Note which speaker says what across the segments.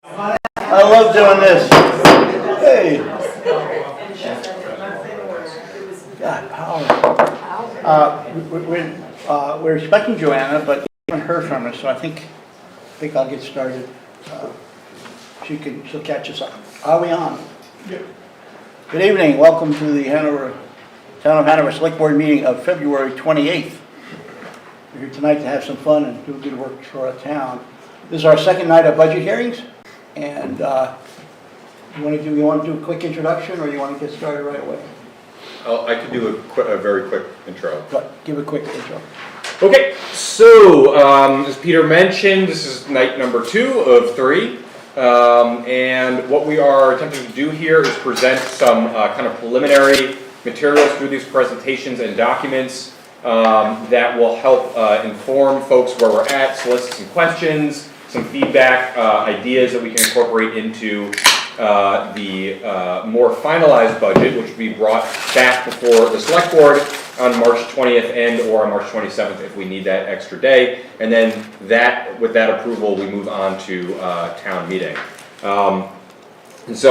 Speaker 1: I love doing this. Hey. God, power. We're expecting Joanna, but we haven't heard from her, so I think I'll get started. She'll catch us up. Are we on? Yeah. Good evening. Welcome to the Town of Hanover Select Board meeting of February 28th. We're here tonight to have some fun and do good work for our town. This is our second night of budget hearings, and you want to do a quick introduction, or you want to get started right away?
Speaker 2: I could do a very quick intro.
Speaker 1: Give a quick intro.
Speaker 2: Okay, so as Peter mentioned, this is night number 2 of 3. And what we are attempting to do here is present some kind of preliminary materials through these presentations and documents that will help inform folks where we're at, solicit some questions, some feedback, ideas that we can incorporate into the more finalized budget, which will be brought back before the Select Board on March 20th and or on March 27th if we need that extra day. And then with that approval, we move on to town meeting. My name is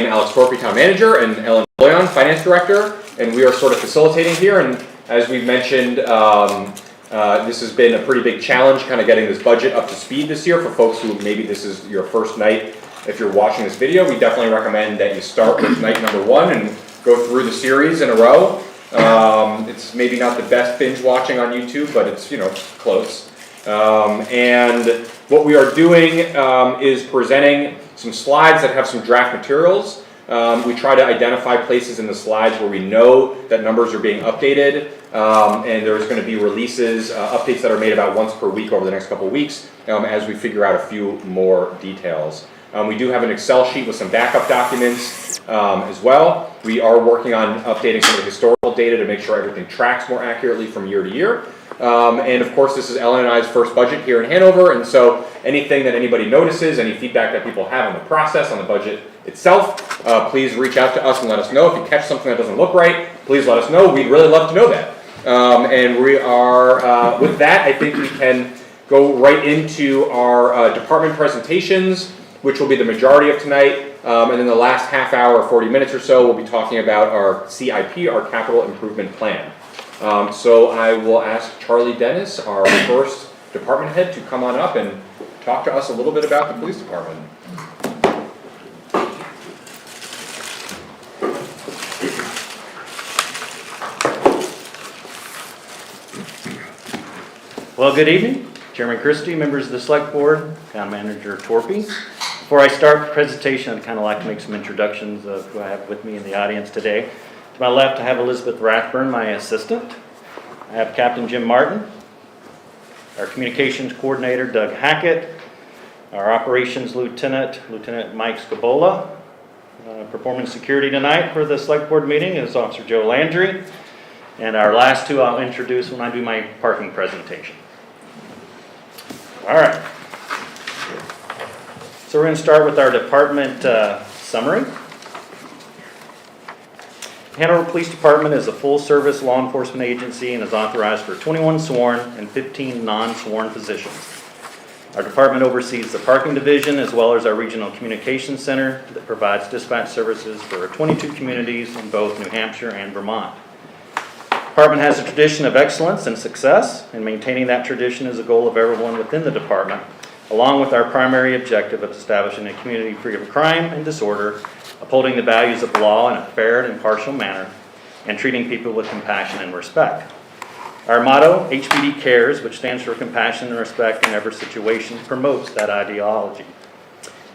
Speaker 2: Alex Torpy, Town Manager, and Ellen Boyan, Finance Director, and we are sort of facilitating here. And as we've mentioned, this has been a pretty big challenge, kind of getting this budget up to speed this year for folks who maybe this is your first night. If you're watching this video, we definitely recommend that you start with night number 1 and go through the series in a row. It's maybe not the best binge watching on YouTube, but it's, close. And what we are doing is presenting some slides that have some draft materials. We try to identify places in the slides where we know that numbers are being updated, and there's going to be releases, updates that are made about once per week over the next couple of weeks as we figure out a few more details. We do have an Excel sheet with some backup documents as well. We are working on updating some of the historical data to make sure everything tracks more accurately from year to year. And of course, this is Ellen and I's first budget here in Hanover, and so anything that anybody notices, any feedback that people have on the process, on the budget itself, please reach out to us and let us know. If you catch something that doesn't look right, please let us know. We'd really love to know that. And we are, with that, I think we can go right into our department presentations, which will be the majority of tonight. And then the last half hour, 40 minutes or so, we'll be talking about our CIP, our Capital Improvement Plan. So I will ask Charlie Dennis, our first department head, to come on up and talk to us a little bit about the police department.
Speaker 3: Well, good evening. Chairman Christie, members of the Select Board, Town Manager Torpy. Before I start the presentation, I'd kind of like to make some introductions of who I have with me in the audience today. To my left, I have Elizabeth Rathburn, my assistant. I have Captain Jim Martin, our communications coordinator, Doug Hackett, our operations lieutenant, Lieutenant Mike Scabola. Performing security tonight for the Select Board meeting is Officer Joe Landry. And our last two I'll introduce when I do my parking presentation. All right. So we're going to start with our department summary. Hanover Police Department is a full-service law enforcement agency and is authorized for 21 sworn and 15 non-sworn positions. Our department oversees the parking division as well as our regional communications center that provides dispatch services for 22 communities in both New Hampshire and Vermont. The department has a tradition of excellence and success, and maintaining that tradition is a goal of everyone within the department, along with our primary objective of establishing a community free of crime and disorder, upholding the values of law in a fair and impartial manner, and treating people with compassion and respect. Our motto, HPD Cares, which stands for Compassion and Respect in Every Situation, promotes that ideology.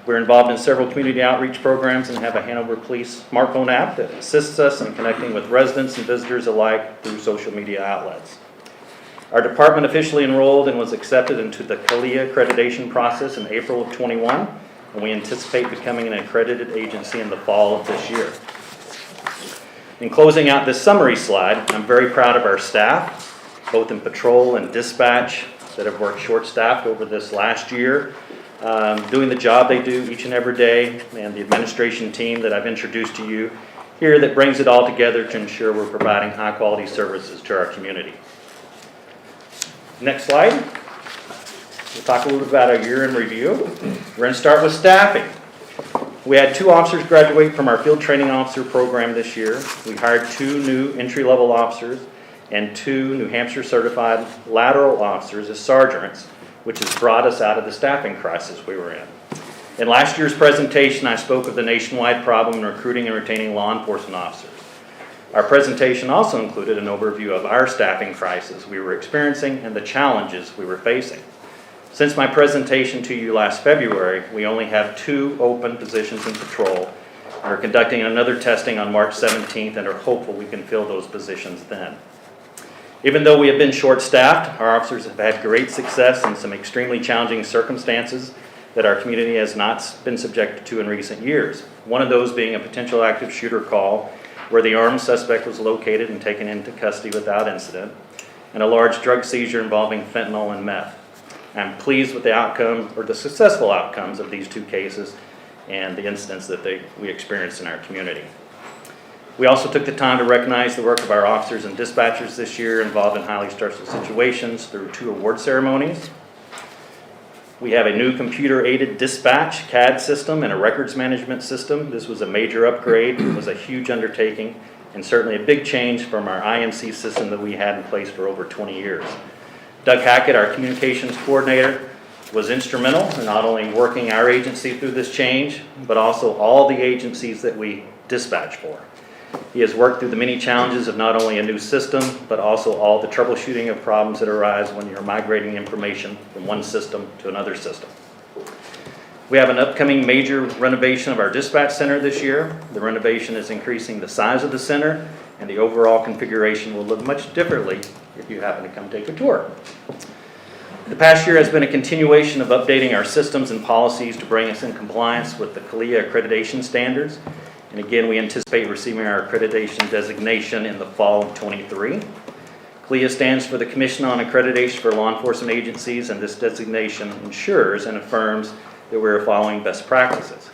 Speaker 3: We're involved in several community outreach programs and have a Hanover Police smartphone app that assists us in connecting with residents and visitors alike through social media outlets. Our department officially enrolled and was accepted into the CALIA accreditation process in April of 21, and we anticipate becoming an accredited agency in the fall of this year. In closing out this summary slide, I'm very proud of our staff, both in patrol and dispatch, that have worked short-staffed over this last year, doing the job they do each and every day, and the administration team that I've introduced to you here that brings it all together to ensure we're providing high-quality services to our community. Next slide. We'll talk a little bit about our year in review. We're going to start with staffing. We had 2 officers graduate from our field training officer program this year. We hired 2 new entry-level officers and 2 New Hampshire certified lateral officers as sergeants, which has brought us out of the staffing crisis we were in. In last year's presentation, I spoke of the nationwide problem in recruiting and retaining law enforcement officers. Our presentation also included an overview of our staffing crisis we were experiencing and the challenges we were facing. Since my presentation to you last February, we only have 2 open positions in patrol. We're conducting another testing on March 17th and are hopeful we can fill those positions then. Even though we have been short-staffed, our officers have had great success in some extremely challenging circumstances that our community has not been subjected to in recent years. One of those being a potential active shooter call where the armed suspect was located and taken into custody without incident, and a large drug seizure involving fentanyl and meth. I'm pleased with the outcome, or the successful outcomes of these 2 cases and the incidents that we experienced in our community. We also took the time to recognize the work of our officers and dispatchers this year involved in highly stressful situations through 2 award ceremonies. We have a new computer-aided dispatch CAD system and a records management system. This was a major upgrade. It was a huge undertaking and certainly a big change from our IMC system that we had in place for over 20 years. Doug Hackett, our communications coordinator, was instrumental in not only working our agency through this change, but also all the agencies that we dispatch for. He has worked through the many challenges of not only a new system, but also all the troubleshooting of problems that arise when you're migrating information from one system to another system. We have an upcoming major renovation of our dispatch center this year. The renovation is increasing the size of the center, and the overall configuration will look much differently if you happen to come take a tour. The past year has been a continuation of updating our systems and policies to bring us in compliance with the CALIA accreditation standards. And again, we anticipate receiving our accreditation designation in the fall of 23. CALIA stands for the Commission on Accreditation for Law Enforcement Agencies, and this designation ensures and affirms that we are following best practices.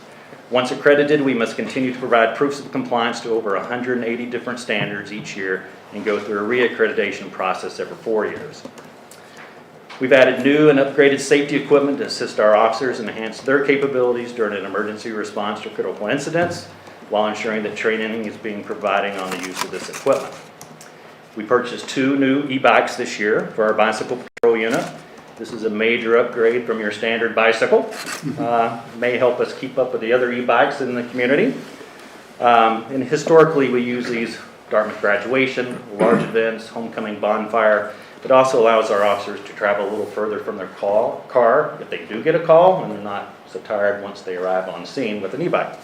Speaker 3: Once accredited, we must continue to provide proofs of compliance to over 180 different standards each year and go through a reaccreditation process every 4 years. We've added new and upgraded safety equipment to assist our officers and enhance their capabilities during an emergency response to critical incidents, while ensuring that training is being provided on the use of this equipment. We purchased 2 new e-bikes this year for our bicycle patrol unit. This is a major upgrade from your standard bicycle. May help us keep up with the other e-bikes in the community. And historically, we use these Dartmouth graduation, large events, homecoming bonfire. It also allows our officers to travel a little further from their car if they do get a call and they're not so tired once they arrive on scene with an e-bike.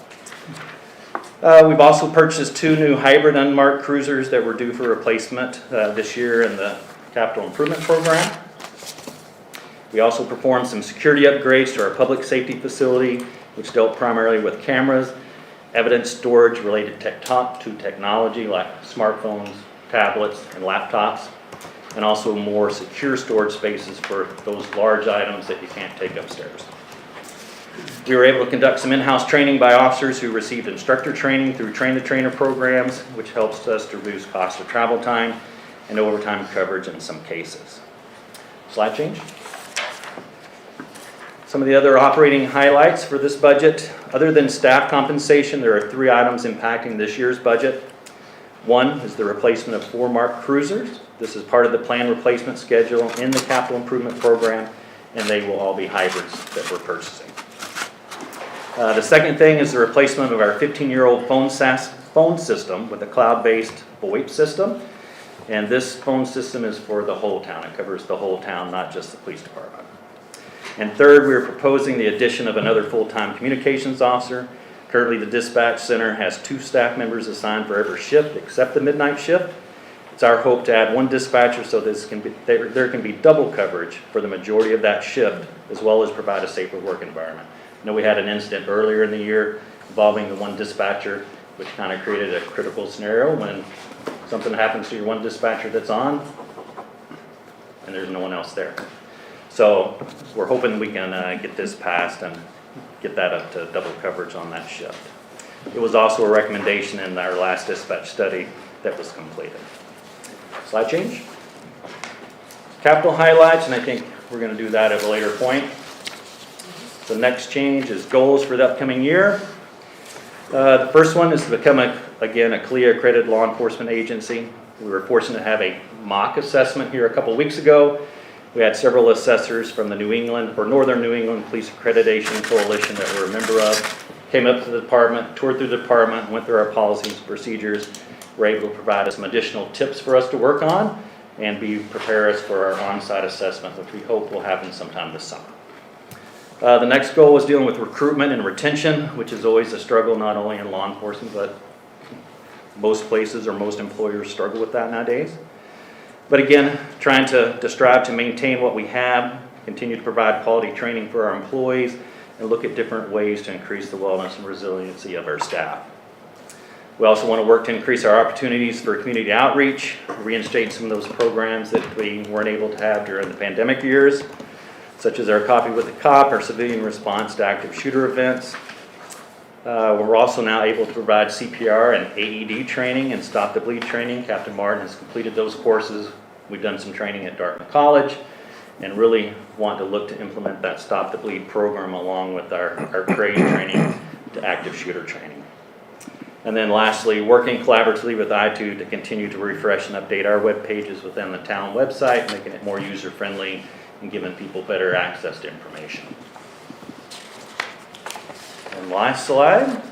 Speaker 3: We've also purchased 2 new hybrid unmarked cruisers that were due for replacement this year in the capital improvement program. We also performed some security upgrades to our public safety facility, which dealt primarily with cameras, evidence storage related to technology like smartphones, tablets, and laptops, and also more secure storage spaces for those large items that you can't take upstairs. We were able to conduct some in-house training by officers who received instructor training through train-the-trainer programs, which helps us to reduce cost of travel time and overtime coverage in some cases. Slide change. Some of the other operating highlights for this budget. Other than staff compensation, there are 3 items impacting this year's budget. 1 is the replacement of 4 marked cruisers. This is part of the planned replacement schedule in the capital improvement program, and they will all be hybrids that we're purchasing. The second thing is the replacement of our 15-year-old phone system with a cloud-based VoIP system. And this phone system is for the whole town. It covers the whole town, not just the police department. And third, we are proposing the addition of another full-time communications officer. Currently, the dispatch center has 2 staff members assigned for every shift except the midnight shift. It's our hope to add 1 dispatcher so there can be double coverage for the majority of that shift, as well as provide a safer work environment. I know we had an incident earlier in the year involving the 1 dispatcher, which kind of created a critical scenario when something happens to your 1 dispatcher that's on and there's no one else there. So we're hoping we can get this passed and get that up to double coverage on that shift. It was also a recommendation in our last dispatch study that was completed. Slide change. Capital highlights, and I think we're going to do that at a later point. The next change is goals for the upcoming year. The first one is to become, again, a CLIA accredited law enforcement agency. We were fortunate to have a mock assessment here a couple weeks ago. We had several assessors from the Northern New England Police Accreditation Coalition that we're a member of, came up to the department, toured through the department, went through our policies and procedures, were able to provide us some additional tips for us to work on and prepare us for our on-site assessment, which we hope will happen sometime this summer. The next goal is dealing with recruitment and retention, which is always a struggle not only in law enforcement, but most places or most employers struggle with that nowadays. But again, trying to strive to maintain what we have, continue to provide quality training for our employees, and look at different ways to increase the wellness and resiliency of our staff. We also want to work to increase our opportunities for community outreach, reinstate some of those programs that we weren't able to have during the pandemic years, such as our Coffee with the Cop, our civilian response to active shooter events. We're also now able to provide CPR and AED training and Stop the Bleed training. Captain Martin has completed those courses. We've done some training at Dartmouth College and really want to look to implement that Stop the Bleed program along with our CRADE training to active shooter training. And then lastly, working collaboratively with I2 to continue to refresh and update our web pages within the town website, making it more user-friendly and giving people better access to information. And last slide,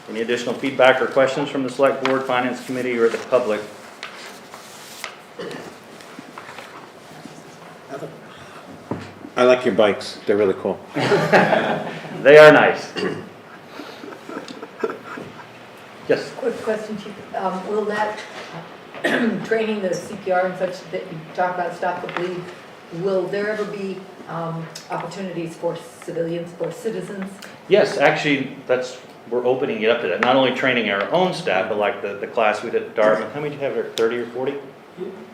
Speaker 3: any additional feedback or questions from the Select Board, Finance Committee, or the public?
Speaker 4: I like your bikes. They're really cool.
Speaker 3: They are nice. Yes?
Speaker 5: Quick question, Chief. Will that training, the CPR and such that you talk about, Stop the Bleed, will there ever be opportunities for civilians, for citizens?
Speaker 3: Yes, actually, we're opening it up to that. Not only training our own staff, but like the class we did at Dartmouth. How many did you have there, 30 or 40?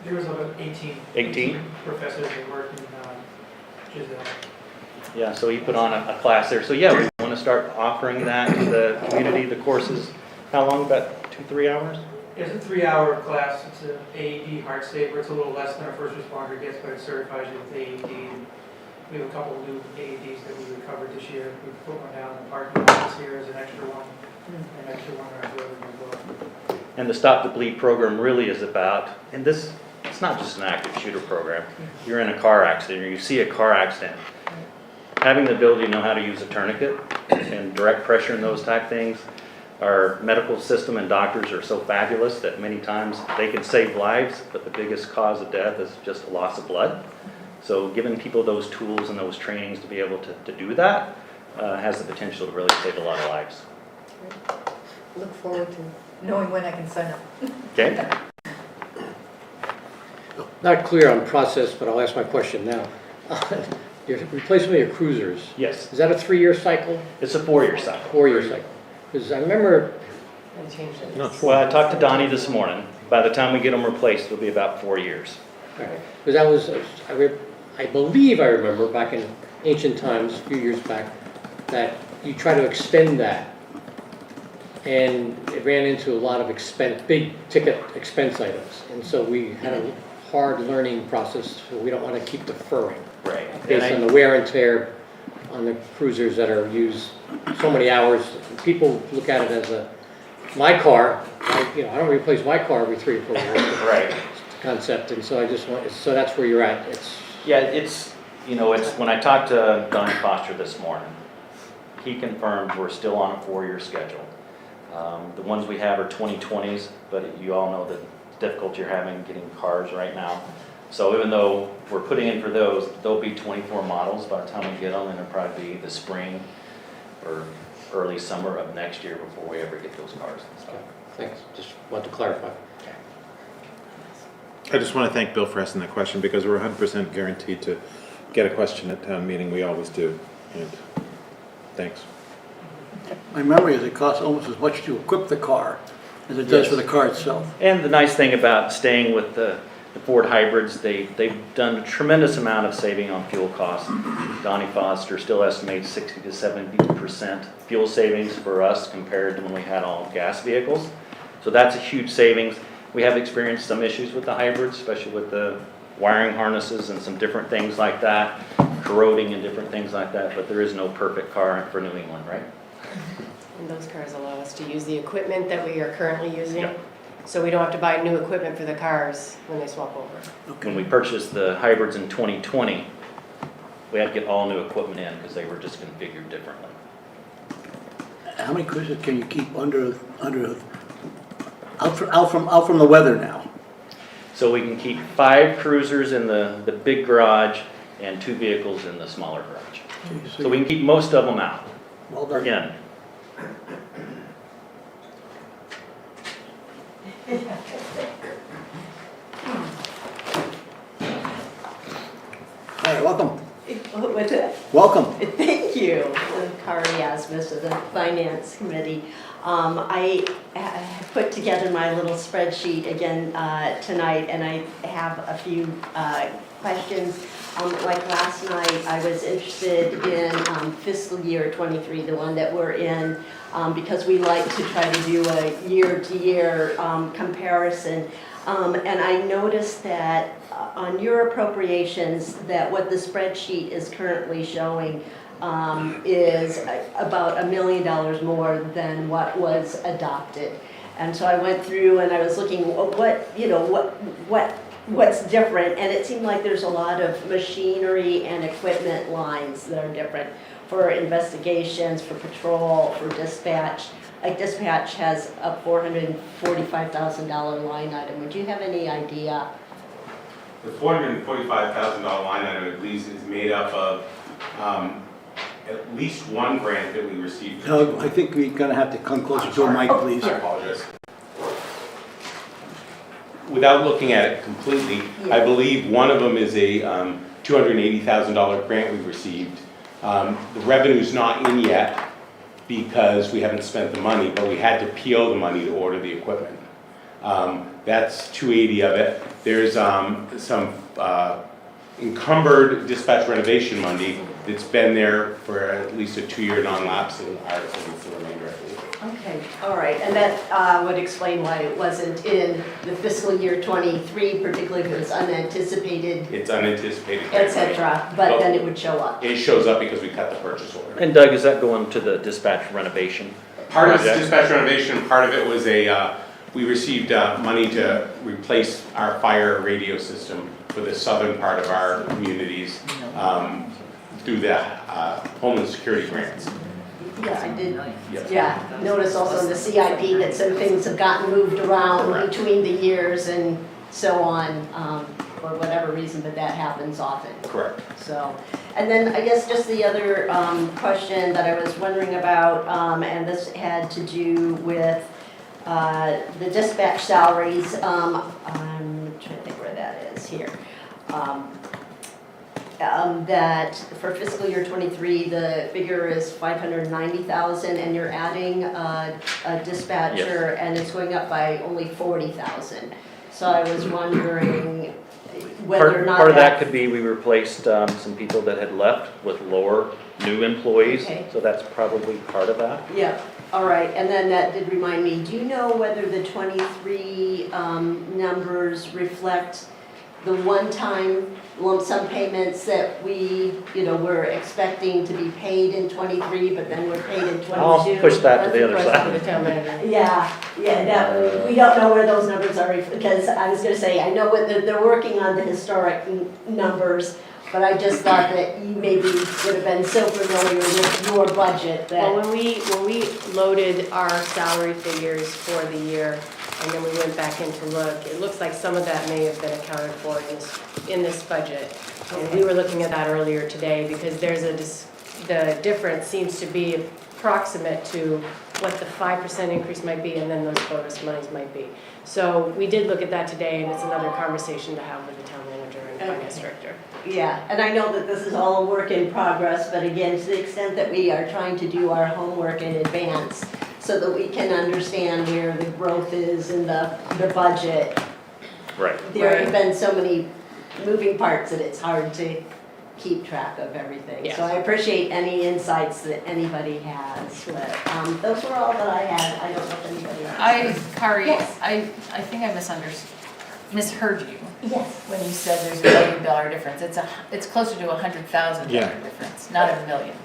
Speaker 6: There was about 18.
Speaker 3: 18?
Speaker 6: Professors that work in Giselle.
Speaker 3: Yeah, so he put on a class there. So yeah, we want to start offering that to the community, the courses. How long, about 2-3 hours?
Speaker 6: It's a 3-hour class. It's an AED heart saver. It's a little less than a first responder gets, but it certifies you with AED. We have a couple of new AEDs that we recovered this year. We put one down in the parking lot this year as an extra one, an extra one in our building as well.
Speaker 3: And the Stop the Bleed program really is about, and this, it's not just an active shooter program. You're in a car accident or you see a car accident. Having the ability to know how to use a tourniquet and direct pressure and those type things. Our medical system and doctors are so fabulous that many times they can save lives, but the biggest cause of death is just a loss of blood. So giving people those tools and those trainings to be able to do that has the potential to really save a lot of lives.
Speaker 5: Look forward to knowing when I can sign up.
Speaker 3: Okay?
Speaker 7: Not clear on process, but I'll ask my question now. Your replacement of your cruisers,
Speaker 3: Yes.
Speaker 7: is that a 3-year cycle,
Speaker 3: It's a 4-year cycle.
Speaker 7: 4-year cycle? Because I remember,
Speaker 3: Well, I talked to Donnie this morning. By the time we get them replaced, it'll be about 4 years.
Speaker 7: because that was, I believe I remember back in ancient times, a few years back, that you try to extend that. And it ran into a lot of big ticket expense items. And so we had a hard learning process, so we don't want to keep deferring.
Speaker 3: Right.
Speaker 7: Based on the wear and tear on the cruisers that are used so many hours. People look at it as my car, I don't replace my car every 3 or 4 years.
Speaker 3: Right.
Speaker 7: Concept, and so I just want, so that's where you're at.
Speaker 3: Yeah, it's when I talked to Donnie Foster this morning, he confirmed we're still on a 4-year schedule. The ones we have are 2020s, but you all know the difficulty you're having getting cars right now. So even though we're putting in for those, there'll be 24 models by the time we get them, and it'll probably be the spring or early summer of next year before we ever get those cars and stuff.
Speaker 7: Thanks, just want to clarify.
Speaker 4: I just want to thank Bill for asking that question because we're 100% guaranteed to get a question at town meeting. We always do. And thanks.
Speaker 1: My memory is it costs almost as much to equip the car as it does for the car itself.
Speaker 3: And the nice thing about staying with the Ford hybrids, they've done a tremendous amount of saving on fuel costs. Donnie Foster still estimates 60 to 70% fuel savings for us compared to when we had all gas vehicles. So that's a huge savings. We have experienced some issues with the hybrids, especially with the wiring harnesses and some different things like that, corroding and different things like that, but there is no perfect car for New England, right?
Speaker 8: And those cars allow us to use the equipment that we are currently using.
Speaker 3: Yep.
Speaker 8: So we don't have to buy new equipment for the cars when they swap over.
Speaker 3: When we purchased the hybrids in 2020, we had to get all new equipment in because they were just configured differently.
Speaker 1: How many cruisers can you keep out from the weather now?
Speaker 3: So we can keep 5 cruisers in the big garage and 2 vehicles in the smaller garage. So we can keep most of them out.
Speaker 1: Well done.
Speaker 3: Again,
Speaker 1: All right, welcome.
Speaker 9: What's it?
Speaker 1: Welcome.
Speaker 9: Thank you, Kari Asmus of the Finance Committee. I put together my little spreadsheet again tonight, and I have a few questions. Like last night, I was interested in fiscal year 23, the one that we're in, because we like to try to do a year-to-year comparison. And I noticed that on your appropriations, that what the spreadsheet is currently showing is about $1 million more than what was adopted. And so I went through and I was looking what's different, and it seemed like there's a lot of machinery and equipment lines that are different for investigations, for patrol, for dispatch. Like dispatch has a $445,000 line item. Would you have any idea?
Speaker 10: The $445,000 line item at least is made up of at least one grant that we received.
Speaker 1: Doug, I think we're gonna have to come closer to a mic, please.
Speaker 10: I apologize. Without looking at it completely, I believe one of them is a $280,000 grant we received. The revenue's not in yet because we haven't spent the money, but we had to PO the money to order the equipment. That's 280 of it. There's some encumbered dispatch renovation money that's been there for at least a 2-year non-lapse, and ours is the remainder, I believe.
Speaker 9: Okay, all right, and that would explain why it wasn't in the fiscal year 23, particularly if it was unanticipated,
Speaker 10: It's unanticipated.
Speaker 9: et cetera, but then it would show up.
Speaker 10: It shows up because we cut the purchase order.
Speaker 3: and Doug, is that going to the dispatch renovation?
Speaker 10: Part of it's
Speaker 3: project?
Speaker 10: dispatch renovation, part of it was we received money to replace our fire radio system for the southern part of our communities through the Homeland Security grants.
Speaker 9: Yeah, I did,
Speaker 10: Yes.
Speaker 9: yeah, notice also in the CIP that some things have gotten moved around
Speaker 10: Correct.
Speaker 9: between the years and so on, for whatever reason, but that happens often.
Speaker 10: Correct.
Speaker 9: So, and then I guess just the other question that I was wondering about, and this had to do with the dispatch salaries. I'm trying to think where that is here. That for fiscal year 23, the figure is 590,000, and you're adding a dispatcher, and it's going up by only 40,000. So I was wondering whether or not
Speaker 3: Part of that could be we replaced some people that had left with lower new employees,
Speaker 9: Okay.
Speaker 3: so that's probably part of that.
Speaker 9: Yeah, all right, and then that did remind me, do you know whether the 23 numbers reflect the one-time lump sum payments that we, were expecting to be paid in 23, but then were paid in 22?
Speaker 3: I'll push that to the other
Speaker 8: That's
Speaker 3: side.
Speaker 8: for the town manager.
Speaker 9: Yeah, we don't know where those numbers are, because I was gonna say, I know what they're working on the historic numbers, but I just thought that you maybe would have been so familiar with your budget
Speaker 8: Well,
Speaker 9: that,
Speaker 8: when we loaded our salary figures for the year, and then we went back in to look, it looks like some of that may have been accounted for in this budget. And we were looking at that earlier today, because the difference seems to be approximate to what the 5% increase might be, and then those bonus monies might be. So we did look at that today, and it's another conversation to have with the town manager and finance director.
Speaker 9: yeah, and I know that this is all a work in progress, but again, to the extent that we are trying to do our homework in advance, so that we can understand where the growth is in the budget.
Speaker 3: Right.
Speaker 9: There have been so many moving parts that it's hard to keep track of everything.
Speaker 8: Yes.
Speaker 9: So I appreciate any insights that anybody has, but those were all that I had. I don't know if anybody else.
Speaker 11: Kari,
Speaker 9: Yes.
Speaker 11: I think I misunderstood. misheard you
Speaker 9: Yes.
Speaker 11: when you said there's $1 million difference. It's closer to $100,000
Speaker 4: Yeah.
Speaker 11: difference, not $1 million.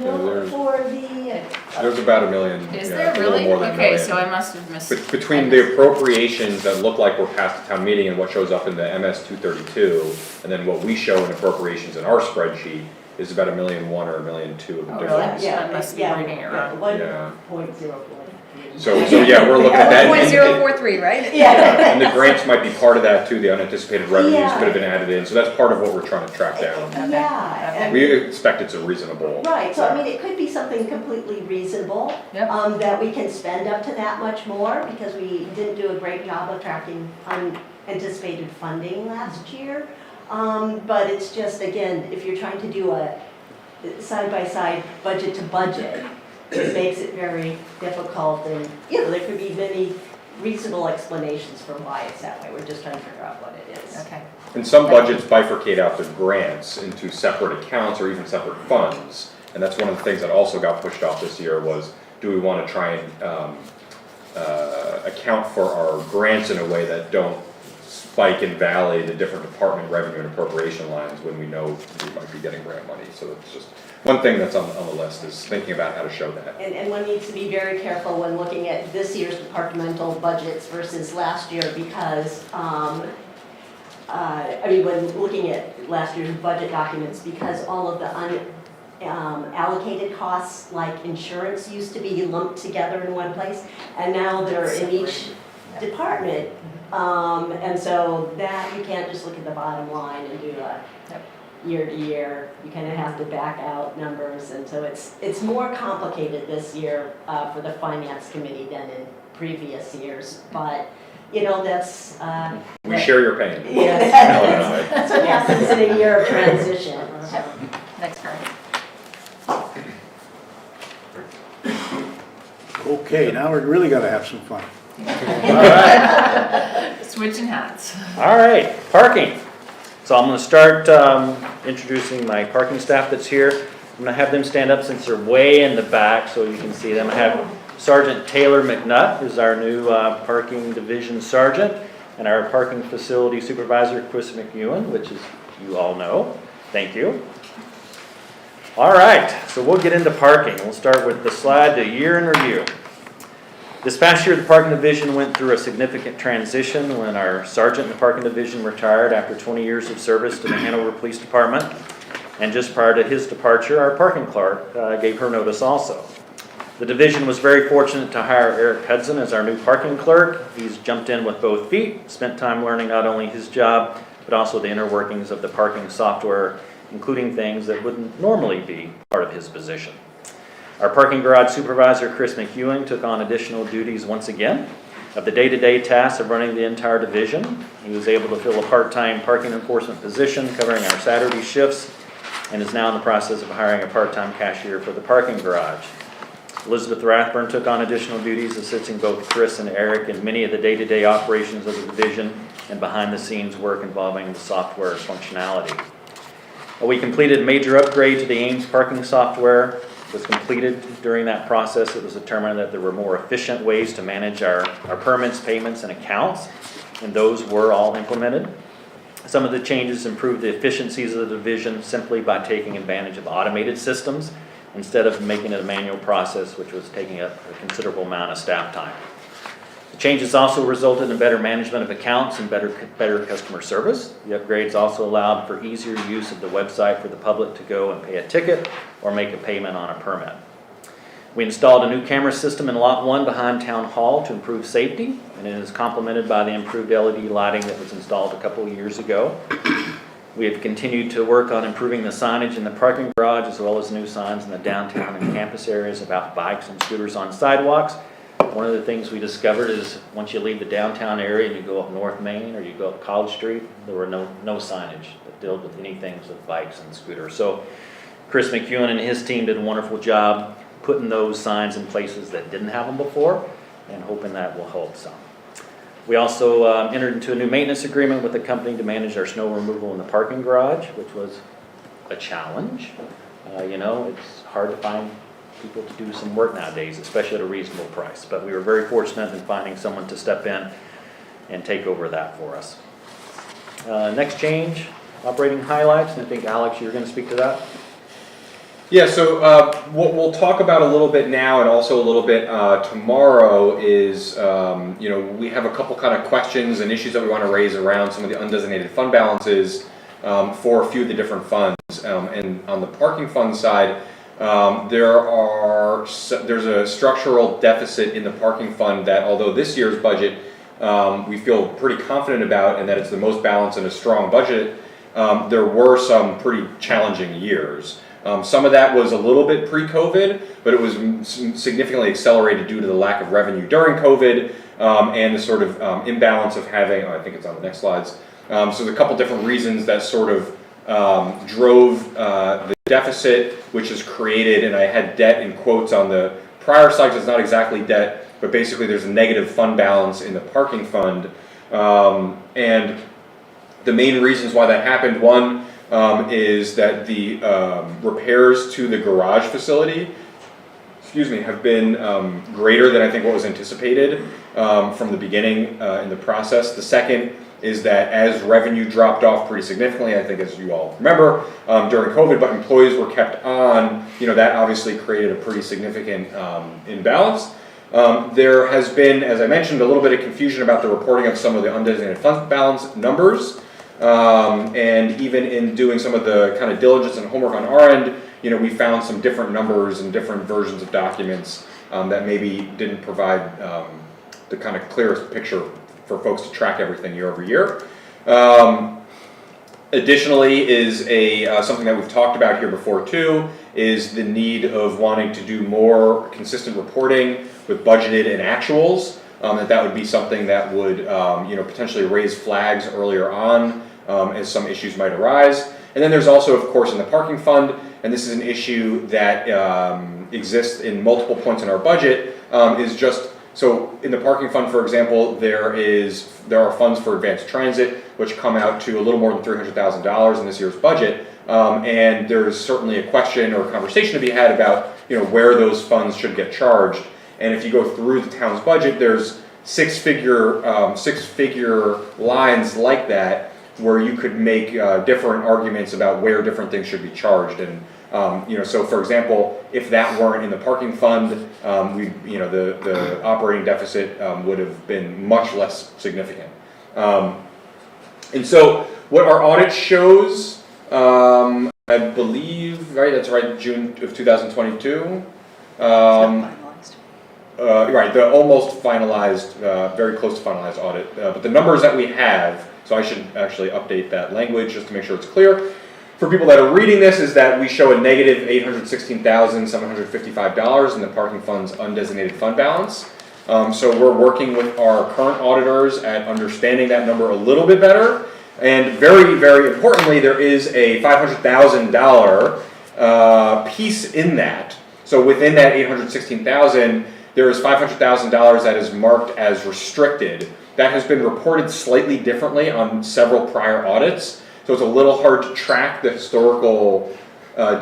Speaker 9: No, for the,
Speaker 2: There's about $1 million.
Speaker 11: Is
Speaker 2: yeah,
Speaker 11: there
Speaker 2: a little
Speaker 11: really?
Speaker 2: more than $1
Speaker 11: Okay,
Speaker 2: million.
Speaker 11: so I must have missed.
Speaker 2: Between the appropriations that look like we're past the town meeting and what shows up in the MS 232, and then what we show in appropriations in our spreadsheet, is about $1.1 million or $1.2 million of the
Speaker 11: Oh,
Speaker 2: difference.
Speaker 11: really? I must be reading it wrong.
Speaker 9: 1.04.
Speaker 2: So yeah, we're looking at that.
Speaker 11: 1.043, right?
Speaker 9: Yeah.
Speaker 2: And the grants might be part of that too, the unanticipated revenues
Speaker 9: Yeah.
Speaker 2: could have been added in, so that's part of what we're trying to track down.
Speaker 9: Yeah. and-
Speaker 2: We expect it's a reasonable.
Speaker 9: Right, so I mean, it could be something completely reasonable,
Speaker 11: Yep.
Speaker 9: that we can spend up to that much more, because we didn't do a great job of tracking unanticipated funding last year. But it's just, again, if you're trying to do a side-by-side budget to budget, it makes it very difficult, and, you know, there could be many reasonable explanations for why it's that way. We're just trying to figure out what it is.
Speaker 11: Okay.
Speaker 2: And some budgets bifurcate out the grants into separate accounts or even separate funds. And that's one of the things that also got pushed off this year was, do we want to try and account for our grants in a way that don't spike and valley the different department revenue and appropriation lines when we know we might be getting grant money. So it's just one thing that's on the list is thinking about how to show that.
Speaker 9: And one needs to be very careful when looking at this year's departmental budgets versus last year, because, when looking at last year's budget documents, because all of the allocated costs, like insurance, used to be lumped together in one place, and now they're in each department. And so that, you can't just look at the bottom line and do a year to year. You kind of have to back out numbers, and so it's more complicated this year for the finance committee than in previous years. But, you know, that's...
Speaker 2: We share your pain.
Speaker 9: Yes, that's what happens in a year of transition. So.
Speaker 11: Next turn.
Speaker 1: Okay, now we're really gonna have some fun.
Speaker 11: Switching hats.
Speaker 3: All right, parking. So I'm going to start introducing my parking staff that's here. I'm going to have them stand up since they're way in the back so you can see them. I have Sergeant Taylor McNutt, who's our new parking division sergeant, and our parking facility supervisor, Chris McEwen, which is you all know. Thank you. All right, so we'll get into parking. We'll start with the slide, the year in review. This past year, the parking division went through a significant transition when our sergeant in the parking division retired after 20 years of service to the Hanover Police Department. And just prior to his departure, our parking clerk gave her notice also. The division was very fortunate to hire Eric Hudson as our new parking clerk. He's jumped in with both feet, spent time learning not only his job, but also the inner workings of the parking software, including things that wouldn't normally be part of his position. Our parking garage supervisor, Chris McEwen, took on additional duties once again of the day-to-day tasks of running the entire division. He was able to fill a part-time parking enforcement position covering our Saturday shifts and is now in the process of hiring a part-time cashier for the parking garage. Elizabeth Rathburn took on additional duties assisting both Chris and Eric in many of the day-to-day operations of the division and behind-the-scenes work involving the software functionality. We completed a major upgrade to the Ames parking software. Was completed. During that process, it was determined that there were more efficient ways to manage our permits, payments, and accounts, and those were all implemented. Some of the changes improved the efficiencies of the division simply by taking advantage of automated systems instead of making it a manual process, which was taking up a considerable amount of staff time. The changes also resulted in better management of accounts and better customer service. The upgrades also allowed for easier use of the website for the public to go and pay a ticket or make a payment on a permit. We installed a new camera system in Lot 1 behind Town Hall to improve safety, and it is complemented by the improved LED lighting that was installed a couple of years ago. We have continued to work on improving the signage in the parking garage as well as new signs in the downtown and campus areas about bikes and scooters on sidewalks. One of the things we discovered is once you leave the downtown area and you go up North Main or you go up College Street, there were no signage that dealt with anything with bikes and scooters. So Chris McEwen and his team did a wonderful job putting those signs in places that didn't have them before and hoping that will help some. We also entered into a new maintenance agreement with the company to manage our snow removal in the parking garage, which was a challenge. It's hard to find people to do some work nowadays, especially at a reasonable price. But we were very fortunate in finding someone to step in and take over that for us. Next change, operating highlights, and I think Alex, you're gonna speak to that.
Speaker 2: Yeah, so what we'll talk about a little bit now and also a little bit tomorrow is, we have a couple kind of questions and issues that we want to raise around some of the undesignated fund balances for a few of the different funds. And on the parking fund side, there's a structural deficit in the parking fund that, although this year's budget we feel pretty confident about and that it's the most balanced and a strong budget, there were some pretty challenging years. Some of that was a little bit pre-COVID, but it was significantly accelerated due to the lack of revenue during COVID and the sort of imbalance of having, I think it's on the next slides. So there's a couple different reasons that sort of drove the deficit, which is created, and I had debt in quotes on the prior slide, it's not exactly debt, but basically there's a negative fund balance in the parking fund. And the main reasons why that happened, one, is that the repairs to the garage facility, have been greater than I think what was anticipated from the beginning in the process. The second is that as revenue dropped off pretty significantly, I think as you all remember, during COVID, but employees were kept on, that obviously created a pretty significant imbalance. There has been, as I mentioned, a little bit of confusion about the reporting of some of the undesignated fund balance numbers. And even in doing some of the kind of diligence and homework on our end, we found some different numbers and different versions of documents that maybe didn't provide the kind of clearest picture for folks to track everything year over year. Additionally is something that we've talked about here before too, is the need of wanting to do more consistent reporting with budgeted and actuals. That would be something that would potentially raise flags earlier on as some issues might arise. And then there's also, of course, in the parking fund, and this is an issue that exists in multiple points in our budget, so in the parking fund, for example, there are funds for advanced transit, which come out to a little more than $300,000 in this year's budget. And there's certainly a question or a conversation to be had about where those funds should get charged. And if you go through the town's budget, there's six-figure lines like that where you could make different arguments about where different things should be charged. And so for example, if that weren't in the parking fund, the operating deficit would have been much less significant. And so what our audit shows, I believe, right, that's right, June of 2022. Right, the almost finalized, very close to finalized audit, but the numbers that we have, so I should actually update that language just to make sure it's clear. For people that are reading this, is that we show a negative $816,755 in the parking fund's undesignated fund balance. So we're working with our current auditors at understanding that number a little bit better. And very, very importantly, there is a $500,000 piece in that. So within that $816,000, there is $500,000 that is marked as restricted. That has been reported slightly differently on several prior audits. So it's a little hard to track the historical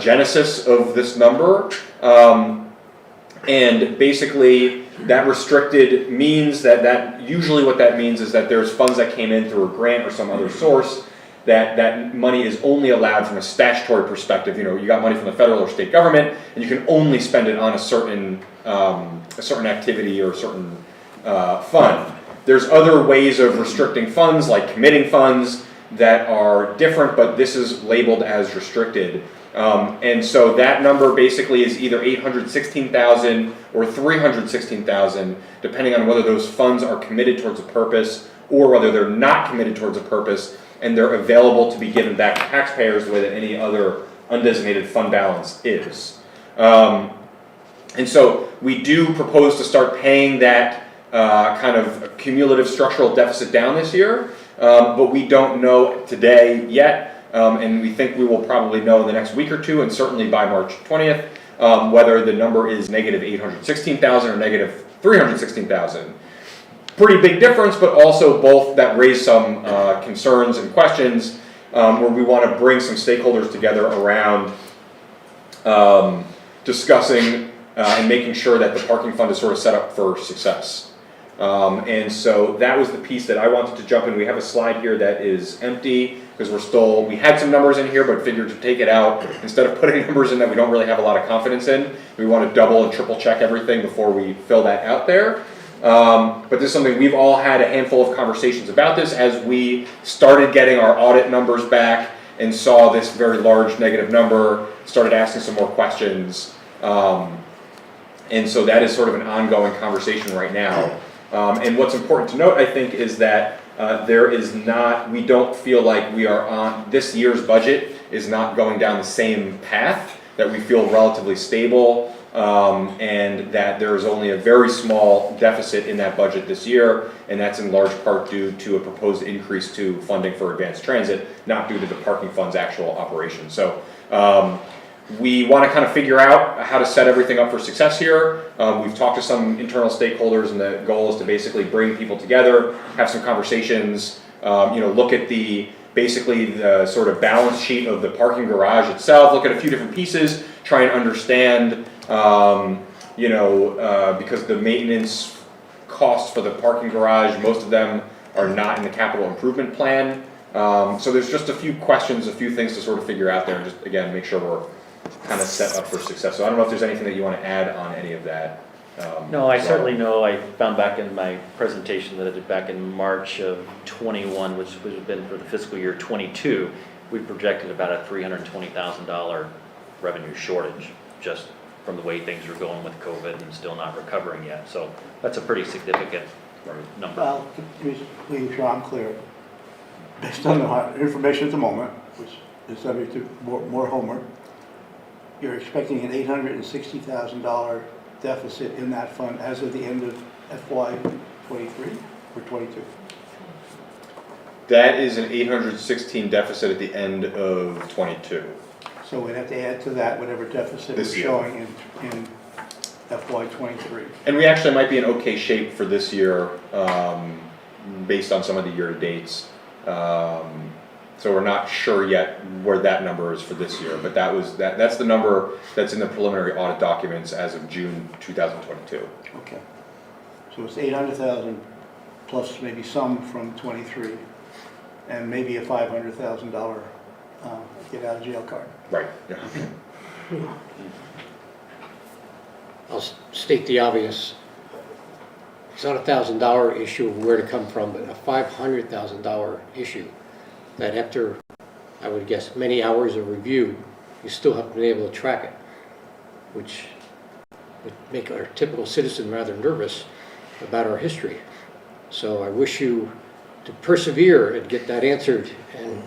Speaker 2: genesis of this number. And basically, that restricted means that usually what that means is that there's funds that came in through a grant or some other source that money is only allowed from a statutory perspective. You got money from the federal or state government, and you can only spend it on a certain activity or a certain fund. There's other ways of restricting funds, like committing funds, that are different, but this is labeled as restricted. And so that number basically is either $816,000 or $316,000, depending on whether those funds are committed towards a purpose or whether they're not committed towards a purpose, and they're available to be given back to taxpayers the way that any other undesignated fund balance is. And so we do propose to start paying that kind of cumulative structural deficit down this year, but we don't know today yet, and we think we will probably know in the next week or two, and certainly by March 20th, whether the number is negative $816,000 or negative $316,000. Pretty big difference, but also both that raise some concerns and questions where we want to bring some stakeholders together around discussing and making sure that the parking fund is sort of set up for success. And so that was the piece that I wanted to jump in. We have a slide here that is empty because we had some numbers in here, but figured to take it out. Instead of putting numbers in that we don't really have a lot of confidence in, we want to double and triple check everything before we fill that out there. But this is something we've all had a handful of conversations about this as we started getting our audit numbers back and saw this very large negative number, started asking some more questions. And so that is sort of an ongoing conversation right now. And what's important to note, I think, is that we don't feel like we are on, this year's budget is not going down the same path, that we feel relatively stable, and that there is only a very small deficit in that budget this year, and that's in large part due to a proposed increase to funding for advanced transit, not due to the parking fund's actual operation. So we want to kind of figure out how to set everything up for success here. We've talked to some internal stakeholders, and the goal is to basically bring people together, have some conversations, look at basically the sort of balance sheet of the parking garage itself, look at a few different pieces, try and understand, because the maintenance costs for the parking garage, most of them are not in the capital improvement plan. So there's just a few questions, a few things to sort of figure out there, and just, again, make sure we're kind of set up for success. So I don't know if there's anything that you want to add on any of that.
Speaker 3: No, I certainly know, I found back in my presentation that I did back in March of 21, which would have been for the fiscal year 22, we projected about a $320,000 revenue shortage, just from the way things are going with COVID and still not recovering yet. So that's a pretty significant number.
Speaker 1: Well, to be sure I'm clear, based on the information at the moment, which is subject to more homework, you're expecting an $860,000 deficit in that fund as of the end of FY 23 or 22?
Speaker 2: That is an 816 deficit at the end of 22.
Speaker 1: So we'd have to add to that whatever deficit we're showing in FY 23.
Speaker 2: And we actually might be in okay shape for this year, based on some of the year-to-dates. So we're not sure yet where that number is for this year, but that's the number that's in the preliminary audit documents as of June 2022.
Speaker 1: Okay. So it's 800,000 plus maybe some from 23, and maybe a $500,000 get out of jail card.
Speaker 2: Right. Yeah.
Speaker 7: I'll state the obvious. It's not a $1,000 issue of where to come from, but a $500,000 issue that after, I would guess, many hours of review, you still haven't been able to track it, which would make our typical citizen rather nervous about our history. So I wish you to persevere and get that answered and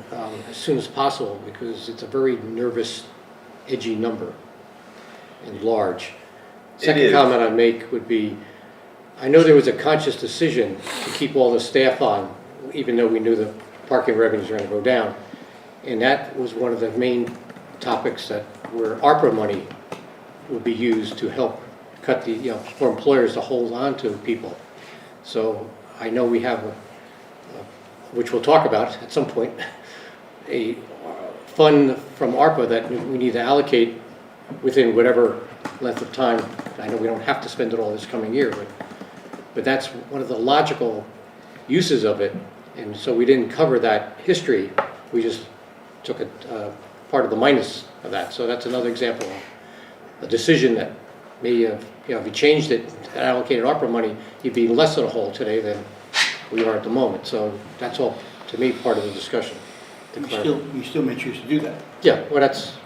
Speaker 7: as soon as possible, because it's a very nervous, edgy number and large. Second comment I'd make would be, I know there was a conscious decision to keep all the staff on, even though we knew the parking revenues are going to go down. And that was one of the main topics where ARPA money would be used to help cut for employers to hold on to people. So I know we have, which we'll talk about at some point, a fund from ARPA that we need to allocate within whatever length of time. I know we don't have to spend it all this coming year, but that's one of the logical uses of it. And so we didn't cover that history. We just took a part of the minus of that. So that's another example of a decision that may have, if you changed it and allocated ARPA money, you'd be less in a hole today than we are at the moment. So that's all, to me, part of the discussion.
Speaker 1: You still may choose to do that.
Speaker 7: Yeah, well, that's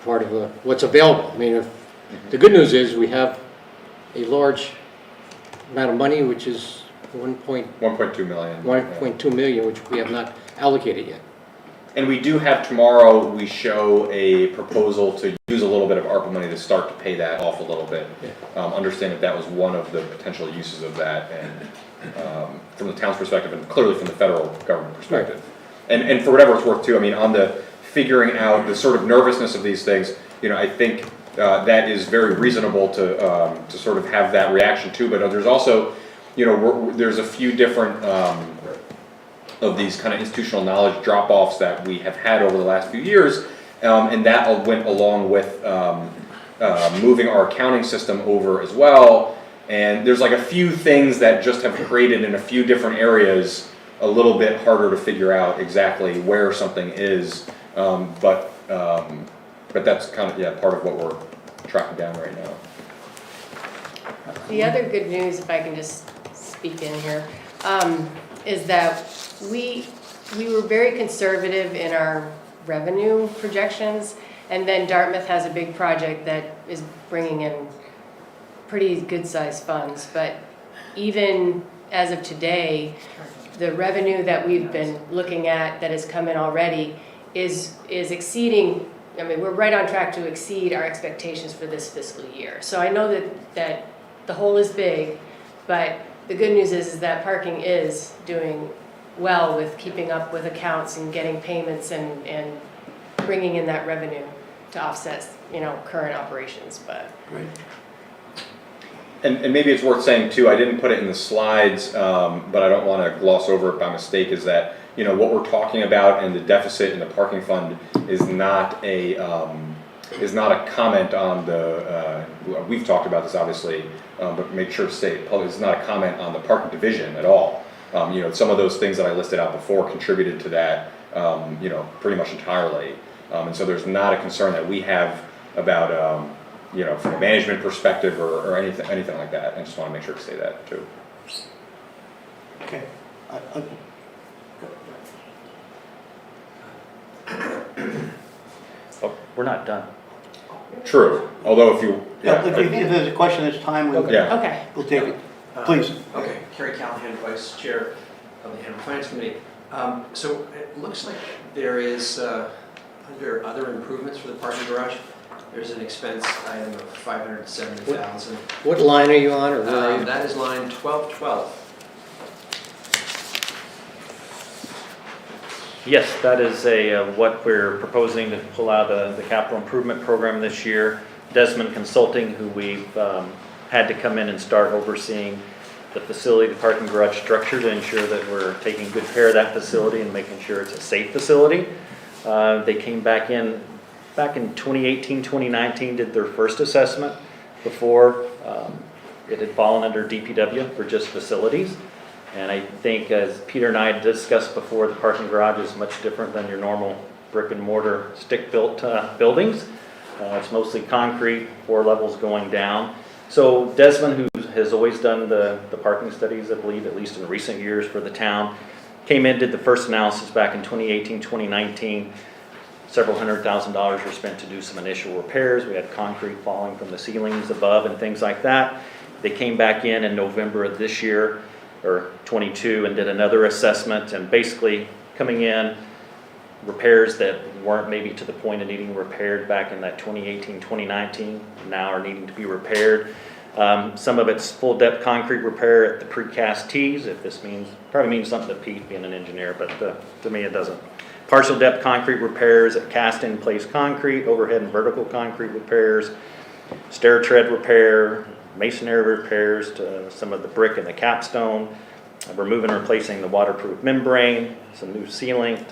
Speaker 7: part of what's available. I mean, the good news is we have a large amount of money, which is
Speaker 2: 1.2 million.
Speaker 7: 1.2 million, which we have not allocated yet.
Speaker 2: And we do have tomorrow, we show a proposal to use a little bit of ARPA money to start to pay that off a little bit.
Speaker 7: Yeah.
Speaker 2: Understand that was one of the potential uses of that, and from the town's perspective, and clearly from the federal government perspective. Right. And for whatever it's worth too, I mean, on the figuring out the sort of nervousness of these things, I think that is very reasonable to sort of have that reaction too, but there's also, there's a few different of these kind of institutional knowledge drop-offs that we have had over the last few years, and that went along with moving our accounting system over as well. And there's like a few things that just have created in a few different areas a little bit harder to figure out exactly where something is. But that's kind of, yeah, part of what we're tracking down right now.
Speaker 8: The other good news, if I can just speak in here, is that we were very conservative in our revenue projections, and then Dartmouth has a big project that is bringing in pretty good-sized funds, but even as of today, the revenue that we've been looking at that has come in already is exceeding, I mean, we're right on track to exceed our expectations for this fiscal year. So I know that the hole is big, but the good news is that parking is doing well with keeping up with accounts and getting payments and bringing in that revenue to offset, current operations, but.
Speaker 1: Great.
Speaker 2: And maybe it's worth saying too, I didn't put it in the slides, but I don't want to gloss over it by mistake, is that, what we're talking about and the deficit in the parking fund is not a comment on the, we've talked about this obviously, but make sure to say it's not a comment on the parking division at all. Some of those things that I listed out before contributed to that, pretty much entirely. And so there's not a concern that we have about, from a management perspective or anything like that. I just want to make sure to say that too.
Speaker 1: Okay.
Speaker 3: Oh, we're not done.
Speaker 2: True. Although if you,
Speaker 1: If there's a question, it's time,
Speaker 2: Yeah.
Speaker 8: Okay.
Speaker 1: we'll take it. Please.
Speaker 12: Okay, Kerry Callahan, Vice Chair of the Hanover Finance Committee. So it looks like there is, under other improvements for the parking garage, there's an expense item of $570,000.
Speaker 7: What line are you on, or where are you?
Speaker 12: That is line 1212.
Speaker 3: Yes, that is what we're proposing to pull out of the capital improvement program this year. Desmond Consulting, who we've had to come in and start overseeing the facility, the parking garage structure, to ensure that we're taking good care of that facility and making sure it's a safe facility. They came back in 2018, 2019, did their first assessment before it had fallen under DPW for just facilities. And I think, as Peter and I discussed before, the parking garage is much different than your normal brick and mortar stick-built buildings. It's mostly concrete, 4 levels going down. So Desmond, who has always done the parking studies, I believe, at least in recent years for the town, came in, did the first analysis back in 2018, 2019. Several $100,000 were spent to do some initial repairs. We had concrete falling from the ceilings above and things like that. They came back in November of this year, or 22, and did another assessment, and basically coming in, repairs that weren't maybe to the point of needing repaired back in that 2018, 2019, now are needing to be repaired. Some of it's full depth concrete repair at the precast tees, if this probably means something to Pete being an engineer, but to me it doesn't. Partial depth concrete repairs at cast in place concrete, overhead and vertical concrete repairs, stair tread repair, masonry repairs to some of the brick and the capstone, removing and replacing the waterproof membrane, some new sealant,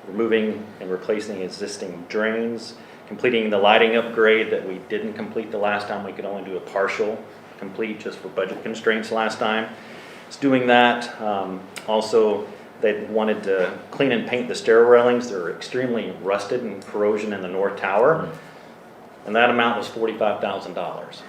Speaker 3: removing and replacing existing drains, completing the lighting upgrade that we didn't complete the last time. We could only do a partial complete just for budget constraints last time. It's doing that. Also, they wanted to clean and paint the stair railings. They're extremely rusted and corrosion in the north tower. And that amount was $45,000.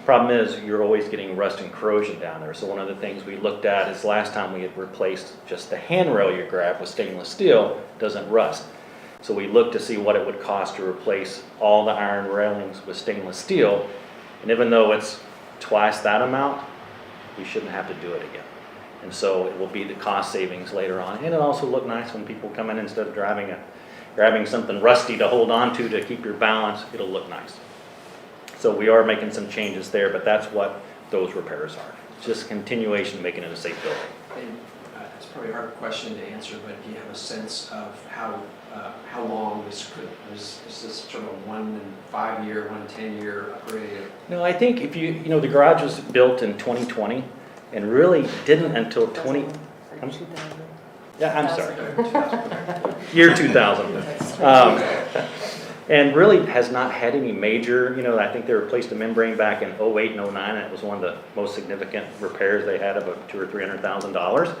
Speaker 3: Problem is, you're always getting rust and corrosion down there. So one of the things we looked at is last time we had replaced just the handrail you grab with stainless steel, doesn't rust. So we looked to see what it would cost to replace all the iron railings with stainless steel. And even though it's twice that amount, we shouldn't have to do it again. And so it will be the cost savings later on. And it'll also look nice when people come in, instead of grabbing something rusty to hold on to keep your balance, it'll look nice. So we are making some changes there, but that's what those repairs are. It's just a continuation of making it a safe building.
Speaker 12: And it's probably a hard question to answer, but do you have a sense of how long this is this sort of a 1 and 5 year, 1 and 10 year upgrade?
Speaker 3: No, I think if the garage was built in 2020 and really didn't until 20. Yeah, I'm sorry. Year 2000. And really has not had any major, I think they replaced a membrane back in '08 and '09, and it was one of the most significant repairs they had, about $200,000 or $300,000.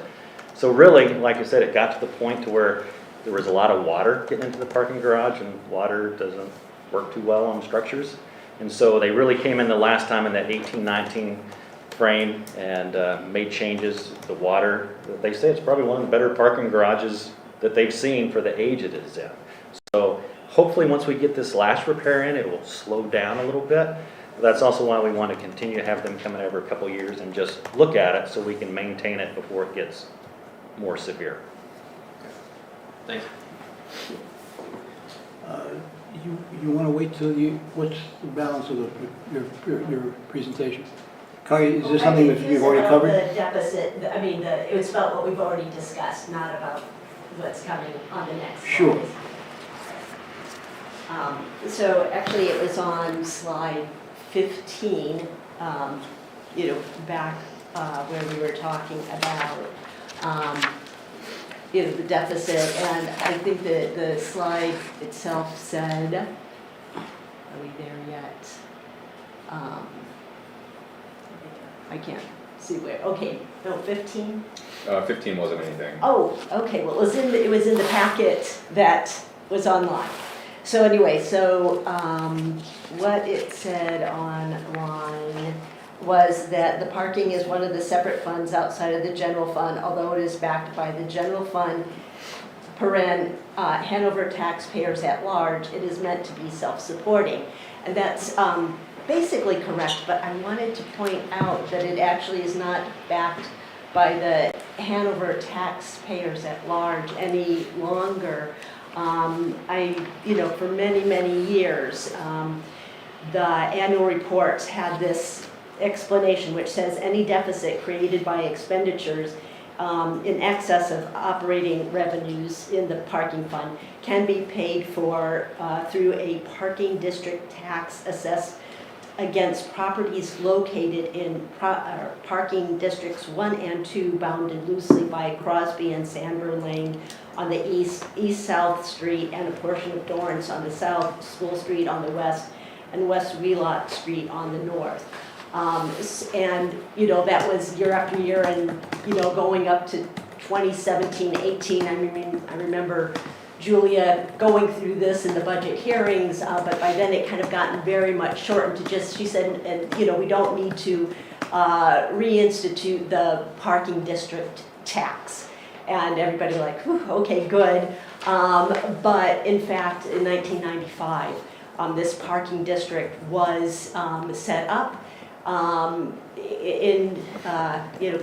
Speaker 3: So really, like I said, it got to the point to where there was a lot of water getting into the parking garage, and water doesn't work too well on structures. And so they really came in the last time in that 18-19 frame and made changes. The water, they say it's probably one of the better parking garages that they've seen for the age it is in. So hopefully once we get this last repair in, it will slow down a little bit. That's also why we want to continue to have them come in every couple of years and just look at it so we can maintain it before it gets more severe.
Speaker 12: Thank you.
Speaker 1: You want to wait till what's the balance of your presentation? Kari, is this something that you've already covered?
Speaker 9: The deficit, it was about what we've already discussed, not about what's coming on the next slide.
Speaker 1: Sure.
Speaker 9: So actually it was on slide 15, back where we were talking about, the deficit, and I think that the slide itself said, are we there yet? I can't see where, okay, no, 15?
Speaker 2: 15 wasn't anything.
Speaker 9: Oh, okay, well, it was in the packet that was online. So anyway, what it said online was that the parking is one of the separate funds outside of the general fund, although it is backed by the general fund, Hanover taxpayers at large, it is meant to be self-supporting. And that's basically correct, but I wanted to point out that it actually is not backed by the Hanover taxpayers at large any longer. For many, many years, the annual reports had this explanation which says any deficit created by expenditures in excess of operating revenues in the parking fund can be paid for through a parking district tax assessed against properties located in parking districts 1 and 2 bounded loosely by Crosby and Sandburn Lane on the east-south street and a portion of Dorrance on the south, School Street on the west, and West Wheelock Street on the north. That was year after year, and going up to 2017-18. I remember Julia going through this in the budget hearings, but by then it kind of gotten very much shortened to just, she said, we don't need to reinstitute the parking district tax. And everybody like, whew, okay, good. But in fact, in 1995, this parking district was set up in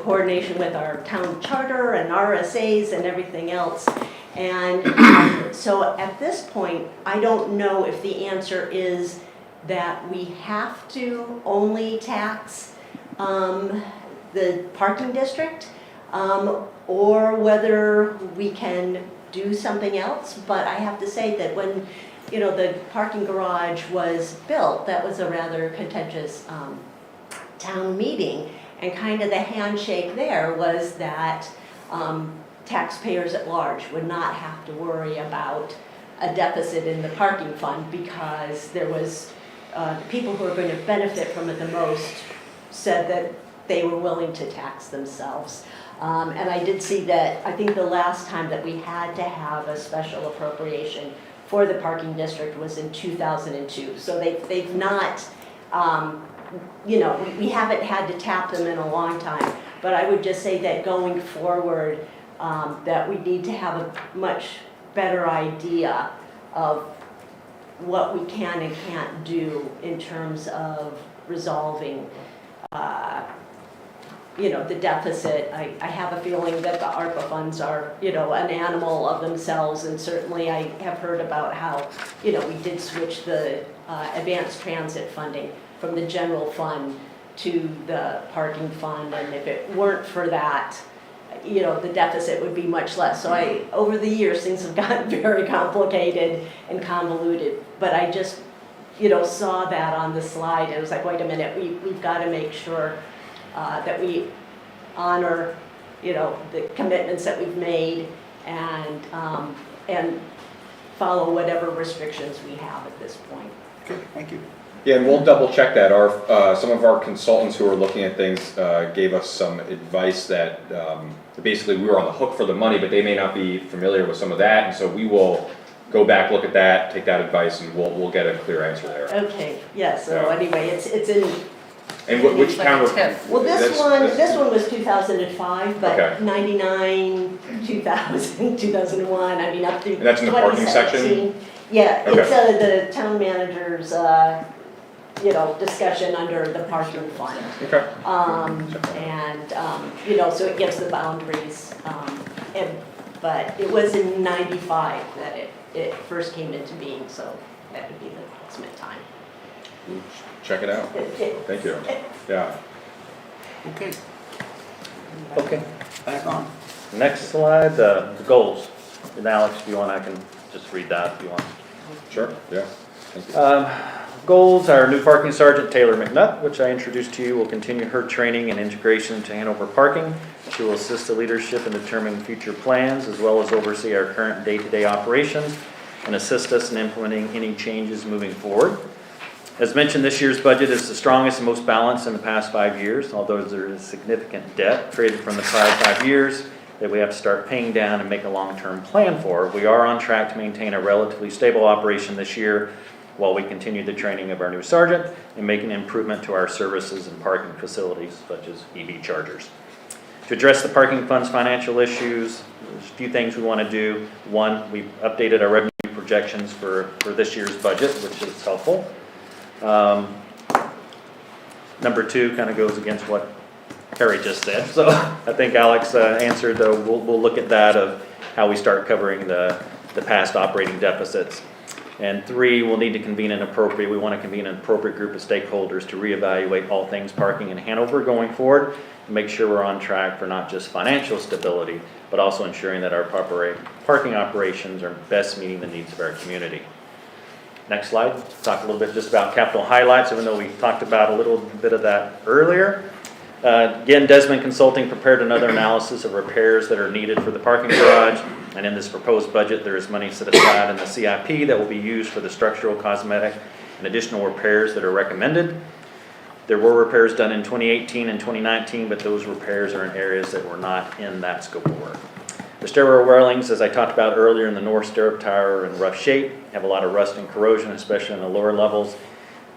Speaker 9: coordination with our town charter and RSAs and everything else. And so at this point, I don't know if the answer is that we have to only tax the parking district, or whether we can do something else. But I have to say that when the parking garage was built, that was a rather contentious town meeting, and kind of the handshake there was that taxpayers at large would not have to worry about a deficit in the parking fund, because there was the people who are going to benefit from it the most said that they were willing to tax themselves. And I did see that, I think the last time that we had to have a special appropriation for the parking district was in 2002. So they've not, we haven't had to tap them in a long time. But I would just say that going forward, that we need to have a much better idea of what we can and can't do in terms of resolving the deficit. I have a feeling that the ARPA funds are, an animal of themselves, and certainly I have heard about how, we did switch the advanced transit funding from the general fund to the parking fund, and if it weren't for that, the deficit would be much less. So over the years, things have gotten very complicated and convoluted, but I just, saw that on the slide, and it was like, wait a minute, we've got to make sure that we honor, the commitments that we've made, and follow whatever restrictions we have at this point.
Speaker 1: Okay, thank you.
Speaker 2: Yeah, and we'll double check that. Some of our consultants who are looking at things gave us some advice that basically we were on the hook for the money, but they may not be familiar with some of that, and so we will go back, look at that, take that advice, and we'll get a clear answer there.
Speaker 9: Okay, yeah, so
Speaker 2: Yeah.
Speaker 9: anyway, it's in,
Speaker 2: And which town?
Speaker 11: Like a TIF.
Speaker 9: well,
Speaker 2: that's-
Speaker 9: this one was 2005,
Speaker 2: Okay.
Speaker 9: but 99, 2000, 2001, I mean, up through 2017.
Speaker 2: And that's in the parking section?
Speaker 9: Yeah,
Speaker 2: Okay.
Speaker 9: it's the town manager's, discussion under the parking fund.
Speaker 2: Okay.
Speaker 9: So it gives the boundaries, but it was in 95 that it first came into being, so that would be the approximate time.
Speaker 2: Check it out. Thank you. Yeah.
Speaker 1: Okay,
Speaker 3: Okay,
Speaker 1: back on.
Speaker 3: next slide, the goals. And Alex, if you want, I can just read that if you want.
Speaker 2: Sure. Yeah. Thank you.
Speaker 3: Goals, our new parking sergeant, Taylor McNutt, which I introduced to you, will continue her training and integration into Hanover parking. She will assist the leadership in determining future plans, as well as oversee our current day-to-day operations and assist us in implementing any changes moving forward. As mentioned, this year's budget is the strongest and most balanced in the past 5 years, although there is significant debt created from the prior 5 years that we have to start paying down and make a long-term plan for. We are on track to maintain a relatively stable operation this year while we continue the training of our new sergeant and make an improvement to our services and parking facilities, such as EV chargers. To address the parking fund's financial issues, there's a few things we want to do. One, we've updated our revenue projections for this year's budget, which is helpful. Number two kind of goes against what Harry just said. So I think Alex answered, we'll look at that of how we start covering the past operating deficits. And three, we'll need to convene we want to convene an appropriate group of stakeholders to reevaluate all things parking in Hanover going forward, and make sure we're on track for not just financial stability, but also ensuring that our parking operations are best meeting the needs of our community. Next slide, talk a little bit just about capital highlights, even though we talked about a little bit of that earlier. Again, Desmond Consulting prepared another analysis of repairs that are needed for the parking garage, and in this proposed budget, there is money set aside in the CIP that will be used for the structural, cosmetic, and additional repairs that are recommended. There were repairs done in 2018 and 2019, but those repairs are in areas that were not in that scope of work. The stairwell railings, as I talked about earlier, in the north stair tower are in rough shape, have a lot of rust and corrosion, especially in the lower levels.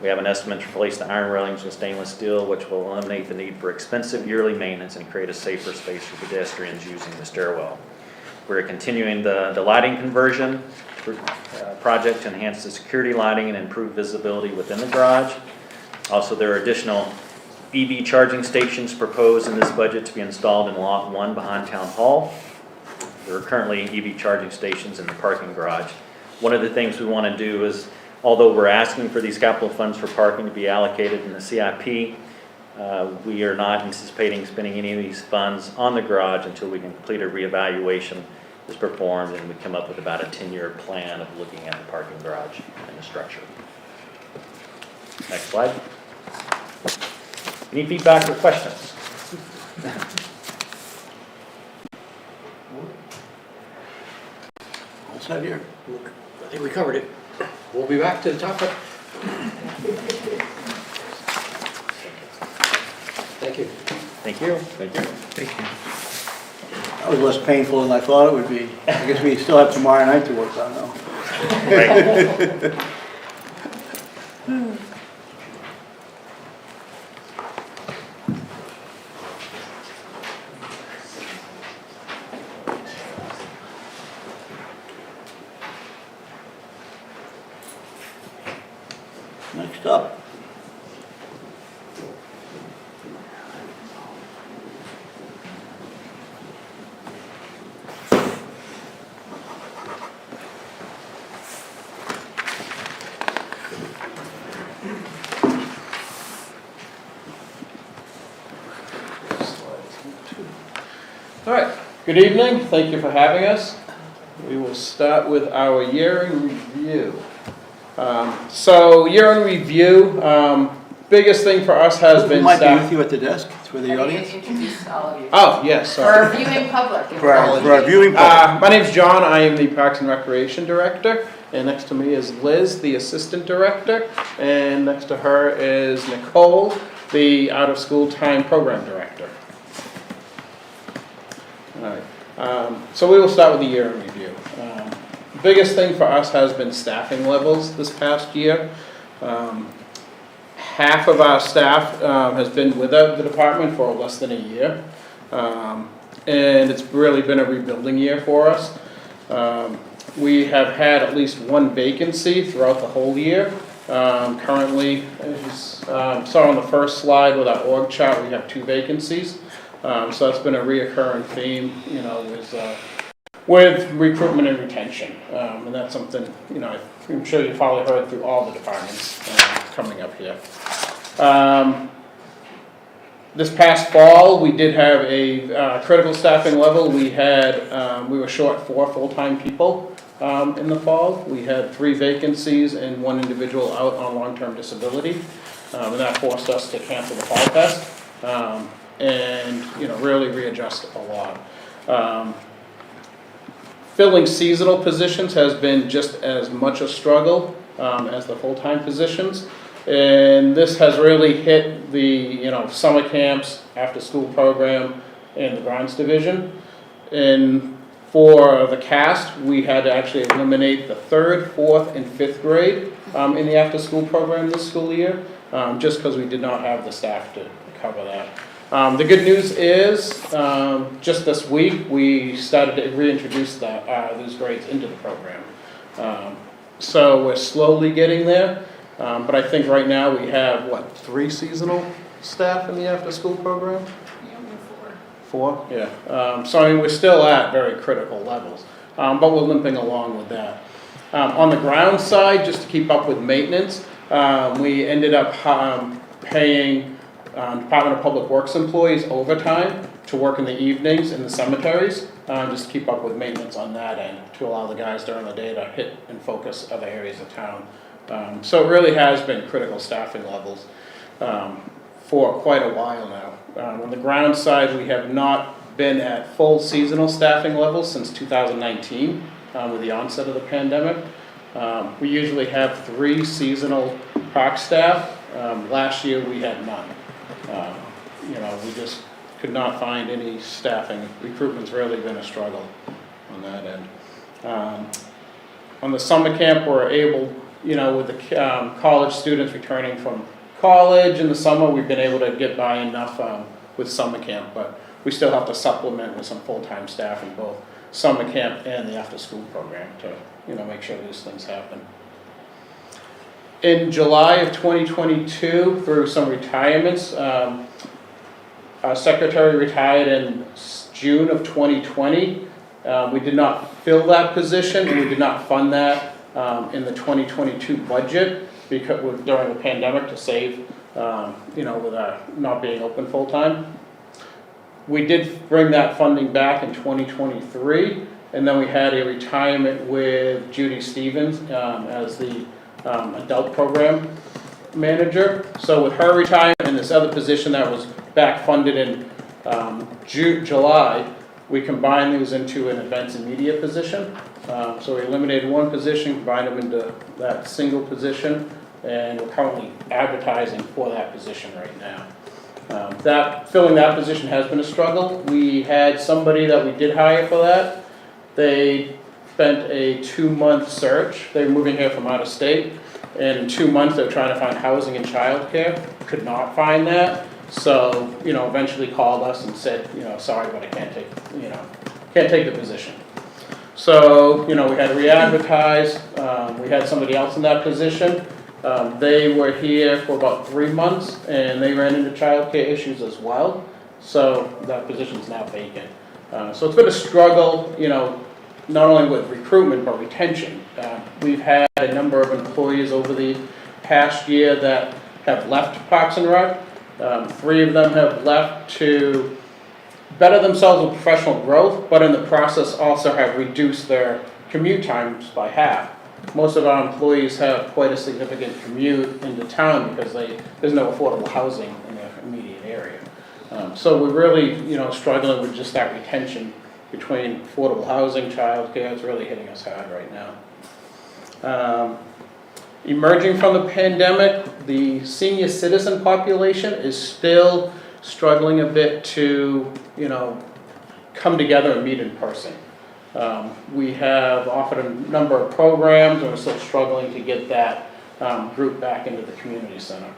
Speaker 3: We have an estimate to replace the iron railings with stainless steel, which will eliminate the need for expensive yearly maintenance and create a safer space for pedestrians using the stairwell. We're continuing the lighting conversion project to enhance the security lighting and improve visibility within the garage. Also, there are additional EV charging stations proposed in this budget to be installed in Lot 1 behind Town Hall. There are currently EV charging stations in the parking garage. One of the things we want to do is, although we're asking for these capital funds for parking to be allocated in the CIP, we are not anticipating spending any of these funds on the garage until we can complete a reevaluation is performed and we come up with about a 10-year plan of looking at the parking garage and the structure. Next slide. Any feedback or questions?
Speaker 1: All set here.
Speaker 7: I think we covered it. We'll be back to the topic. Thank you.
Speaker 3: Thank you.
Speaker 2: Thank you.
Speaker 1: That was less painful than I thought it would be. I guess we still have tomorrow night to work on though.
Speaker 3: Right.
Speaker 1: Next up.
Speaker 13: All right, good evening, thank you for having us. We will start with our year in review. So year in review, biggest thing for us has been
Speaker 1: Might be
Speaker 13: staff.
Speaker 1: with you at the desk. It's for the audience.
Speaker 11: Introduce all of you.
Speaker 13: Oh, yes,
Speaker 11: For
Speaker 13: sorry.
Speaker 11: our viewing public.
Speaker 1: For our viewing public.
Speaker 13: My name's John, I am the Parks and Recreation Director, and next to me is Liz, the Assistant Director, and next to her is Nicole, the Out-of-School Time Program Director. All right, so we will start with the year in review. Biggest thing for us has been staffing levels this past year. Half of our staff has been with the department for less than a year. And it's really been a rebuilding year for us. We have had at least one vacancy throughout the whole year. Currently, as you saw on the first slide with our org chart, we have 2 vacancies. So that's been a reoccurring theme, you know, with recruitment and retention. And that's something, you know, I'm sure you've probably heard through all the departments coming up here. This past fall, we did have a critical staffing level. We were short 4 full-time people in the fall. We had 3 vacancies and 1 individual out on long-term disability. And that forced us to cancel the fall test and, you know, really readjust a lot. Filling seasonal positions has been just as much a struggle as the full-time positions. And this has really hit the, you know, summer camps, after-school program, and the grounds division. And for the cast, we had to actually eliminate the 3rd, 4th, and 5th grade in the after-school program this school year, just because we did not have the staff to cover that. The good news is, just this week, we started to reintroduce those grades into the program. So we're slowly getting there. But I think right now we have, 3 seasonal staff in the after-school program?
Speaker 11: Yeah, we're
Speaker 13: 4, yeah. So I mean, we're still at very critical levels, but we're limping along with that. On the ground side, just to keep up with maintenance, we ended up paying Department of Public Works employees overtime to work in the evenings in the cemeteries, just to keep up with maintenance on that end, to allow the guys during the day to hit and focus other areas of town. So it really has been critical staffing levels for quite a while now. On the ground side, we have not been at full seasonal staffing levels since 2019 with the onset of the pandemic. We usually have 3 seasonal park staff. Last year we had none. You know, we just could not find any staffing. Recruitment's really been a struggle on that end. On the summer camp, we're able, you know, with the college students returning from college in the summer, we've been able to get by enough with summer camp, but we still have to supplement with some full-time staff in both summer camp and the after-school program to, you know, make sure these things happen. In July of 2022, through some retirements, our secretary retired in June of 2020. We did not fill that position, and we did not fund that in the 2022 budget because during the pandemic to save, you know, with not being open full time. We did bring that funding back in 2023, and then we had a retirement with Judy Stevens as the adult program manager. So with her retirement and this other position that was back funded in July, we combined these into an events and media position. So we eliminated 1 position, combined them into that single position, and we're currently advertising for that position right now. Filling that position has been a struggle. We had somebody that we did hire for that. They spent a 2-month search. They were moving here from out of state, and in 2 months they were trying to find housing and childcare. Could not find that. So, you know, eventually called us and said, you know, sorry, but I can't take the position. So, you know, we had to re-advertise. We had somebody else in that position. They were here for about 3 months, and they ran into childcare issues as well. So that position is now vacant. So it's been a struggle, you know, not only with recruitment, but retention. We've had a number of employees over the past year that have left Parks and Rec. 3 of them have left to better themselves with professional growth, but in the process also have reduced their commute times by half. Most of our employees have quite a significant commute into town because there's no affordable housing in their immediate area. So we're really, struggling with just that retention between affordable housing, childcare. It's really hitting us hard right now. Emerging from the pandemic, the senior citizen population is still struggling a bit to, come together and meet in person. We have offered a number of programs, and we're still struggling to get that group back into the community center.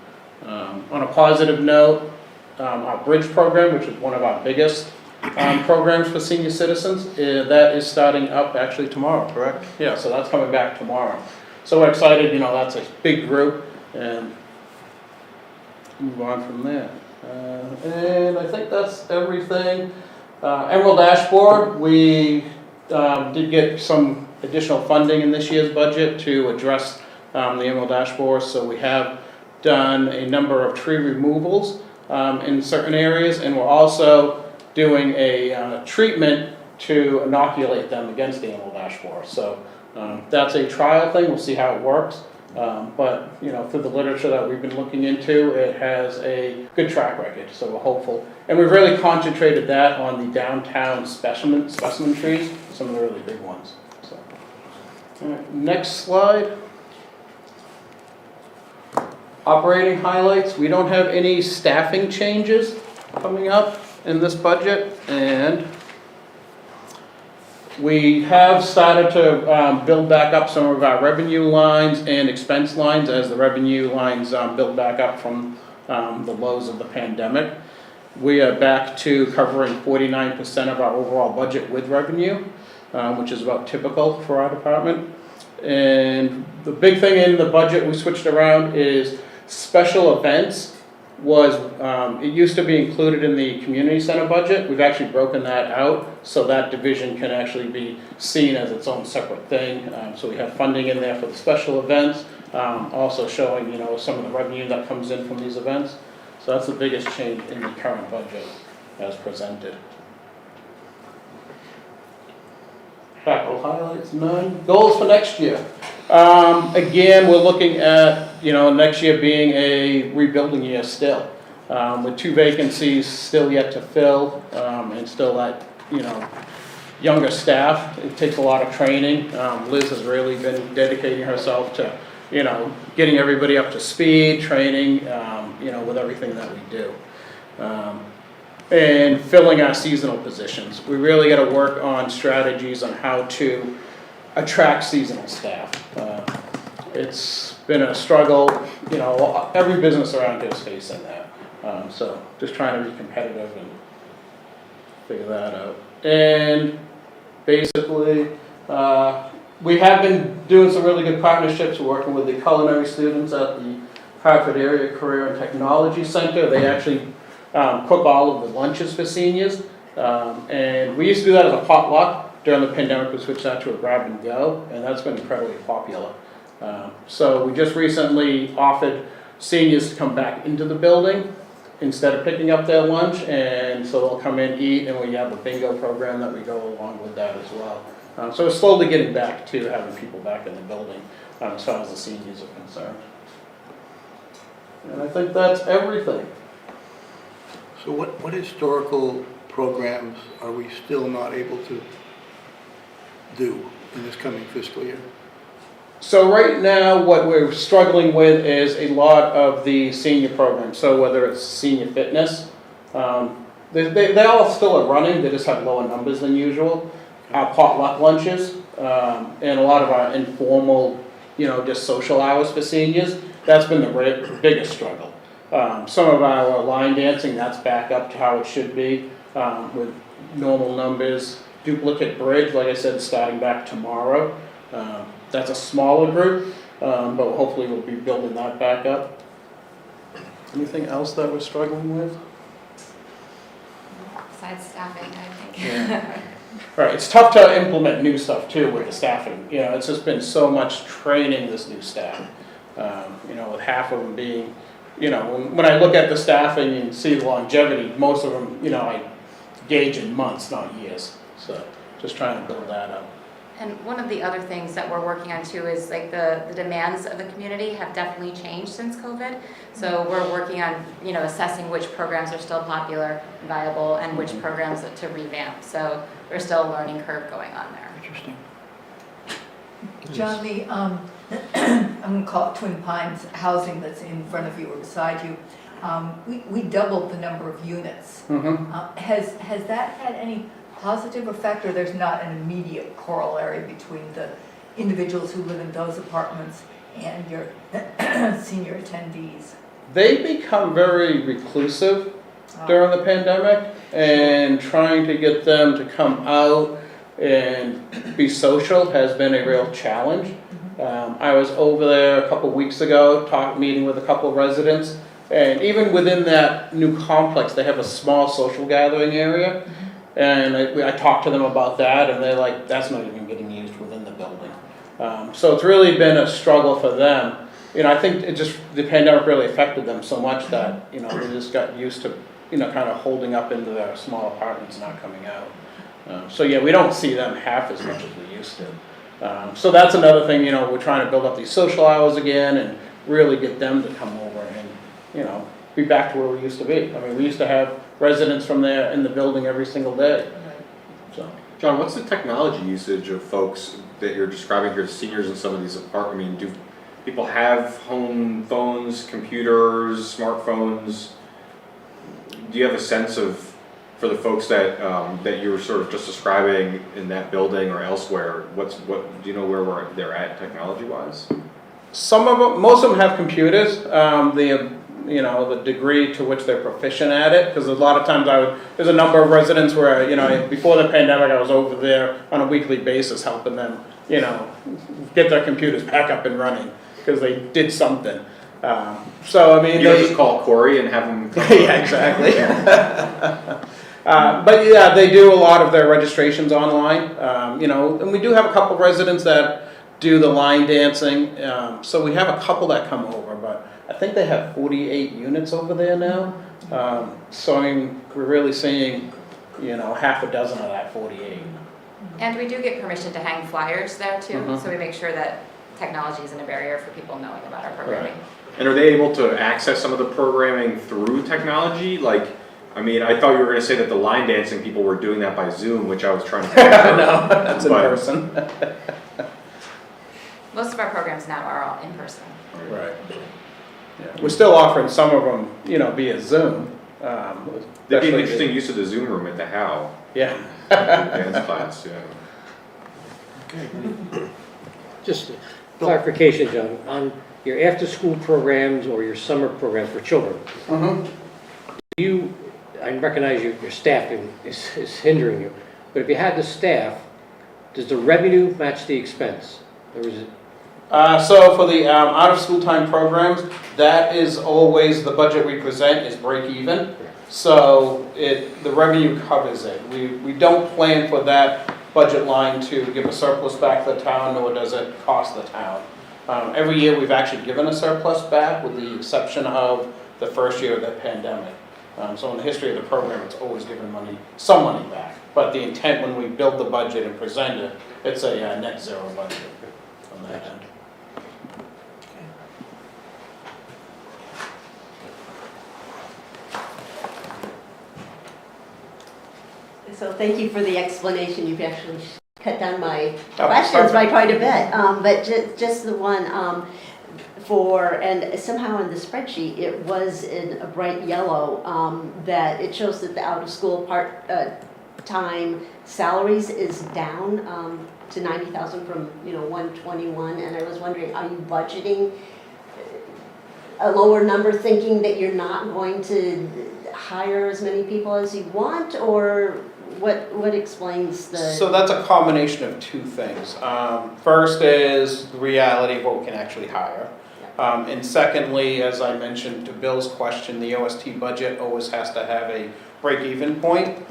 Speaker 13: On a positive note, our Bridge program, which is one of our biggest programs for senior citizens, that is starting up actually tomorrow, correct? Yeah, so that's coming back tomorrow. So we're excited, that's a big group, and move on from there. And I think that's everything. Emerald Dashboard, we did get some additional funding in this year's budget to address the Emerald Dashboard, so we have done a number of tree removals in certain areas, and we're also doing a treatment to inoculate them against the Emerald Dashboard. So that's a trial thing, we'll see how it works. But through the literature that we've been looking into, it has a good track record, so we're hopeful. And we've really concentrated that on the downtown specimen trees, some of the really big ones. So, all right, next slide. Operating highlights. We don't have any staffing changes coming up in this budget, and we have started to build back up some of our revenue lines and expense lines as the revenue lines build back up from the lows of the pandemic. We are back to covering 49% of our overall budget with revenue, which is about typical for our department. And the big thing in the budget we switched around is special events was, it used to be included in the community center budget. We've actually broken that out, so that division can actually be seen as its own separate thing. So we have funding in there for the special events, also showing, some of the revenue that comes in from these events. So that's the biggest change in the current budget as presented. Capital highlights, none. Goals for next year. Again, we're looking at, next year being a rebuilding year still, with 2 vacancies still yet to fill, and still that, younger staff. It takes a lot of training. Liz has really been dedicating herself to, getting everybody up to speed, training, with everything that we do. And filling our seasonal positions. We really got to work on strategies on how to attract seasonal staff. It's been a struggle, every business around here is facing that. So just trying to be competitive and figure that out. And basically, we have been doing some really good partnerships, working with the culinary students at the Hartford Area Career and Technology Center. They actually cook all of the lunches for seniors. And we used to do that as a potluck. During the pandemic, we switched that to a grab and go, and that's been incredibly popular. So we just recently offered seniors to come back into the building instead of picking up their lunch, and so they'll come in, eat, and we have a bingo program that we go along with that as well. So we're slowly getting back to having people back in the building as far as the seniors are concerned. And I think that's everything.
Speaker 1: So what historical programs are we still not able to do in this coming fiscal year?
Speaker 13: So right now, what we're struggling with is a lot of the senior programs. So whether it's senior fitness, they all still are running, they just have lower numbers than usual. Our potluck lunches, and a lot of our informal, just social hours for seniors, that's been the biggest struggle. Some of our line dancing, that's back up to how it should be, with normal numbers. Duplicate bridge, like I said, is starting back tomorrow. That's a smaller group, but hopefully we'll be building that back up. Anything else that we're struggling with?
Speaker 11: Besides staffing, I think.
Speaker 13: Yeah. Right, it's tough to implement new stuff too with the staffing. It's just been so much training this new staff. With half of them being, when I look at the staffing and see the longevity, most of them, I gauge in months, not years. So just trying to build that up.
Speaker 14: And one of the other things that we're working on too is like the demands of the community have definitely changed since COVID. So we're working on, assessing which programs are still popular, viable, and which programs to revamp. So there's still a learning curve going on there.
Speaker 1: Interesting.
Speaker 5: John, the, I'm gonna call it Twin Pines housing that's in front of you or beside you, we doubled the number of units. Has that had any positive effect, or there's not an immediate corollary between the individuals who live in those apartments and your senior attendees?
Speaker 13: They become very reclusive during the pandemic, and trying to get them to come out and be social has been a real challenge. I was over there a couple weeks ago, meeting with a couple of residents, and even within that new complex, they have a small social gathering area. And I talked to them about that, and they're like, that's not even getting used within the building. So it's really been a struggle for them. I think the pandemic really affected them so much that, they just got used to, kind of holding up into their small apartments, not coming out. So yeah, we don't see them half as much as we used to. So that's another thing, we're trying to build up these social hours again and really get them to come over and, be back to where we used to be. I mean, we used to have residents from there in the building every single day. So,
Speaker 2: John, what's the technology usage of folks that you're describing here, seniors in some of these apartments? I mean, do people have home phones, computers, smartphones? Do you have a sense of, for the folks that that you were sort of just describing in that building or elsewhere, do you know where they're at technology-wise?
Speaker 13: most of them have computers. The degree to which they're proficient at it, because a lot of times there's a number of residents where, before the pandemic, I was over there on a weekly basis helping them, get their computers back up and running, because they did something. So, I mean,
Speaker 2: You just call Corey and have him come
Speaker 13: yeah, exactly. But yeah, they do a lot of their registrations online, and we do have a couple of residents that do the line dancing. So we have a couple that come over, but I think they have 48 units over there now. So I mean, we're really seeing, half a dozen of that 48.
Speaker 14: And we do get permission to hang flyers there too, so we make sure that technology isn't a barrier for people knowing about our programming.
Speaker 13: Right.
Speaker 2: And are they able to access some of the programming through technology? Like, I mean, I thought you were going to say that the line dancing people were doing that by Zoom, which I was trying to
Speaker 13: No, that's in person.
Speaker 14: Most of our programs now are all in person.
Speaker 13: Right. Yeah. We're still offering some of them, via Zoom.
Speaker 2: That'd be an interesting use of the Zoom room at the How.
Speaker 13: Yeah.
Speaker 2: Dance class, yeah.
Speaker 4: Okay.
Speaker 7: Just clarification, John, on your after-school programs or your summer programs for children. I recognize your staffing is hindering you, but if you had the staff, does the revenue match the expense? Or is it?
Speaker 13: So for the out-of-school time programs, that is always the budget we present is break even. So the revenue covers it. We don't plan for that budget line to give a surplus back to the town, nor does it cost the town. Every year we've actually given a surplus back, with the exception of the first year of the pandemic. So in the history of the program, it's always given some money back. But the intent when we build the budget and present it, it's a net zero budget on that end.
Speaker 9: So thank you for the explanation. You've actually cut down my questions by quite a bit. But just the one and somehow in the spreadsheet, it was in a bright yellow, that it shows that the out-of-school part-time salaries is down to 90,000 from 121. And I was wondering, are you budgeting a lower number, thinking that you're not going to hire as many people as you want, or what explains the?
Speaker 13: So that's a combination of two things. First is the reality of what we can actually hire. And secondly, as I mentioned to Bill's question, the OST budget always has to have a break-even point.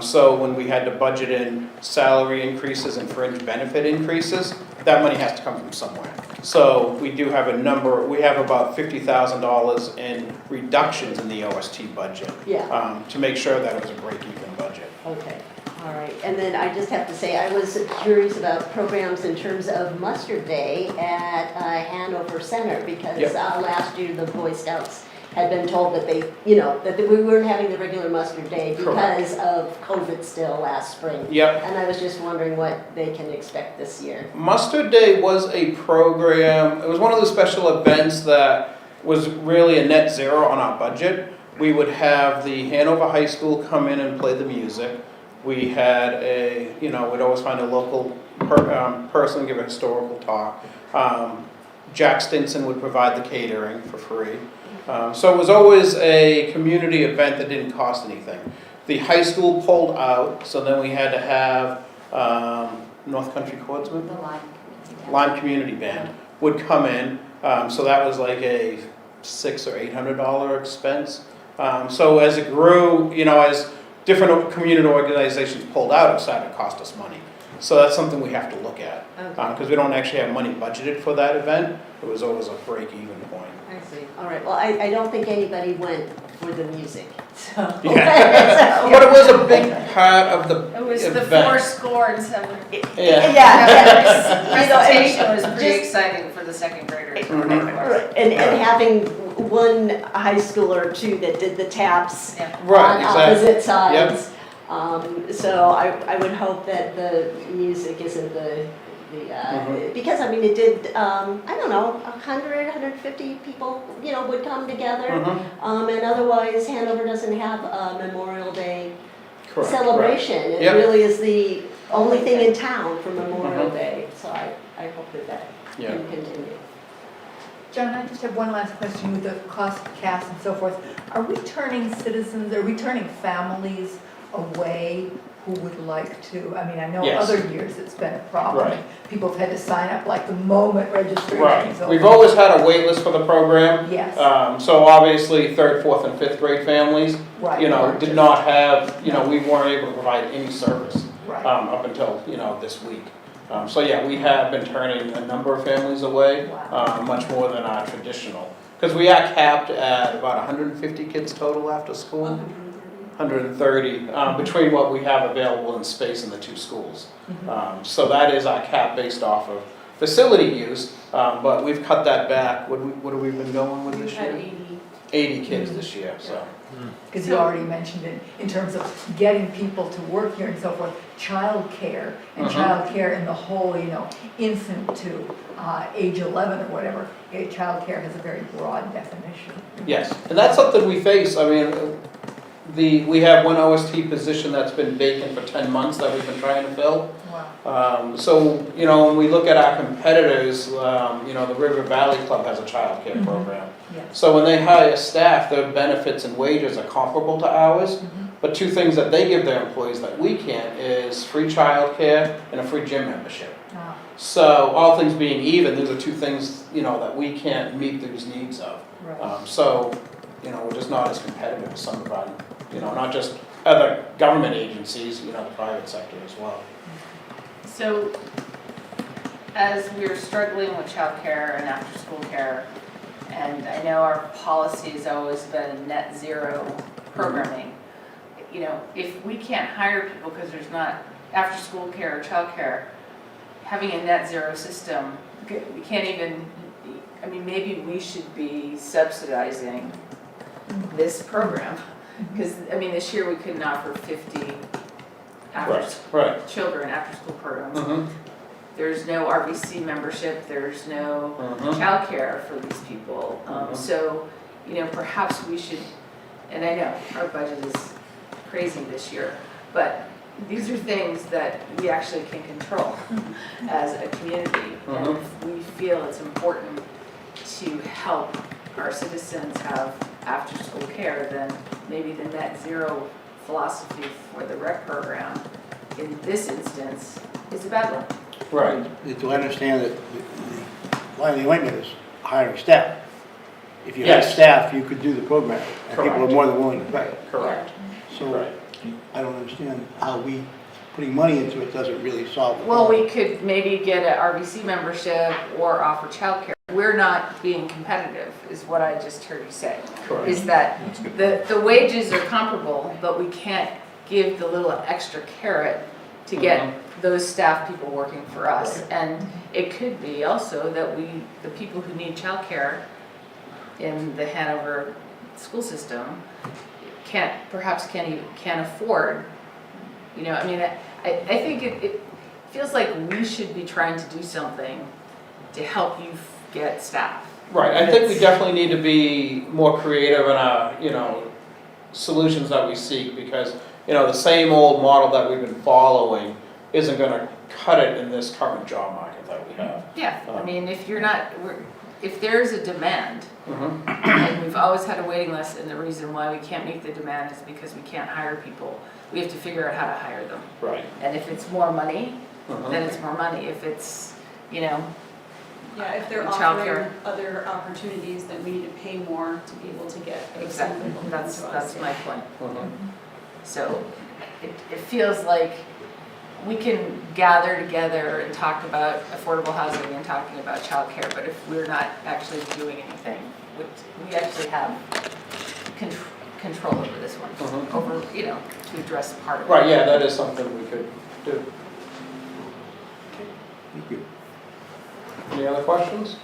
Speaker 13: So when we had to budget in salary increases and fringe benefit increases, that money has to come from somewhere. So we do have we have about $50,000 in reductions in the OST budget.
Speaker 9: Yeah.
Speaker 13: To make sure that it was a break-even budget.
Speaker 9: Okay. All right, and then I just have to say, I was curious about programs in terms of Mustard Day at Hanover Center, because
Speaker 13: Yep.
Speaker 9: Last year the Boy Scouts had been told that they, that we weren't having the regular Mustard Day because of COVID still last spring.
Speaker 13: Yep.
Speaker 9: And I was just wondering what they can expect this year.
Speaker 13: Mustard Day was a program, it was one of those special events that was really a net zero on our budget. We would have the Hanover High School come in and play the music. We had we'd always find a local person give a historical talk. Jack Stinson would provide the catering for free. So it was always a community event that didn't cost anything. The high school pulled out, so then we had to have North Country Chordsmen, Lime Community Band would come in. So that was like a $600 or $800 expense. So as it grew, as different community organizations pulled out, it started to cost us money. So that's something we have to look at, because we don't actually have money budgeted for that event. It was always a break-even point.
Speaker 9: I see. All right, well, I don't think anybody went for the music, so.
Speaker 13: Yeah. But it was a big part of the event.
Speaker 11: It was the 407.
Speaker 9: Yeah.
Speaker 11: Presentation was pretty
Speaker 9: Just-
Speaker 11: exciting for the second graders.
Speaker 9: Right, and having one high schooler or two that did the taps
Speaker 13: Right,
Speaker 9: on
Speaker 13: exactly.
Speaker 9: opposite sides. So I would hope that the music isn't because I mean it did, I don't know, 100, 150 people, would come together. And otherwise Hanover doesn't have a Memorial Day
Speaker 13: Correct,
Speaker 9: celebration.
Speaker 13: right.
Speaker 9: It
Speaker 13: Yep.
Speaker 9: really is the only thing in town for Memorial Day. So I hope that can continue.
Speaker 5: John, I just have one last question with the cost of cast and so forth. Are we turning citizens, are we turning families away who would like to? I mean, I know
Speaker 13: Yes.
Speaker 5: other years it's been a problem.
Speaker 13: Right.
Speaker 5: People have had to sign up like the moment registration
Speaker 13: Right.
Speaker 5: is over.
Speaker 13: We've always had a wait list for the program.
Speaker 5: Yes.
Speaker 13: So obviously, 3rd, 4th, and 5th grade families,
Speaker 5: Right.
Speaker 13: did not have, we weren't able to provide any service
Speaker 5: Right.
Speaker 13: up until, this week. So yeah, we have been turning a number of families away, much more than our traditional. Because we are capped at about 150 kids total after school. 130, between what we have available in space in the two schools. So that is our cap based off of facility use, but we've cut that back. What have we been going with this year? 80 kids this year, so.
Speaker 5: Because you already mentioned it, in terms of getting people to work here and so forth, childcare, and childcare in the whole, infant to age 11 or whatever, childcare has a very broad definition.
Speaker 13: Yes, and that's something we face. I mean, we have one OST position that's been vacant for 10 months that we've been trying to fill.
Speaker 5: Wow.
Speaker 13: So, when we look at our competitors, the River Valley Club has a childcare program.
Speaker 5: Yes.
Speaker 13: So when they hire staff, their benefits and wages are comparable to ours. But two things that they give their employees that we can't is free childcare and a free gym membership.
Speaker 5: Ah.
Speaker 13: So all things being even, these are two things, that we can't meet those needs of.
Speaker 5: Right.
Speaker 13: So, we're just not as competitive as some of our, not just other government agencies, the private sector as well.
Speaker 11: So, as we're struggling with childcare and after-school care, and I know our policy has always been net zero programming, if we can't hire people because there's not after-school care or childcare, having a net zero system, we can't even, maybe we should be subsidizing this program. Because, this year we couldn't offer 50 children after-school programs. There's no RVC membership, there's no childcare for these people. So, perhaps we should, and I know our budget is crazy this year, but these are things that we actually can control as a community. And if we feel it's important to help our citizens have after-school care, then maybe the net zero philosophy for the rec program in this instance is a bad one.
Speaker 13: Right.
Speaker 1: Do I understand that one of the ointment is hiring staff? If you had staff, you could do the program, and people are more than willing to pay.
Speaker 13: Correct.
Speaker 1: So, I don't understand how putting money into it doesn't really solve the
Speaker 11: Well,
Speaker 1: problem.
Speaker 11: we could maybe get an RVC membership or offer childcare. We're not being competitive, is what I just heard you say.
Speaker 13: Correct.
Speaker 11: Is that the wages are comparable, but we can't give the little extra carrot to get those staff people working for us. And it could be also that the people who need childcare in the Hanover school system can't afford, I mean, I think it feels like we should be trying to do something to help you get staff.
Speaker 13: Right, I think we definitely need to be more creative in our, solutions that we seek, because, the same old model that we've been following isn't gonna cut it in this current job market that we have.
Speaker 11: Yeah, I mean, if there's a demand, and we've always had a waiting list, and the reason why we can't meet the demand is because we can't hire people, we have to figure out how to hire them.
Speaker 13: Right.
Speaker 11: And if it's more money, then it's more money. If it's,
Speaker 15: Yeah, if they're
Speaker 11: childcare.
Speaker 15: offering other opportunities, then we need to pay more to be able to get those
Speaker 11: Exactly,
Speaker 15: people to
Speaker 11: that's
Speaker 15: come to us,
Speaker 11: my
Speaker 15: yeah.
Speaker 11: point. So it feels like we can gather together and talk about affordable housing and talking about childcare, but if we're not actually doing anything, we actually have control over this one, over, to address part of it.
Speaker 13: Right, yeah, that is something we could do.
Speaker 1: Thank you.
Speaker 13: Any other questions?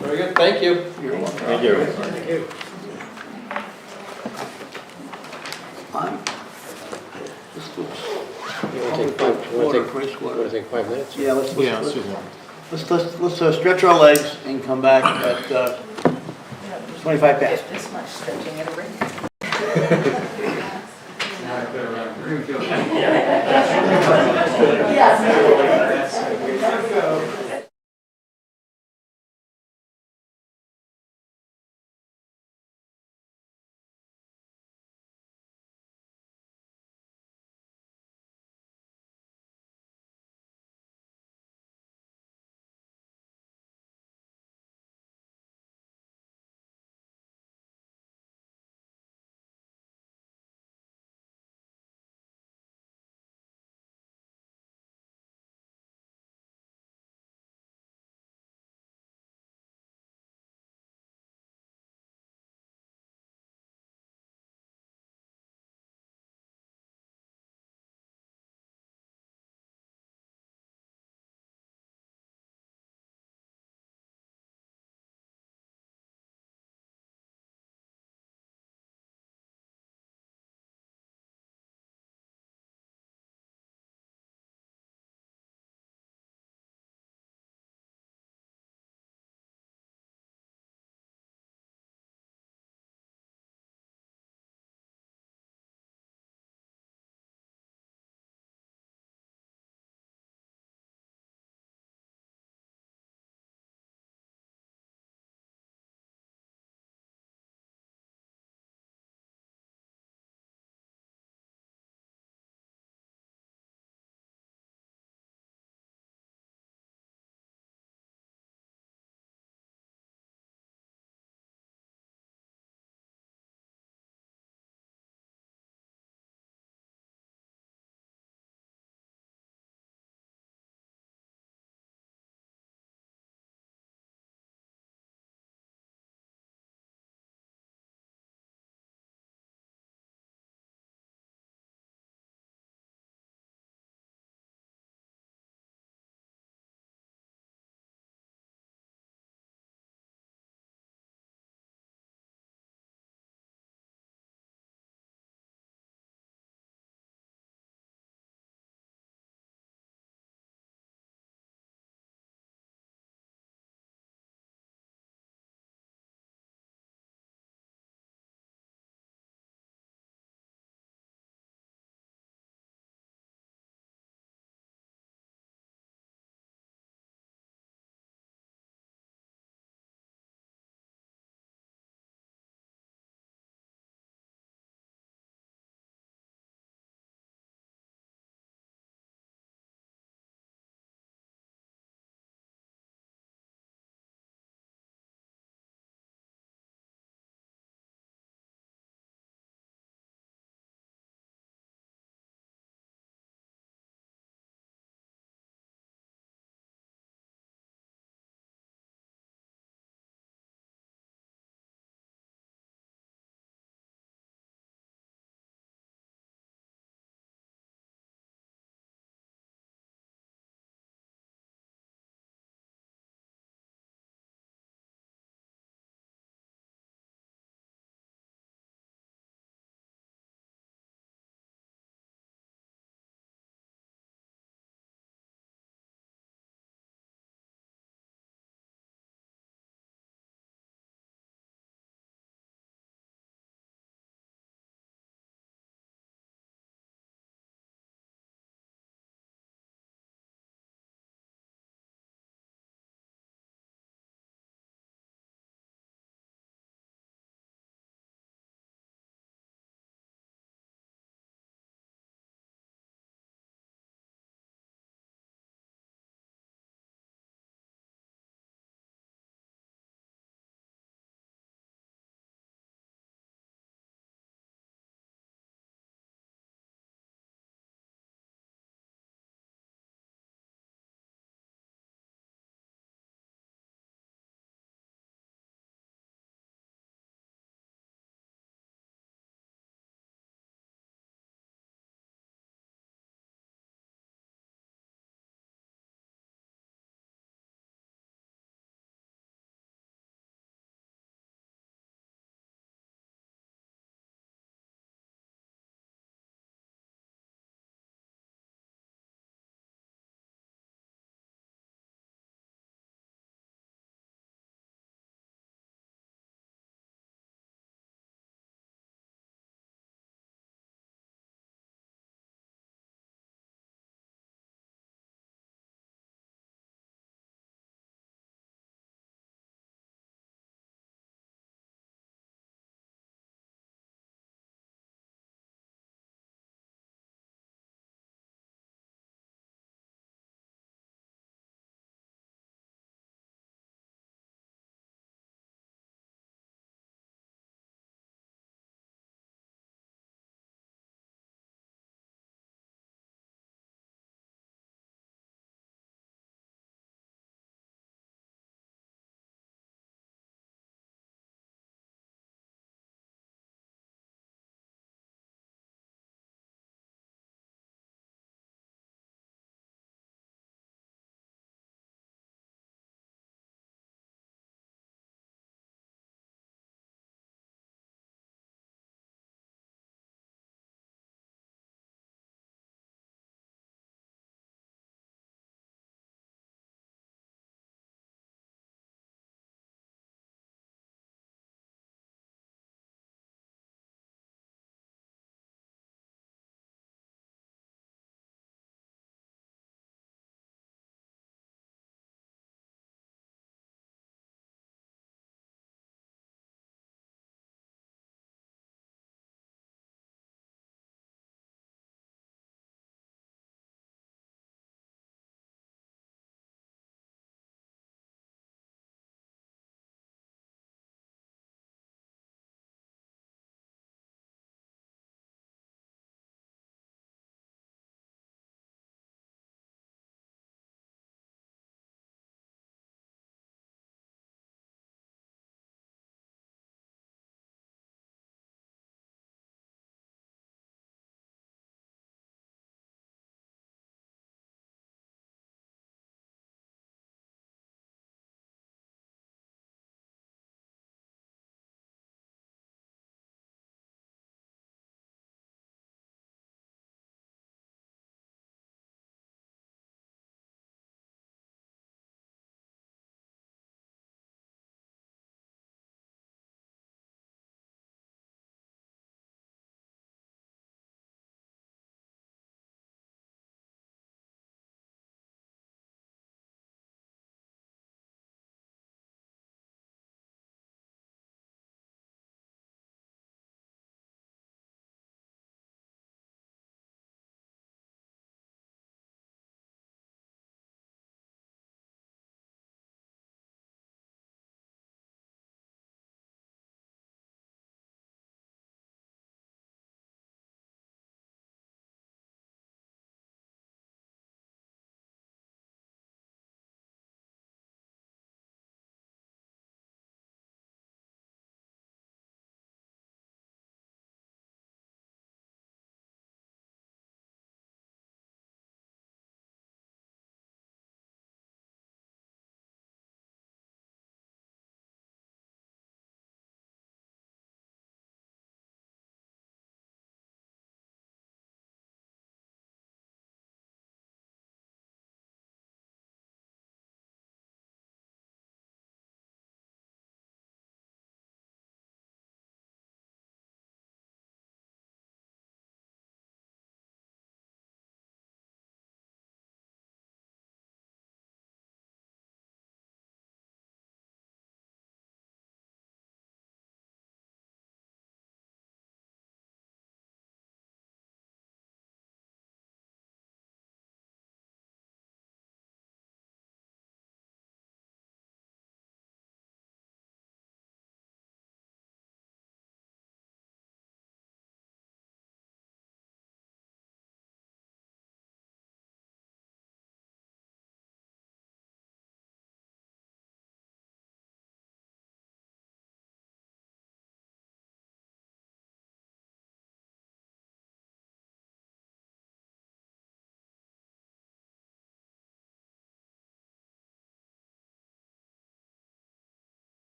Speaker 13: Very good, thank you.
Speaker 1: You're welcome.
Speaker 4: Thank you.
Speaker 7: Thank you.
Speaker 1: Fine.
Speaker 7: You wanna take five,
Speaker 1: Water,
Speaker 7: you
Speaker 1: wastewater.
Speaker 7: wanna take 5 minutes?
Speaker 1: Yeah,
Speaker 4: Yeah, let's do that.
Speaker 1: let's stretch our legs and come back at 25 past.
Speaker 11: Get this much stretching at a rate.
Speaker 5: Yes.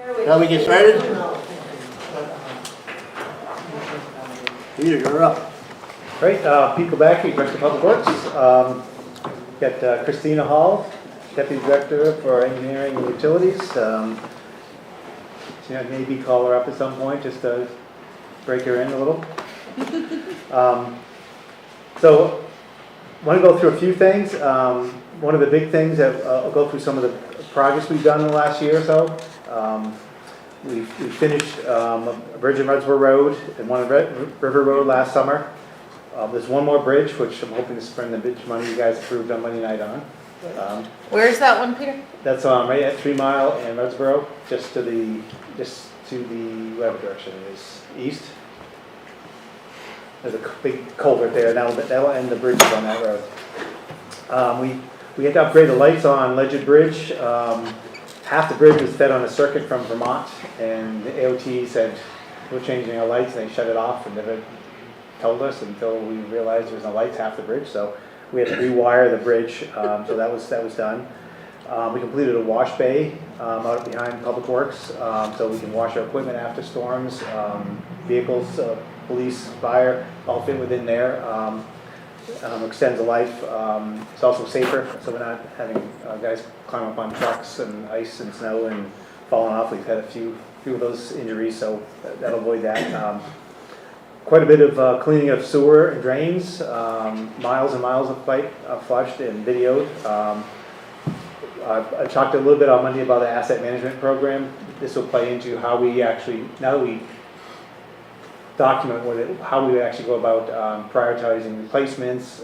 Speaker 1: Shall we get started? Peter, you're up.
Speaker 16: Great, Pete Kobacki, Director of Public Works. Got Christina Hall, Deputy Director for Engineering and Utilities. Maybe call her up at some point just to break her in a little. So, want to go through a few things. One of the big things that I'll go through some of the projects we've done in the last year or so. We finished a bridge in Redsboro Road and one on River Road last summer. There's one more bridge, which I'm hoping to spend the bridge money you guys approved on Monday night on.
Speaker 11: Where's that one, Peter?
Speaker 16: That's right at 3 Mile and Redsboro, just to the whatever direction it is, east. There's a big culvert there. That'll end the bridges on that road. We had to upgrade the lights on Legend Bridge. Half the bridge was fed on a circuit from Vermont, and the AOT said, we're changing our lights, and they shut it off and never told us until we realized there was no lights half the bridge, so we had to rewire the bridge, so that was done. We completed a wash bay out behind Public Works, so we can wash our equipment after storms, vehicles, police, fire, all fit within there. Extends the life. It's also safer, so we're not having guys climb up on trucks and ice and snow and falling off. We've had a few of those injuries, so that'll avoid that. Quite a bit of cleaning of sewer and drains, miles and miles of pipe flushed and videoed. I talked a little bit on Monday about the asset management program. This will play into how we actually, now that we document how we would actually go about prioritizing replacements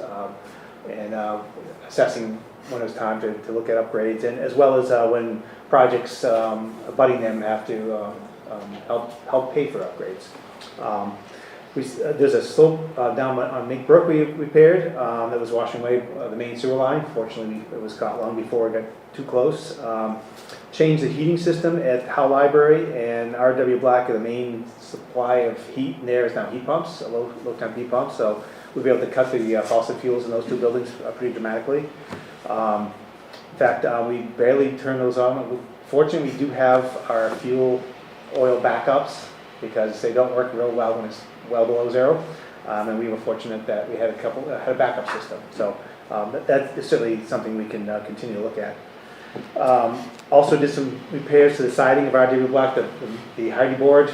Speaker 16: and assessing when it's time to look at upgrades, and as well as when projects abutting them have to help pay for upgrades. There's a slope down on Mink Brook we repaired that was washing away the main sewer line. Fortunately, it was caught long before it got too close. Changed the heating system at Howe Library, and RW Black, the main supply of heat in there is now heat pumps, low temp heat pumps. So we'll be able to cut the fossil fuels in those two buildings pretty dramatically. In fact, we barely turn those on. Fortunately, we do have our fuel oil backups because they don't work real well when it's well below zero. And we were fortunate that we had a backup system. So that is certainly something we can continue to look at. Also did some repairs to the siding of RW Block. The Heidi board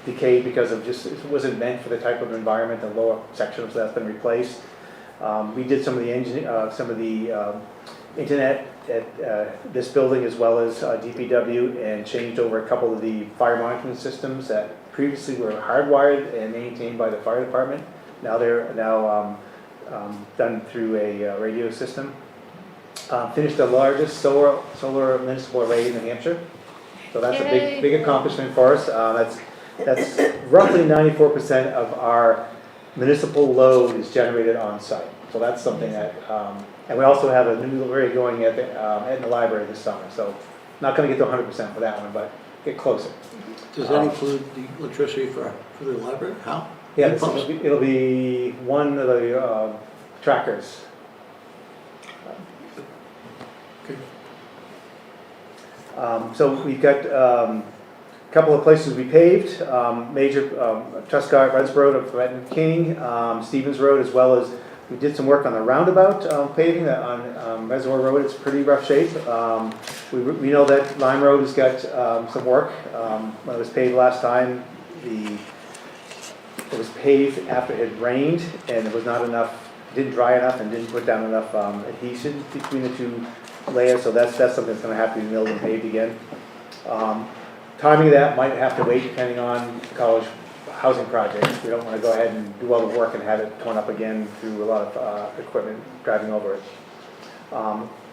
Speaker 16: decayed because of it wasn't meant for the type of environment. The lower section of that's been replaced. We did some of the internet at this building as well as DPW, and changed over a couple of the fire monitoring systems that previously were hardwired and maintained by the fire department. Now they're done through a radio system. Finished the largest solar municipal array in New Hampshire. So that's a big accomplishment for us. That's roughly 94% of our municipal load is generated on site. So that's something that, and we also have a new array going at the library this summer. So not going to get to 100% for that one, but get closer.
Speaker 1: Does that include the electricity for the library? How?
Speaker 16: Yeah, it'll be one of the trackers.
Speaker 1: Okay.
Speaker 16: So we've got a couple of places we paved, major Truscott, Redsboro to Fenton King, Stevens Road, as well as we did some work on the roundabout paving on Reservoir Road. It's pretty rough shape. We know that Lime Road has got some work. When it was paved last time, it was paved after it had rained, and it was not enough, didn't dry enough, and didn't put down enough adhesion between the two layers. So that's something that's going to have to be milled and paved again. Timing of that might have to wait depending on college housing projects. We don't want to go ahead and do all the work and have it torn up again through a lot of equipment driving over it.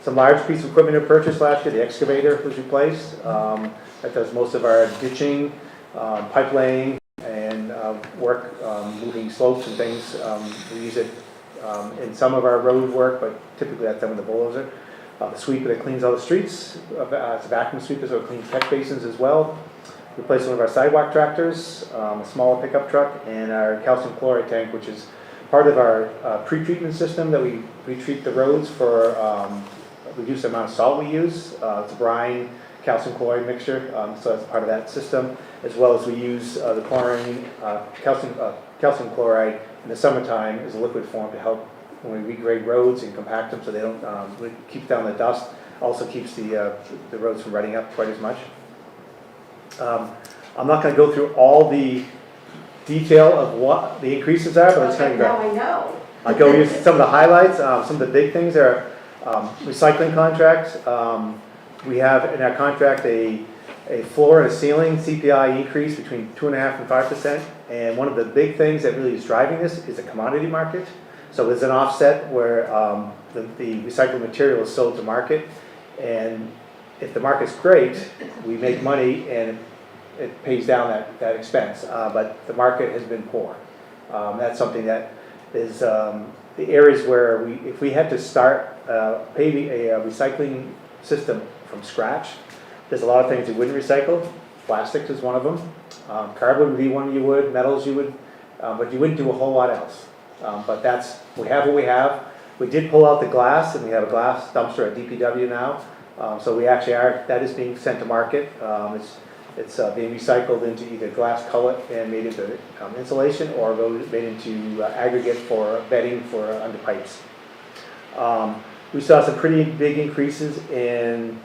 Speaker 16: Some large piece of equipment we purchased last year. The excavator was replaced. That does most of our ditching, pipe laying, and work moving slopes and things. We use it in some of our road work, but typically that's done with the bulldozer. The sweeper that cleans all the streets. It's a vacuum sweeper, so it cleans catch basins as well. Replaced one of our sidewalk tractors, a smaller pickup truck, and our calcium chloride tank, which is part of our pre-treatment system that we treat the roads for reduce the amount of salt we use. It's a brine calcium chloride mixture, so that's part of that system, as well as we use the chlorine, calcium chloride in the summertime as a liquid form to help when we regrade roads and compact them so they don't keep down the dust. Also keeps the roads from rutting up quite as much. I'm not going to go through all the detail of what the increases are, but it's kind of
Speaker 9: Now I know.
Speaker 16: I'll go over some of the highlights. Some of the big things are recycling contracts. We have in our contract a floor and a ceiling CPI increase between 2.5% and 5%. And one of the big things that really is driving this is the commodity market. So there's an offset where the recycled material is sold to market. And if the market's great, we make money and it pays down that expense. But the market has been poor. That's something that is the areas where if we had to start paving a recycling system from scratch, there's a lot of things you wouldn't recycle. Plastics is one of them. Cardboard would be one you would, metals you would, but you wouldn't do a whole lot else. But we have what we have. We did pull out the glass, and we have a glass dumpster at DPW now. So we actually that is being sent to market. It's being recycled into either glass cullet and made into insulation, or made into aggregate for bedding for under pipes. We saw some pretty big increases in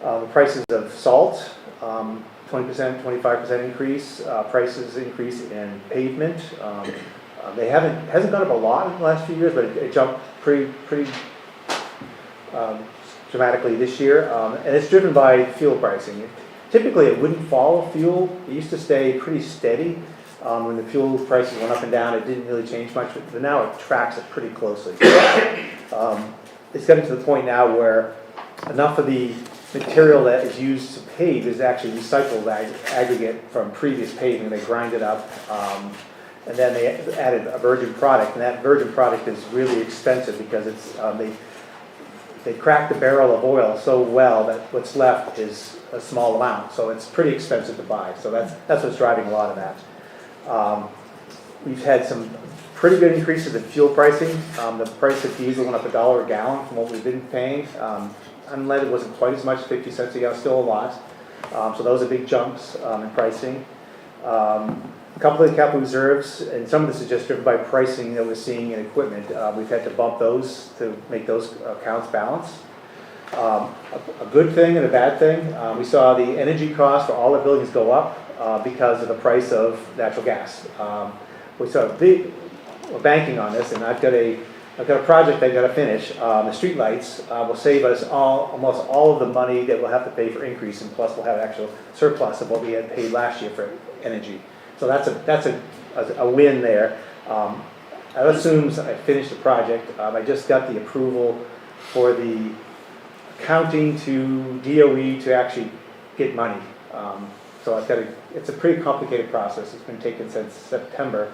Speaker 16: the prices of salt, 20%, 25% increase. Prices increase in pavement. They hasn't gone up a lot in the last few years, but it jumped pretty dramatically this year, and it's driven by fuel pricing. Typically, it wouldn't follow fuel. It used to stay pretty steady. When the fuel prices went up and down, it didn't really change much, but now it tracks it pretty closely. It's getting to the point now where enough of the material that is used to pave is actually recycled aggregate from previous paving. They grind it up, and then they added a virgin product, and that virgin product is really expensive because it's they crack the barrel of oil so well that what's left is a small amount, so it's pretty expensive to buy. So that's what's driving a lot of that. We've had some pretty good increases in fuel pricing. The price of diesel went up $1 a gallon from what we've been paying. Unleaded wasn't quite as much, 50 cents a gallon, still a lot. So those are big jumps in pricing. A couple of capital reserves, and some of this is just driven by pricing that we're seeing in equipment. We've had to bump those to make those accounts balance. A good thing and a bad thing, we saw the energy cost for all the buildings go up because of the price of natural gas. We're banking on this, and I've got a project I've got to finish. The street lights will save us almost all of the money that we'll have to pay for increase, and plus we'll have actual surplus of what we had paid last year for energy. So that's a win there. That assumes I finish the project. I just got the approval for the accounting to DOE to actually get money. So it's a pretty complicated process. It's been taken since September.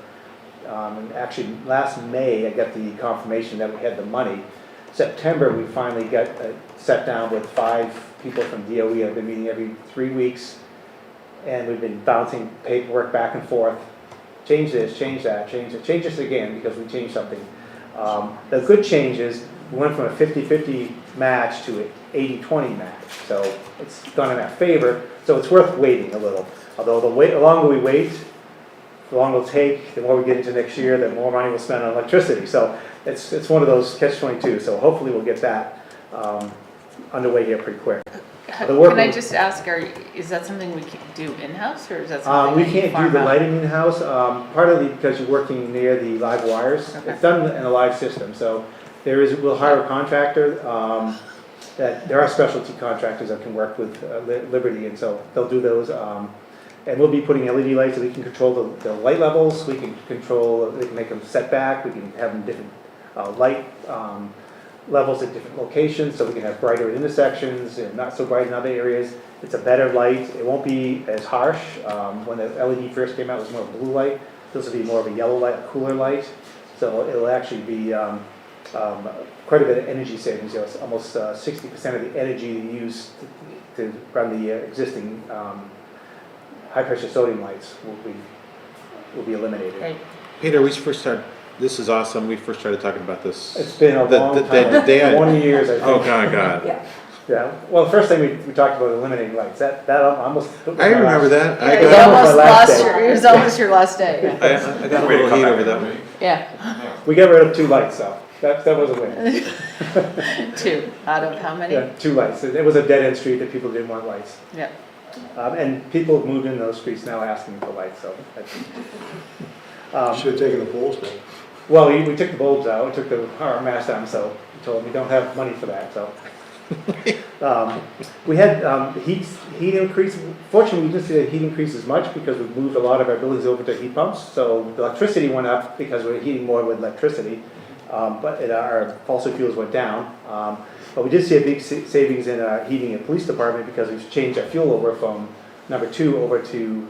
Speaker 16: And actually last May I got the confirmation that we had the money. September we finally got sat down with 5 people from DOE. I've been meeting every 3 weeks, and we've been bouncing paperwork back and forth. Change this, change that, change it, change this again because we changed something. The good change is we went from a 50-50 match to an 80-20 match. So it's gone in our favor. So it's worth waiting a little. Although the longer we wait, the longer it'll take, the more we get into next year, the more money we'll spend on electricity. So it's one of those catch-22. So hopefully we'll get that underway here pretty quick.
Speaker 11: Can I just ask, is that something we can do in-house, or is that something
Speaker 16: we
Speaker 11: that you
Speaker 16: can't do
Speaker 11: farm
Speaker 16: the
Speaker 11: out?
Speaker 16: lighting in-house, partly because you're working near the live wires.
Speaker 11: Okay.
Speaker 16: It's done in a live system, so we'll hire a contractor. That there are specialty contractors that can work with Liberty, and so they'll do those. And we'll be putting LED lights so we can control the light levels. We can make them set back. We can have them different light levels at different locations, so we can have brighter at intersections and not so bright in other areas. It's a better light. It won't be as harsh. When the LED first came out, it was more of a blue light. This will be more of a yellow light, a cooler light. So it'll actually be quite a bit of energy savings. You know, it's almost 60% of the energy you use to run the existing high-pressure sodium lights will be eliminated.
Speaker 11: Right.
Speaker 4: Peter, this is awesome. We first started talking about this.
Speaker 16: It's been a long time, 20 years, I think.
Speaker 4: Oh, God.
Speaker 5: Yeah.
Speaker 16: Yeah, well, the first thing we talked about eliminating lights, that almost.
Speaker 4: I remember that.
Speaker 16: Yeah,
Speaker 4: I
Speaker 16: it was
Speaker 4: got,
Speaker 16: almost my last day.
Speaker 15: It was almost your last day,
Speaker 4: I got a little heat over that one.
Speaker 15: yeah.
Speaker 16: We got rid of 2 lights, though. That was a win.
Speaker 15: 2 out of how many?
Speaker 16: Yeah, 2 lights. It was a dead-end street that people didn't want lights.
Speaker 15: Yeah.
Speaker 16: And people have moved into those streets now asking for lights, so.
Speaker 17: Should have taken the poles down.
Speaker 16: Well, we took the bulbs out, we took our mast down, so we told them we don't have money for that, so. We had heat increase. Fortunately, we didn't see the heat increase as much because we've moved a lot of our buildings over to heat pumps. So the electricity went up because we're heating more with electricity, but our fossil fuels went down. But we did see a big savings in our heating and police department because we've changed our fuel over from number 2 over to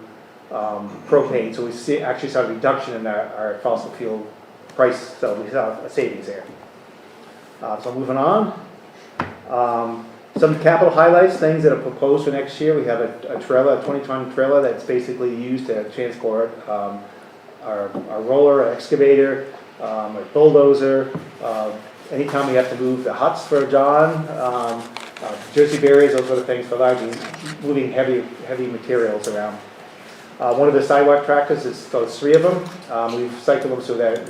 Speaker 16: propane. So we actually saw a reduction in our fossil fuel price. So we saw a savings there. So moving on. Some capital highlights, things that are proposed for next year. We have a trailer, a 20-ton trailer that's basically used to transport our roller, our excavator, our bulldozer. Anytime we have to move the huts for John, Jersey barriers, those sort of things for moving heavy materials around. One of the sidewalk tractors, there's 3 of them. We've cycled them so that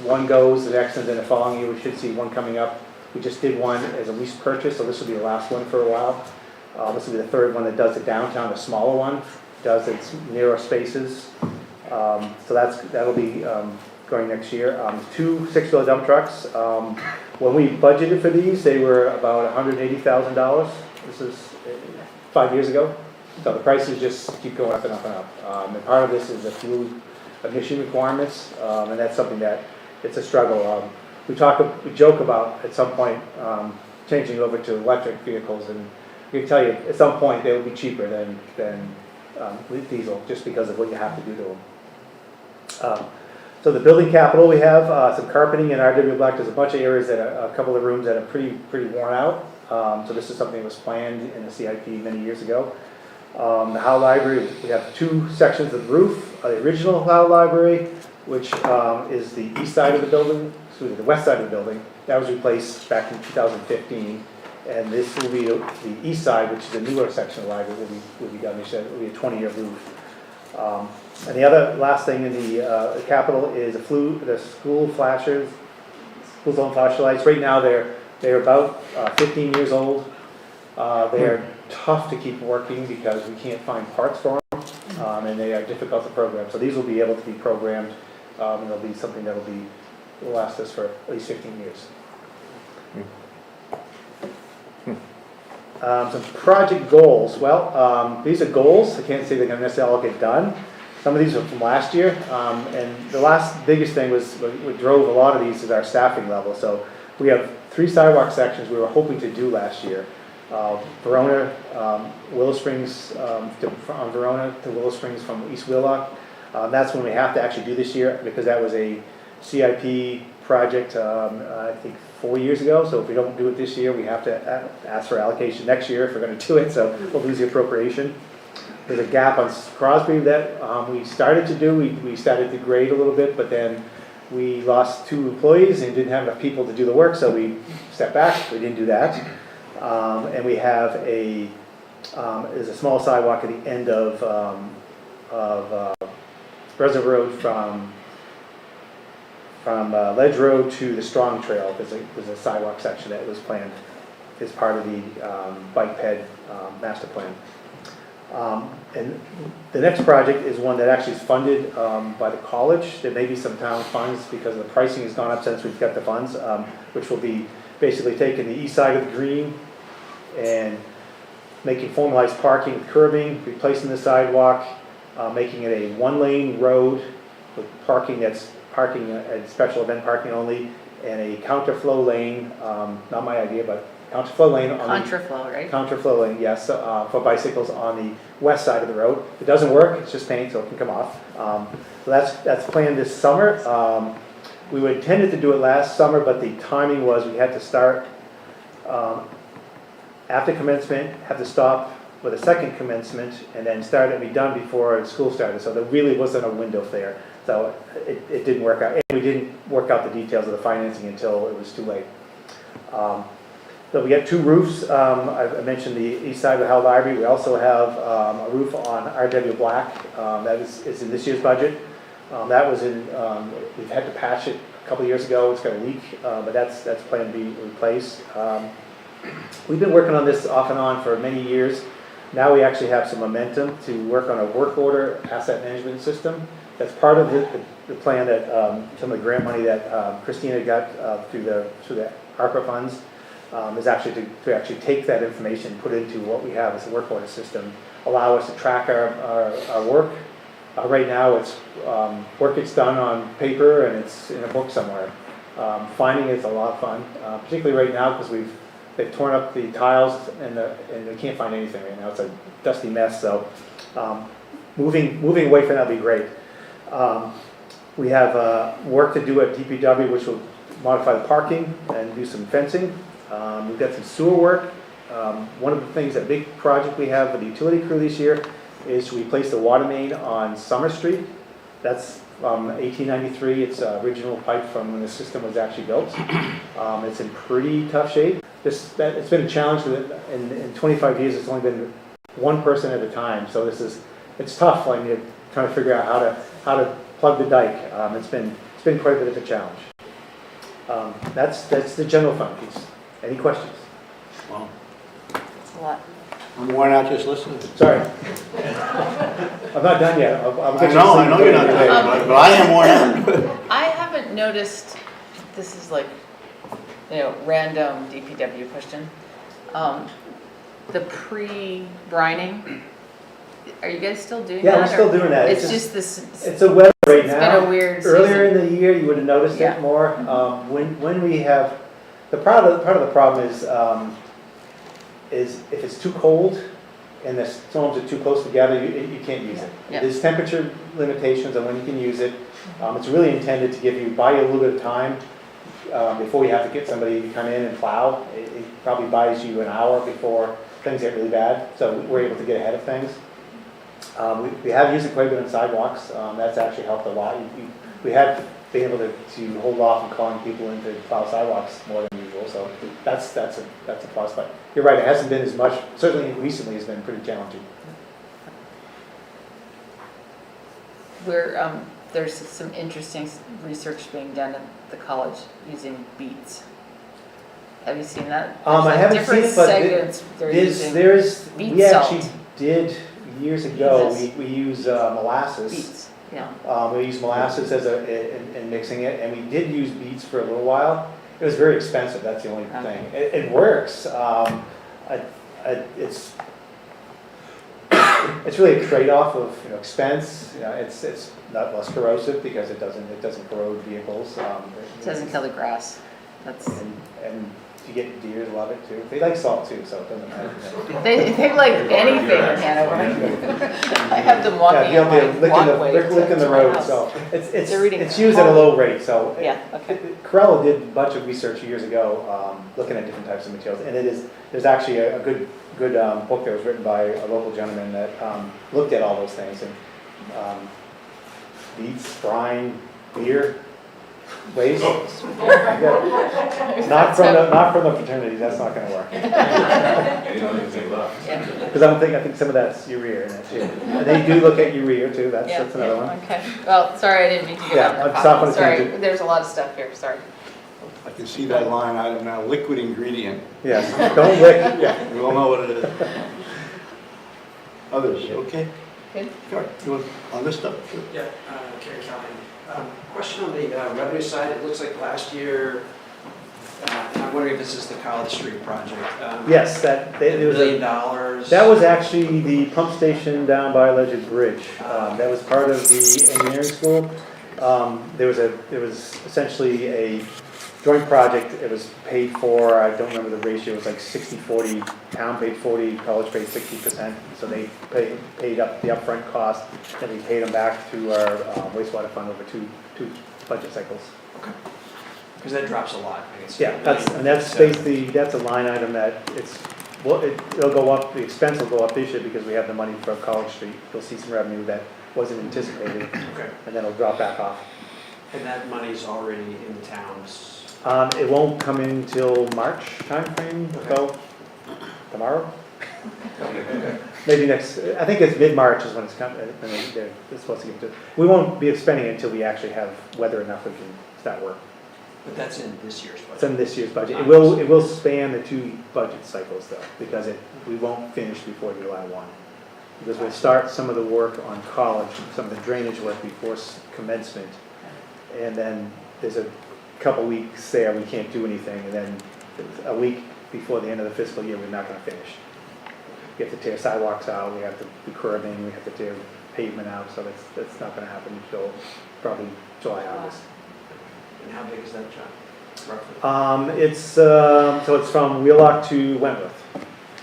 Speaker 16: one goes, the next, and then the following year we should see one coming up. We just did one as a lease purchase, so this will be the last one for a while. This will be the 3rd one that does it downtown, the smaller one, does its narrow spaces. So that'll be going next year. 2 6-wheel dump trucks. When we budgeted for these, they were about $180,000. This is 5 years ago. So the prices just keep going up and up and up. And part of this is the fuel emission requirements, and that's something that it's a struggle. We joke about at some point changing over to electric vehicles, and we can tell you at some point they will be cheaper than diesel, just because of what you have to do to them. So the building capital, we have some carpeting in RW Black. There's a bunch of areas a couple of rooms that are pretty worn out. So this is something that was planned in the CIP many years ago. The Howe Library, we have 2 sections of the roof. The original Howe Library, which is the east side of the building, the west side of the building, that was replaced back in 2015, and this will be the east side, which is a newer section of the library, will be done. It will be a 20-year roof. And the other last thing in the capital is the school flashers, school zone flashlights. Right now they're about 15 years old. They're tough to keep working because we can't find parts for them, and they are difficult to program. So these will be able to be programmed, and it'll be something that'll will last us for at least 15 years. Some project goals. Well, these are goals. I can't say they're going to necessarily all get done. Some of these are from last year, and the last biggest thing was what drove a lot of these is our staffing level. So we have 3 sidewalk sections we were hoping to do last year. Verona, Willow Springs, from Verona to Willow Springs from East Wheelock. That's when we have to actually do this year because that was a CIP project, I think 4 years ago. So if we don't do it this year, we have to ask for allocation next year if we're going to do it. So we'll lose the appropriation. There's a gap on Crosby that we started to do. We started to grade a little bit, but then we lost 2 employees and didn't have enough people to do the work, so we stepped back. We didn't do that. And we have there's a small sidewalk at the end of Reservoir Road from Ledge Road to the Strong Trail. There's a sidewalk section that was planned as part of the bike ped master plan. And the next project is one that actually is funded by the college. There may be some town funds because the pricing has gone up since we've got the funds, which will be basically taking the east side of the green and making formalized parking with curbing, replacing the sidewalk, making it a 1-lane road with parking that's special event parking only, and a counterflow lane, not my idea, but counterflow lane.
Speaker 15: Contraflow, right?
Speaker 16: Counterflow lane, yes, for bicycles on the west side of the road. If it doesn't work, it's just paint, so it can come off. So that's planned this summer. We were intended to do it last summer, but the timing was we had to start after commencement, have to stop with a second commencement, and then start and be done before school started. So there really wasn't a window there. So it didn't work out. And we didn't work out the details of the financing until it was too late. So we got 2 roofs. I mentioned the east side of the Howell Library. We also have a roof on RW Black. That is in this year's budget. That was in, we've had to patch it a couple of years ago. It's got a leak, but that's planned to be replaced. We've been working on this off and on for many years. Now we actually have some momentum to work on a work order asset management system. That's part of the plan that some of the grant money that Christina got through the ARPA funds is actually to actually take that information, put it into what we have as a work order system, allow us to track our work. Right now, it's work gets done on paper and it's in a book somewhere. Finding it's a lot of fun, particularly right now because they've torn up the tiles and they can't find anything right now. It's a dusty mess. So moving away from that would be great. We have work to do at DPW, which will modify the parking and do some fencing. We've got some sewer work. One of the things, a big project we have with the utility crew this year is to replace the water main on Summer Street. That's 1893. It's original pipe from when the system was actually built. It's in pretty tough shape. It's been a challenge. In 25 years, it's only been one person at a time. So it's tough. Like you're trying to figure out how to plug the dike. It's been quite a bit of a challenge. That's the general fund piece. Any questions?
Speaker 1: Wow.
Speaker 11: It's a lot.
Speaker 1: I'm worn out just listening.
Speaker 16: Sorry. I'm not done yet.
Speaker 1: I know you're not done, but I am worn out.
Speaker 11: I haven't noticed, this is like, random DPW question. The pre-brining, are you guys still doing that?
Speaker 16: Yeah, we're still doing that.
Speaker 11: It's just this.
Speaker 16: It's a weather right now.
Speaker 11: It's been a weird
Speaker 16: Earlier
Speaker 11: season.
Speaker 16: in the year, you would have noticed it more. When we have, part of the problem is if it's too cold and the storms are too close together, you can't use it.
Speaker 11: Yeah.
Speaker 16: There's temperature limitations on when you can use it. It's really intended to buy you a little bit of time before you have to get somebody to come in and plow. It probably buys you an hour before things get really bad, so we're able to get ahead of things. We have used it quite a bit on sidewalks. That's actually helped a lot. We have been able to hold off on calling people in to plow sidewalks more than usual, so that's a plus. But you're right, it hasn't been as much. Certainly recently, it's been pretty challenging.
Speaker 11: There's some interesting research being done at the college using beets. Have you seen that?
Speaker 16: I haven't seen it, but we actually did years ago. We use molasses. Beets. Yeah. We use molasses in mixing it, and we did use beets for a little while. It was very expensive. That's the only thing. It works. It's really a trade-off of expense. It's not less corrosive because it doesn't corrode vehicles.
Speaker 11: It doesn't kill the grass.
Speaker 16: And you get deer love it too. They like salt too, so it doesn't matter.
Speaker 11: They like anything in Hanover. I have them walking on my walkway.
Speaker 16: Licking the road, so it's used at a low rate. So Corella did a bunch of research years ago looking at different types of materials, and there's actually a good book that was written by a local gentleman that looked at all those things and beets, brine, beer. Waste? Not from the fraternity, that's not gonna work. Because I think some of that's urea in it too. And they do look at urea too, that's another one.
Speaker 11: Okay, well, sorry, I didn't mean to get on the topic. Sorry, there's a lot of stuff here, sorry.
Speaker 1: I can see that line item now, liquid ingredient.
Speaker 16: Yes, don't lick, yeah.
Speaker 1: We all know what it is. Others, okay?
Speaker 11: Good.
Speaker 1: Sure. You want on this stuff? Sure.
Speaker 12: Yeah, Kerry Callahan. Question on the revenue side, it looks like last year, I'm wondering if this is the College Street project.
Speaker 16: Yes, it was
Speaker 12: $1 million.
Speaker 16: That was actually the pump station down by Alleged Bridge. That was part of the engineering school. There was essentially a joint project. It was paid for, I don't remember the ratio, it was like 60-40, town paid 40, college paid 60%. So they paid up the upfront cost, and we paid them back through our wastewater fund over two budget cycles.
Speaker 12: Okay. Because that drops a lot. I guess.
Speaker 16: Yeah, that's basically, that's a line item that it'll go up, the expense will go up this year because we have the money for College Street. You'll see some revenue that wasn't anticipated.
Speaker 12: Okay.
Speaker 16: And then it'll drop back off.
Speaker 12: And that money's already in the town's
Speaker 16: It won't come in till March timeframe, so tomorrow? Maybe next, I think it's mid-March is when it's coming, when they're supposed to get to. We won't be spending it until we actually have weather enough we can start work.
Speaker 12: But that's in this year's budget.
Speaker 16: It's in this year's budget. It will span the 2 budget cycles though, because we won't finish before July 1. Because we'll start some of the work on college, some of the drainage work before commencement. And then there's a couple weeks there we can't do anything, and then a week before the end of the fiscal year, we're not gonna finish. We have to tear sidewalks out, we have to do curbing, we have to tear pavement out, so that's not gonna happen until probably July, August.
Speaker 12: And how big is that job, roughly?
Speaker 16: It's from Wheelock to Wentworth,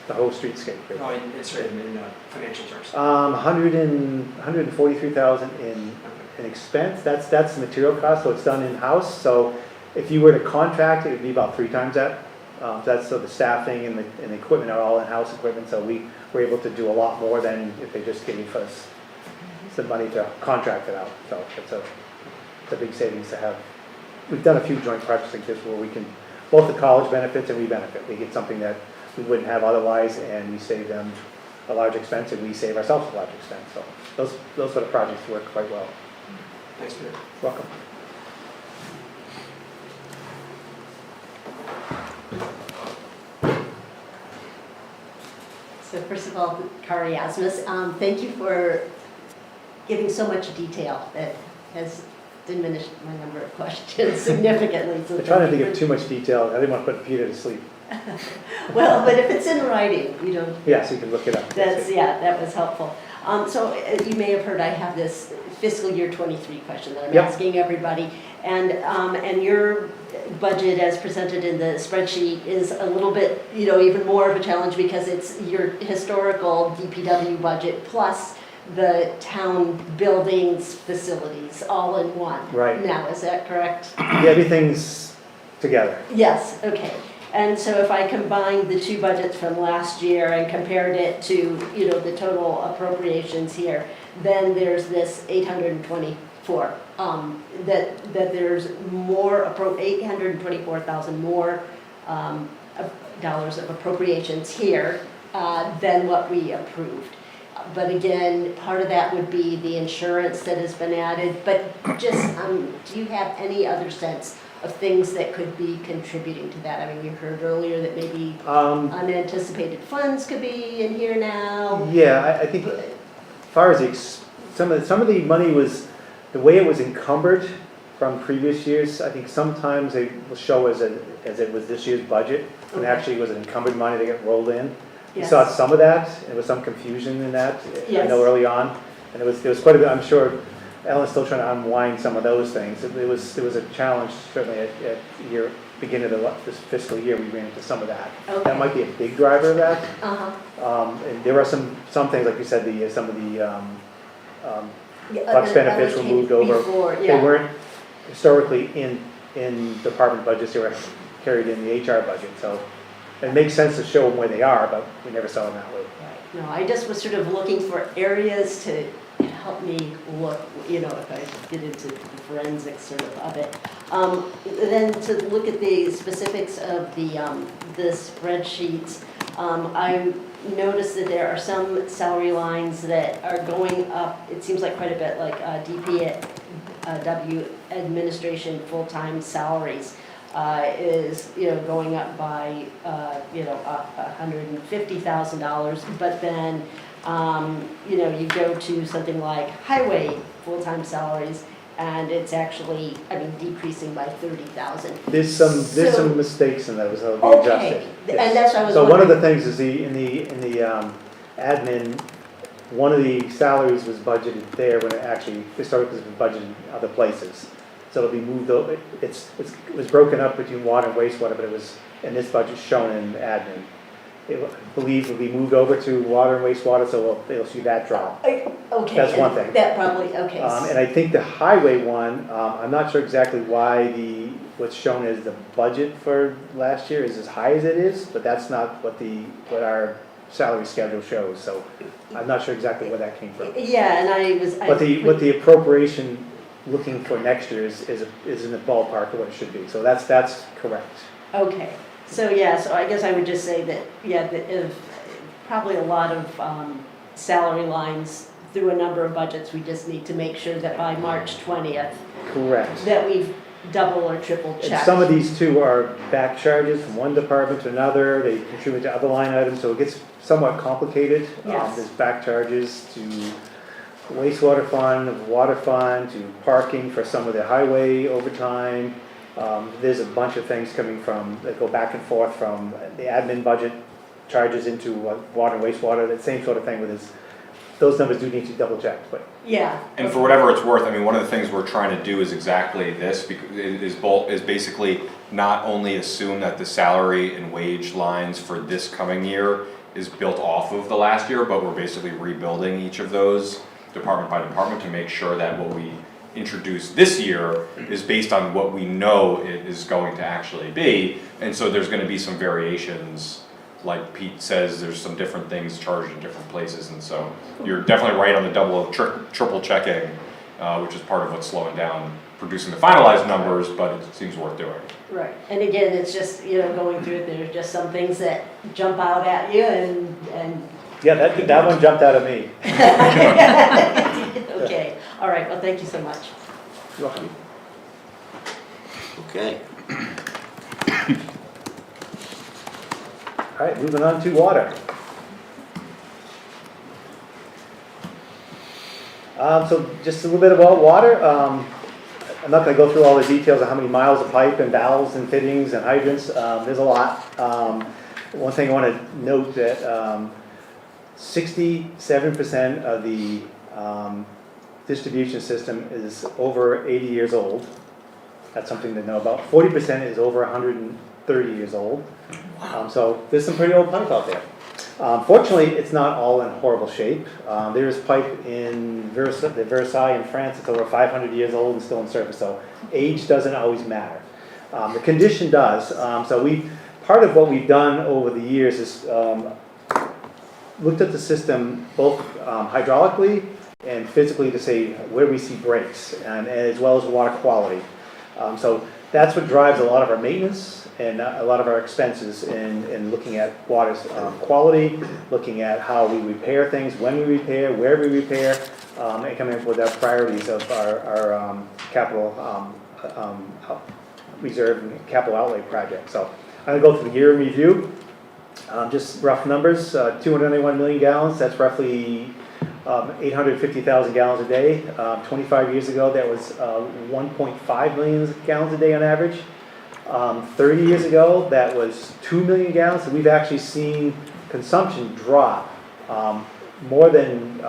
Speaker 16: the whole streetscape.
Speaker 12: Oh, it's right in financial terms.
Speaker 16: 143,000 in expense, that's the material cost, so it's done in-house. So if you were to contract, it would be about 3 times that. So the staffing and the equipment are all in-house equipment, so we were able to do a lot more than if they just gave us some money to contract it out. So it's a big savings to have. We've done a few joint projects like this where we can, both the college benefits and we benefit. We get something that we wouldn't have otherwise, and we save them a large expense, and we save ourselves a large expense. So those sort of projects work quite well.
Speaker 12: Thanks, Peter.
Speaker 16: Welcome.
Speaker 9: So first of all, Kari Asmus, thank you for giving so much detail. That has diminished my number of questions significantly. So
Speaker 16: I try not to give too much detail. I didn't want to put Peter to sleep.
Speaker 9: Well, but if it's in writing, you don't.
Speaker 16: Yeah, so you can look it up.
Speaker 9: That was helpful. So you may have heard I have this fiscal year 23 question that I'm
Speaker 16: Yep.
Speaker 9: asking everybody. And your budget as presented in the spreadsheet is a little bit, even more of a challenge because it's your historical DPW budget plus the town buildings, facilities, all in one.
Speaker 16: Right.
Speaker 9: Now, is that correct?
Speaker 16: Yeah, everything's together.
Speaker 9: Yes, okay. And so if I combined the 2 budgets from last year and compared it to, the total appropriations here, then there's this 824, that there's more, 824,000 more dollars of appropriations here than what we approved. But again, part of that would be the insurance that has been added, but just, do you have any other sense of things that could be contributing to that? I mean, you heard earlier that maybe unanticipated funds could be in here now.
Speaker 16: Yeah, I think as far as some of the money was, the way it was encumbered from previous years, I think sometimes they will show as it was this year's budget, and actually it was an encumbered money that got rolled in. We
Speaker 9: Yes.
Speaker 16: saw some of that, and there was some confusion in that,
Speaker 9: Yes.
Speaker 16: I know early on, and there was quite a bit, I'm sure Ellen's still trying to unwind some of those things. It was a challenge, certainly at beginning of this fiscal year, we ran into some of that.
Speaker 9: Okay.
Speaker 16: That might be a big driver of that.
Speaker 9: Uh-huh.
Speaker 16: And there are some things, like you said, some of the
Speaker 9: Yeah,
Speaker 16: flex benefits were moved over.
Speaker 9: before,
Speaker 16: They
Speaker 9: yeah.
Speaker 16: weren't historically in department budgets, they were carried in the HR budget, so it makes sense to show them where they are, but we never saw them that way.
Speaker 9: No, I just was sort of looking for areas to help me look, if I get into the forensics sort of it. Then to look at the specifics of the spreadsheets, I noticed that there are some salary lines that are going up, it seems like quite a bit, like DPW administration full-time salaries is, going up by, $150,000, but then, you go to something like highway full-time salaries, and it's actually, decreasing by 30,000.
Speaker 16: There's some mistakes in those that'll be adjusted.
Speaker 9: Okay, and that's what I was
Speaker 16: So one of
Speaker 9: wondering.
Speaker 16: the things is in the admin, one of the salaries was budgeted there when it actually historically has been budgeted in other places. So it'll be moved over, it was broken up between water and wastewater, but it was, in this budget, shown in admin. I believe will be moved over to water and wastewater, so they'll see that drop.
Speaker 9: Okay.
Speaker 16: That's one thing.
Speaker 9: That probably, okay.
Speaker 16: And I think the highway one, I'm not sure exactly why what's shown as the budget for last year is as high as it is, but that's not what our salary schedule shows, so I'm not sure exactly where that came from.
Speaker 9: Yeah, and
Speaker 16: But the appropriation looking for next year is in the ballpark of what it should be. So that's correct.
Speaker 9: Okay, so yeah, so I guess I would just say that, yeah, that if, probably a lot of salary lines through a number of budgets, we just need to make sure that by March 20th,
Speaker 16: Correct.
Speaker 9: that we've double or triple
Speaker 16: And
Speaker 9: checked.
Speaker 16: some of these too are back charges from one department to another, they contribute to other line items, so it gets somewhat complicated.
Speaker 9: Yes.
Speaker 16: There's back charges to wastewater fund, water fund, to parking for some of the highway overtime. There's a bunch of things coming from, that go back and forth from the admin budget charges into water and wastewater, that same sort of thing with this. Those numbers do need to double check, but.
Speaker 9: Yeah.
Speaker 2: And for whatever it's worth, I mean, one of the things we're trying to do is exactly this, because is basically not only assume that the salary and wage lines for this coming year is built off of the last year, but we're basically rebuilding each of those department by department to make sure that what we introduce this year is based on what we know it is going to actually be. And so there's gonna be some variations, like Pete says, there's some different things charged in different places, and so you're definitely right on the double or triple checking, which is part of what's slowing down producing the finalized numbers, but it seems worth doing.
Speaker 9: Right, and again, it's just, going through it, there's just some things that jump out at you and.
Speaker 16: Yeah, that one jumped out of me.
Speaker 9: Okay, all right, well, thank you so much.
Speaker 16: You're welcome.
Speaker 1: Okay.
Speaker 16: All right, moving on to water. So just a little bit about water. I'm not going to go through all the details of how many miles of pipe and valves and fittings and hydrants. There's a lot. One thing I want to note that 67% of the distribution system is over 80 years old. That's something to know about. 40% is over 130 years old. So there's some pretty old pipe out there. Fortunately, it's not all in horrible shape. There is pipe in Versailles in France that's over 500 years old and still in service, so age doesn't always matter. The condition does. So part of what we've done over the years is looked at the system both hydraulically and physically to say where we see breaks, and as well as water quality. So that's what drives a lot of our maintenance and a lot of our expenses in looking at water's quality, looking at how we repair things, when we repair, where we repair, and coming up with our priorities of our capital reserve and capital outlay project. So I'm going to go through the year in review. Just rough numbers, 291 million gallons, that's roughly 850,000 gallons a day. 25 years ago, that was 1.5 million gallons a day on average. 30 years ago, that was 2 million gallons. So we've actually seen consumption drop more than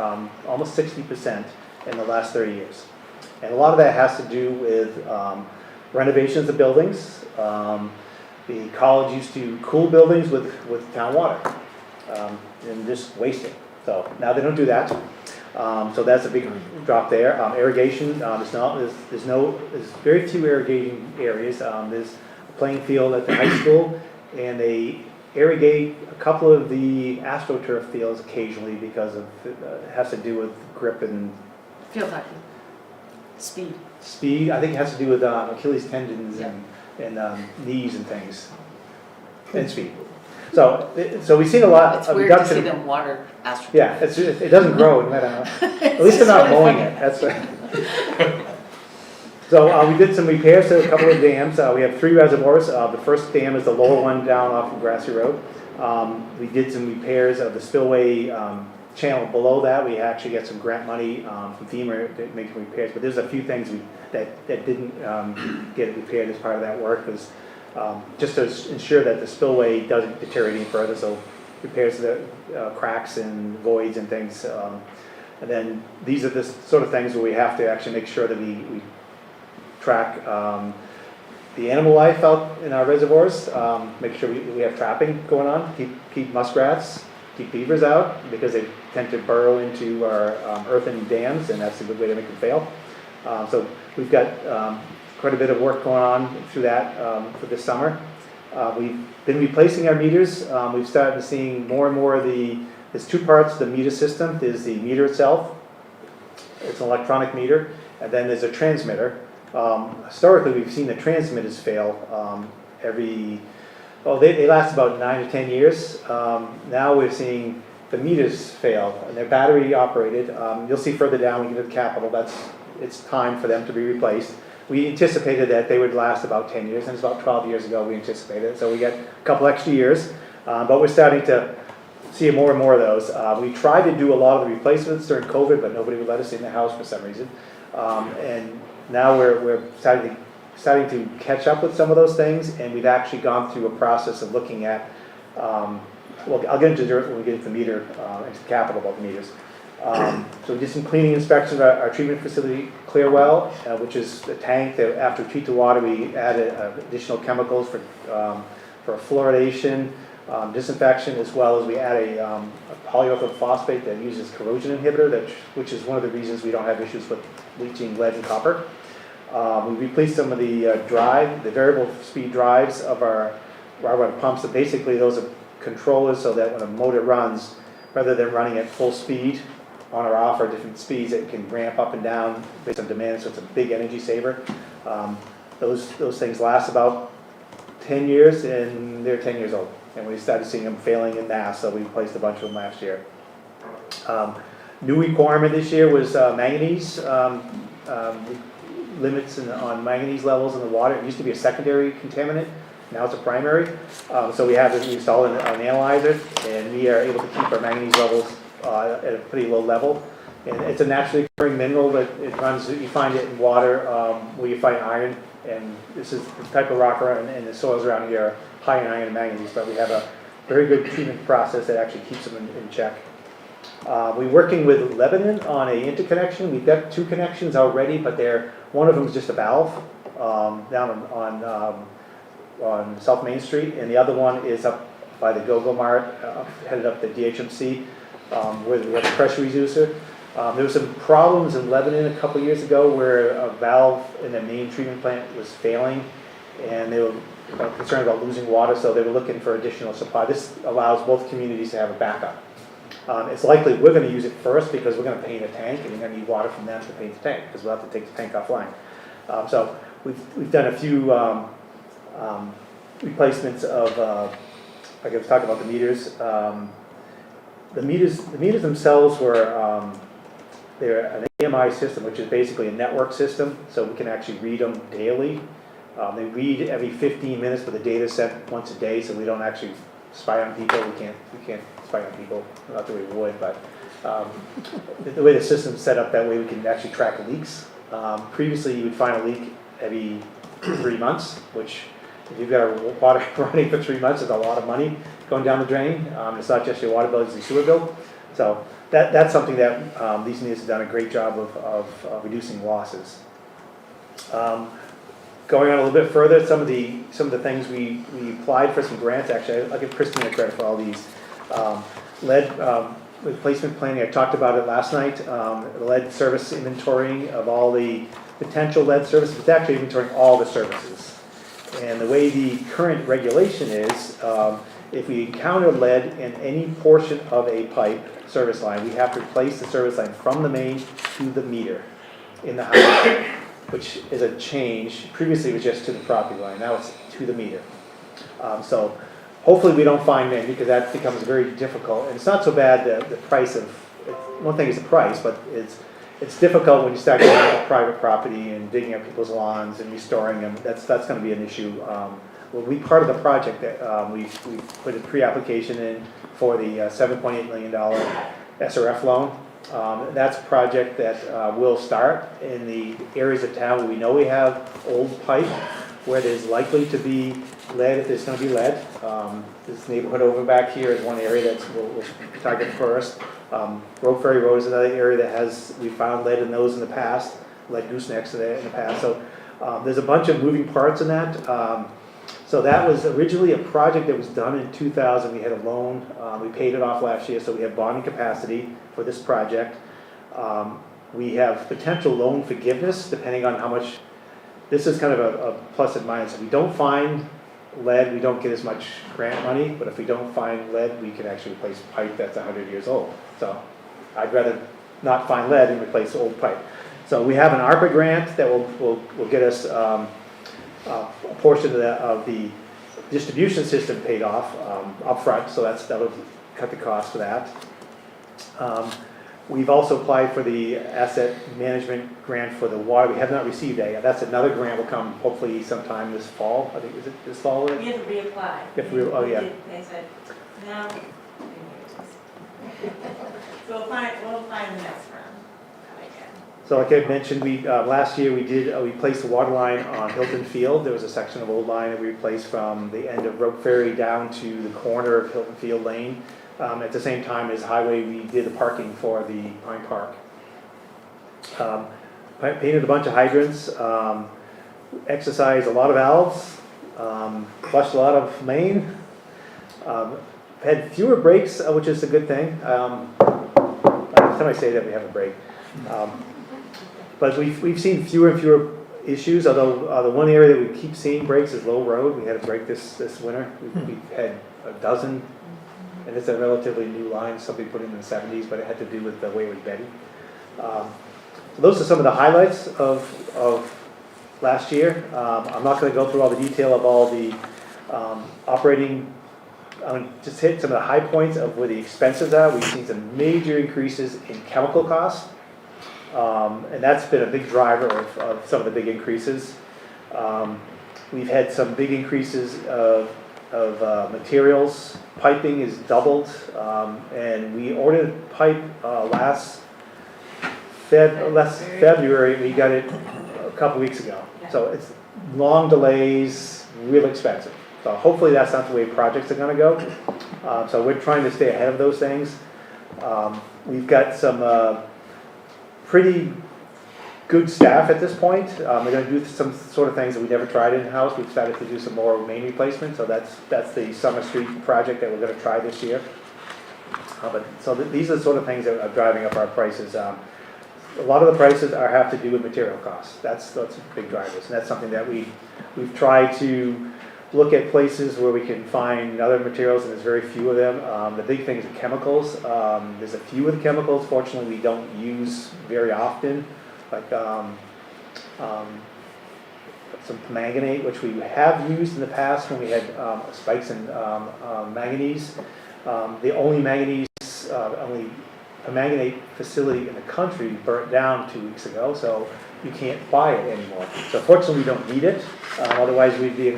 Speaker 16: almost 60% in the last 30 years. And a lot of that has to do with renovations of buildings. The college used to cool buildings with town water and just waste it. So now they don't do that. So that's a big drop there. Irrigation, there's very few irrigating areas. There's a playing field at the high school, and they irrigate a couple of the AstroTurf fields occasionally because of it has to do with grip and
Speaker 11: Field hockey. Speed.
Speaker 16: speed. I think it has to do with Achilles tendons and knees and things, and speed. So we've seen a lot
Speaker 11: It's
Speaker 16: of
Speaker 11: weird to
Speaker 16: reduction.
Speaker 11: see them water astroturf.
Speaker 16: Yeah, it doesn't grow no matter how. At least they're not mowing it. That's So we did some repairs to a couple of dams. We have 3 reservoirs. The first dam is the lower one down off of Grassy Road. We did some repairs of the spillway channel below that. We actually got some grant money from FEMA to make some repairs. But there's a few things that didn't get repaired as part of that work. Because just to ensure that the spillway doesn't deteriorate any further, so repairs to the cracks and voids and things. And then these are the sort of things where we have to actually make sure that we track the animal life out in our reservoirs, make sure we have trapping going on, keep muskrats, keep beavers out, because they tend to burrow into our earthen dams, and that's a good way to make them fail. So we've got quite a bit of work going on through that for this summer. We've been replacing our meters. We've started seeing more and more of there's 2 parts to the meter system. There's the meter itself, it's an electronic meter, and then there's a transmitter. Historically, we've seen the transmitters fail they last about 9 to 10 years. Now we're seeing the meters fail, and they're battery operated. You'll see further down, we get to the capital, it's time for them to be replaced. We anticipated that they would last about 10 years, and it's about 12 years ago we anticipated it, so we got a couple extra years. But we're starting to see more and more of those. We tried to do a lot of the replacements during COVID, but nobody would let us in the house for some reason. And now we're starting to catch up with some of those things, and we've actually gone through a process of looking at, well, I'll get into it when we get into the meter, into the capital about the meters. So we did some cleaning inspections of our treatment facility, Clearwell, which is a tank that after we treat the water, we added additional chemicals for fluoridation, disinfection, as well as we add a polyurethane phosphate that uses corrosion inhibitor, which is one of the reasons we don't have issues with leaching lead and copper. We replaced some of the the variable speed drives of our pumps. So basically those are controllers so that when a motor runs, rather than running at full speed on or off or different speeds, it can ramp up and down based on demand, so it's a big energy saver. Those things last about 10 years, and they're 10 years old. And we started seeing them failing in mass, so we replaced a bunch of them last year. New requirement this year was manganese. Limits on manganese levels in the water. It used to be a secondary contaminant, now it's a primary. So we have installed an analyzer, and we are able to keep our manganese levels at a pretty low level. And it's a naturally occurring mineral, but it runs, you find it in water where you find iron, and this is the type of rock around, and the soils around here are high in iron and manganese, but we have a very good treatment process that actually keeps them in check. We're working with Lebanon on an interconnection. We've got 2 connections already, but one of them is just a valve down on South Main Street, and the other one is up by the Go-Go Mart, headed up the DHMC, where we have a pressure reducer. There were some problems in Lebanon a couple years ago where a valve in the main treatment plant was failing, and they were concerned about losing water, so they were looking for additional supply. This allows both communities to have a backup. It's likely we're going to use it first because we're going to paint a tank, and we're going to need water from them to paint the tank because we'll have to take the tank offline. So we've done a few replacements of. I was talking about the meters. The meters themselves were they're an AMI system, which is basically a network system, so we can actually read them daily. They read every 15 minutes with a data set once a day, so we don't actually spy on people. We can't spy on people, not that we would, but the way the system's set up, that way we can actually track leaks. Previously, you would find a leak every 3 months, which if you've got water running for 3 months, is a lot of money going down the drain. It's not just your water bill, it's your sewer bill. So that's something that these meters have done a great job of reducing losses. Going on a little bit further, some of the things we applied for some grants. Actually, I'll give Christina credit for all these. Lead replacement planning, I talked about it last night. The lead service inventorying of all the potential lead services. It's actually inventorying all the services. And the way the current regulation is, if we encounter lead in any portion of a pipe service line, we have to replace the service line from the main to the meter in the house, which is a change. Previously it was just to the property line, now it's to the meter. So hopefully we don't find many, because that becomes very difficult. And it's not so bad the price of, one thing is the price, but it's difficult when you start getting out private property and digging up people's lawns and restoring them. That's going to be an issue. Well, we part of the project that we put a pre-application in for the $7.8 million SRF loan. That's a project that will start in the areas of town where we know we have old pipe, where there's likely to be lead, if there's going to be lead. This neighborhood over back here is one area that we'll target first. Road Ferry Road is another area that we found lead in those in the past, lead goosenecks in the past. So there's a bunch of moving parts in that. So that was originally a project that was done in 2000. We had a loan. We paid it off last year, so we have bonding capacity for this project. We have potential loan forgiveness depending on how much. This is kind of a plus and minus. If we don't find lead, we don't get as much grant money, but if we don't find lead, we can actually replace pipe that's 100 years old. So I'd rather not find lead and replace the old pipe. So we have an ARPA grant that will get us a portion of the distribution system paid off upfront, so that'll cut the cost for that. We've also applied for the asset management grant for the water. We have not received that yet. That's another grant will come hopefully sometime this fall. I think, is it this fall?
Speaker 17: We have to reapply.
Speaker 16: Oh, yeah.
Speaker 17: They said, no. We'll apply in the next round.
Speaker 16: So like I mentioned, last year we placed the water line on Hilton Field. There was a section of old line that we replaced from the end of Rope Ferry down to the corner of Hilton Field Lane. At the same time as highway, we did the parking for the Pine Park. Painted a bunch of hydrants, exercised a lot of valves, flushed a lot of main, had fewer breaks, which is a good thing. Every time I say that, we have a break. But we've seen fewer and fewer issues, although the one area that we keep seeing breaks is Low Road. We had a break this winter. We've had a dozen. And it's a relatively new line, somebody put in the 70s, but it had to do with the way it was bedded. So those are some of the highlights of last year. I'm not going to go through all the detail of all the operating. I'm just hit some of the high points of where the expenses are. We've seen some major increases in chemical costs, and that's been a big driver of some of the big increases. We've had some big increases of materials. Piping is doubled, and we ordered pipe last February. We got it a couple weeks ago. So it's long delays, real expensive. So hopefully that's not the way projects are going to go. So we're trying to stay ahead of those things. We've got some pretty good staff at this point. We're going to do some sort of things that we never tried in-house. We've started to do some more main replacement, so that's the Summer Street project that we're going to try this year. These are the sort of things that are driving up our prices. A lot of the prices have to do with material costs. That's big drivers, and that's something that we've tried to look at places where we can find other materials, and there's very few of them. The big thing is the chemicals. There's a few of the chemicals, fortunately, we don't use very often. Like some permanganate, which we have used in the past when we had spikes in manganese. The only only permanganate facility in the country burnt down 2 weeks ago, so you can't buy it anymore. So fortunately, we don't need it. Otherwise, we'd be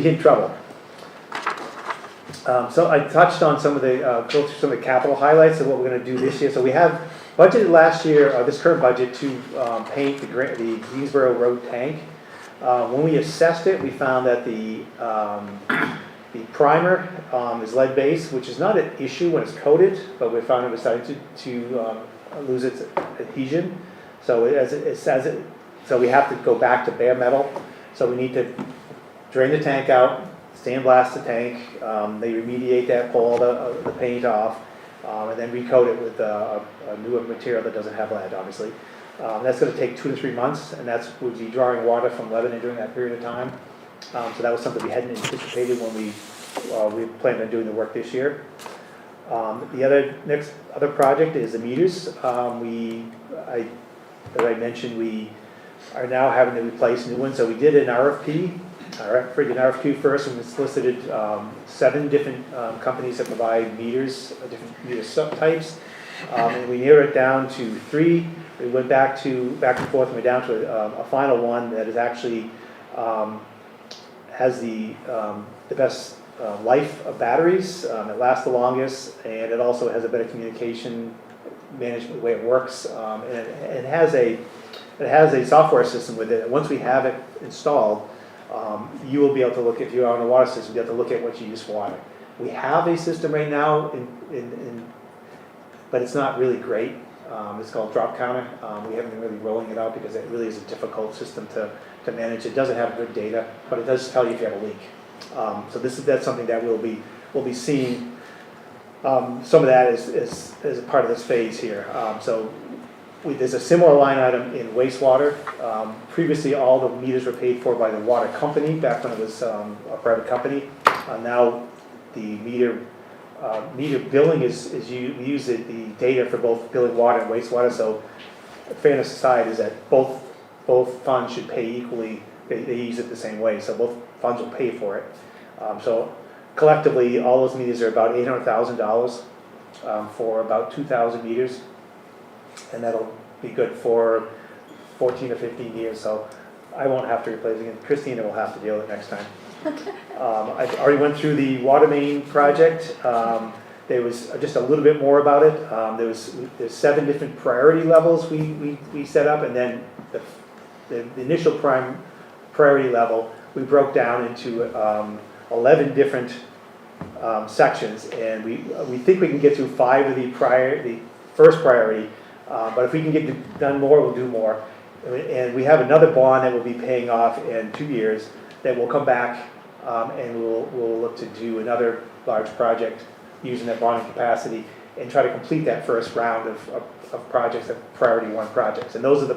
Speaker 16: in trouble. So I touched on some of the capital highlights of what we're going to do this year. So we have budgeted last year, this current budget, to paint the Greensboro Road tank. When we assessed it, we found that the primer is lead-based, which is not an issue when it's coated, but we found it was starting to lose its adhesion. So so we have to go back to bare metal. So we need to drain the tank out, sandblast the tank. They remediate that, pull all the paint off. And then recoat it with a newer material that doesn't have lead, obviously. That's going to take 2 to 3 months, and would be drawing water from Lebanon during that period of time. So that was something we hadn't anticipated when we planned on doing the work this year. The other project is the meters. As I mentioned, we are now having to replace new ones. So we did an RFP. An RFQ first, and we solicited 7 different companies that provide meters, different meter subtypes, and we narrowed it down to 3. We went back and forth, and we're down to a final one that is actually has the best life of batteries. It lasts the longest, and it also has a better communication management way it works, and it has a software system with it. Once we have it installed, you will be able to look, if you're on a water system, you'll be able to look at what you use for water. We have a system right now, but it's not really great. It's called Drop Counter. We haven't been really rolling it out because it really is a difficult system to manage. It doesn't have good data, but it does tell you if you have a leak. So that's something that we'll be seeing. Some of that is a part of this phase here. There's a similar line item in wastewater. Previously, all the meters were paid for by the water company back when it was a private company. Now the meter meter billing we use the data for both billing water and wastewater, so fairness aside is that both funds should pay equally, they use it the same way, so both funds will pay for it. So collectively, all those meters are about $800,000 for about 2,000 meters, and that'll be good for 14 or 15 years, so I won't have to replace it. Christina will have to deal with it next time. I already went through the water main project. There was just a little bit more about it. There's 7 different priority levels we set up, and then the initial priority level we broke down into 11 different sections, and we think we can get through 5 of the first priority, but if we can get done more, we'll do more. And we have another bond that will be paying off in 2 years that will come back, and we'll look to do another large project using that bonding capacity and try to complete that first round of projects, of priority 1 projects. And those are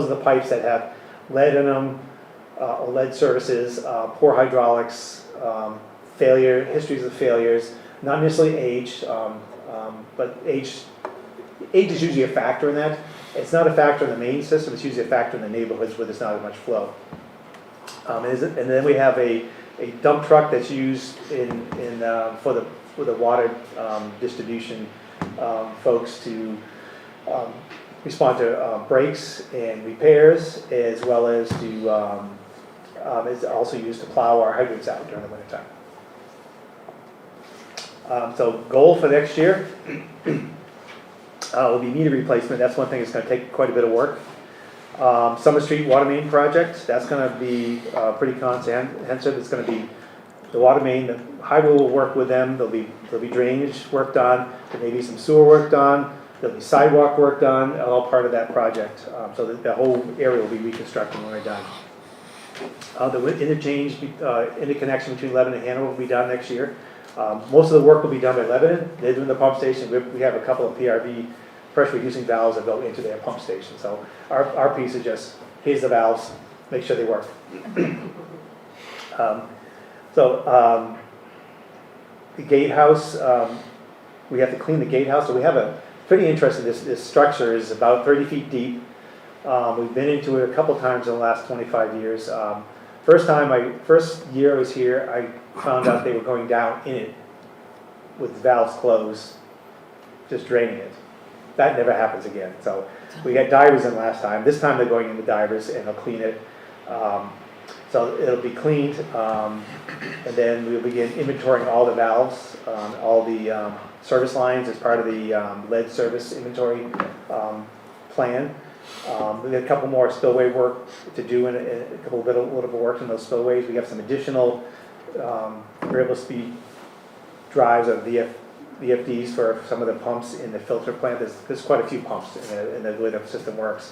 Speaker 16: the pipes that have lead in them, lead services, poor hydraulics, histories of failures, not necessarily age, but age is usually a factor in that. It's not a factor in the main system, it's usually a factor in the neighborhoods where there's not as much flow. And then we have a dump truck that's used for the water distribution folks to respond to breaks and repairs, as well as it's also used to plow our hydrants out during the winter time. So goal for next year will be meter replacement. That's one thing that's going to take quite a bit of work. Summer Street water main project, that's going to be pretty comprehensive. It's going to be the water main, the highway will work with them. There'll be drainage work done. There may be some sewer work done. There'll be sidewalk work done, all part of that project. So the whole area will be reconstructed when we're done. The interconnection between Lebanon and Hanover will be done next year. Most of the work will be done by Lebanon. They're doing the pump station. We have a couple of PRV, pressure reducing valves that go into their pump station. So our piece is just, here's the valves, make sure they work. The gatehouse, we have to clean the gatehouse. So we have a pretty interesting, this structure is about 30 feet deep. We've been into it a couple times in the last 25 years. First year I was here, I found out they were going down in it with valves closed, just draining it. That never happens again. So we got divers in last time. This time they're going in with divers and they'll clean it. So it'll be cleaned, and then we'll begin inventorying all the valves, all the service lines as part of the lead service inventory plan. We got a couple more spillway work to do, and a couple little work in those spillways. We have some additional variable speed drives of VFDs for some of the pumps in the filter plant. There's quite a few pumps in the way the system works.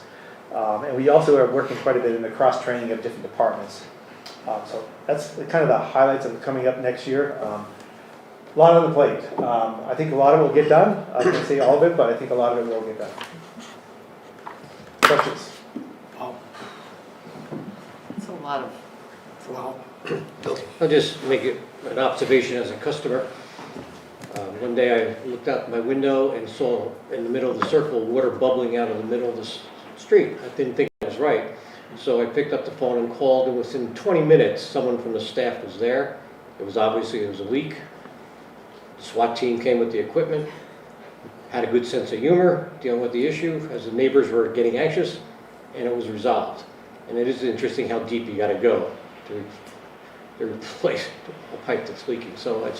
Speaker 16: And we also are working quite a bit in the cross-training of different departments. So that's kind of the highlights of coming up next year. A lot on the plate. I think a lot of it will get done. I can't say all of it, but I think a lot of it will get done. Questions?
Speaker 11: It's a lot of,
Speaker 7: I'll just make an observation as a customer. One day I looked out my window and saw in the middle of the circle water bubbling out of the middle of the street. I didn't think that was right. So I picked up the phone and called, and within 20 minutes someone from the staff was there. It was obviously a leak. The SWAT team came with the equipment, had a good sense of humor dealing with the issue as the neighbors were getting anxious, and it was resolved. And it is interesting how deep you got to go to replace a pipe that's leaking. So it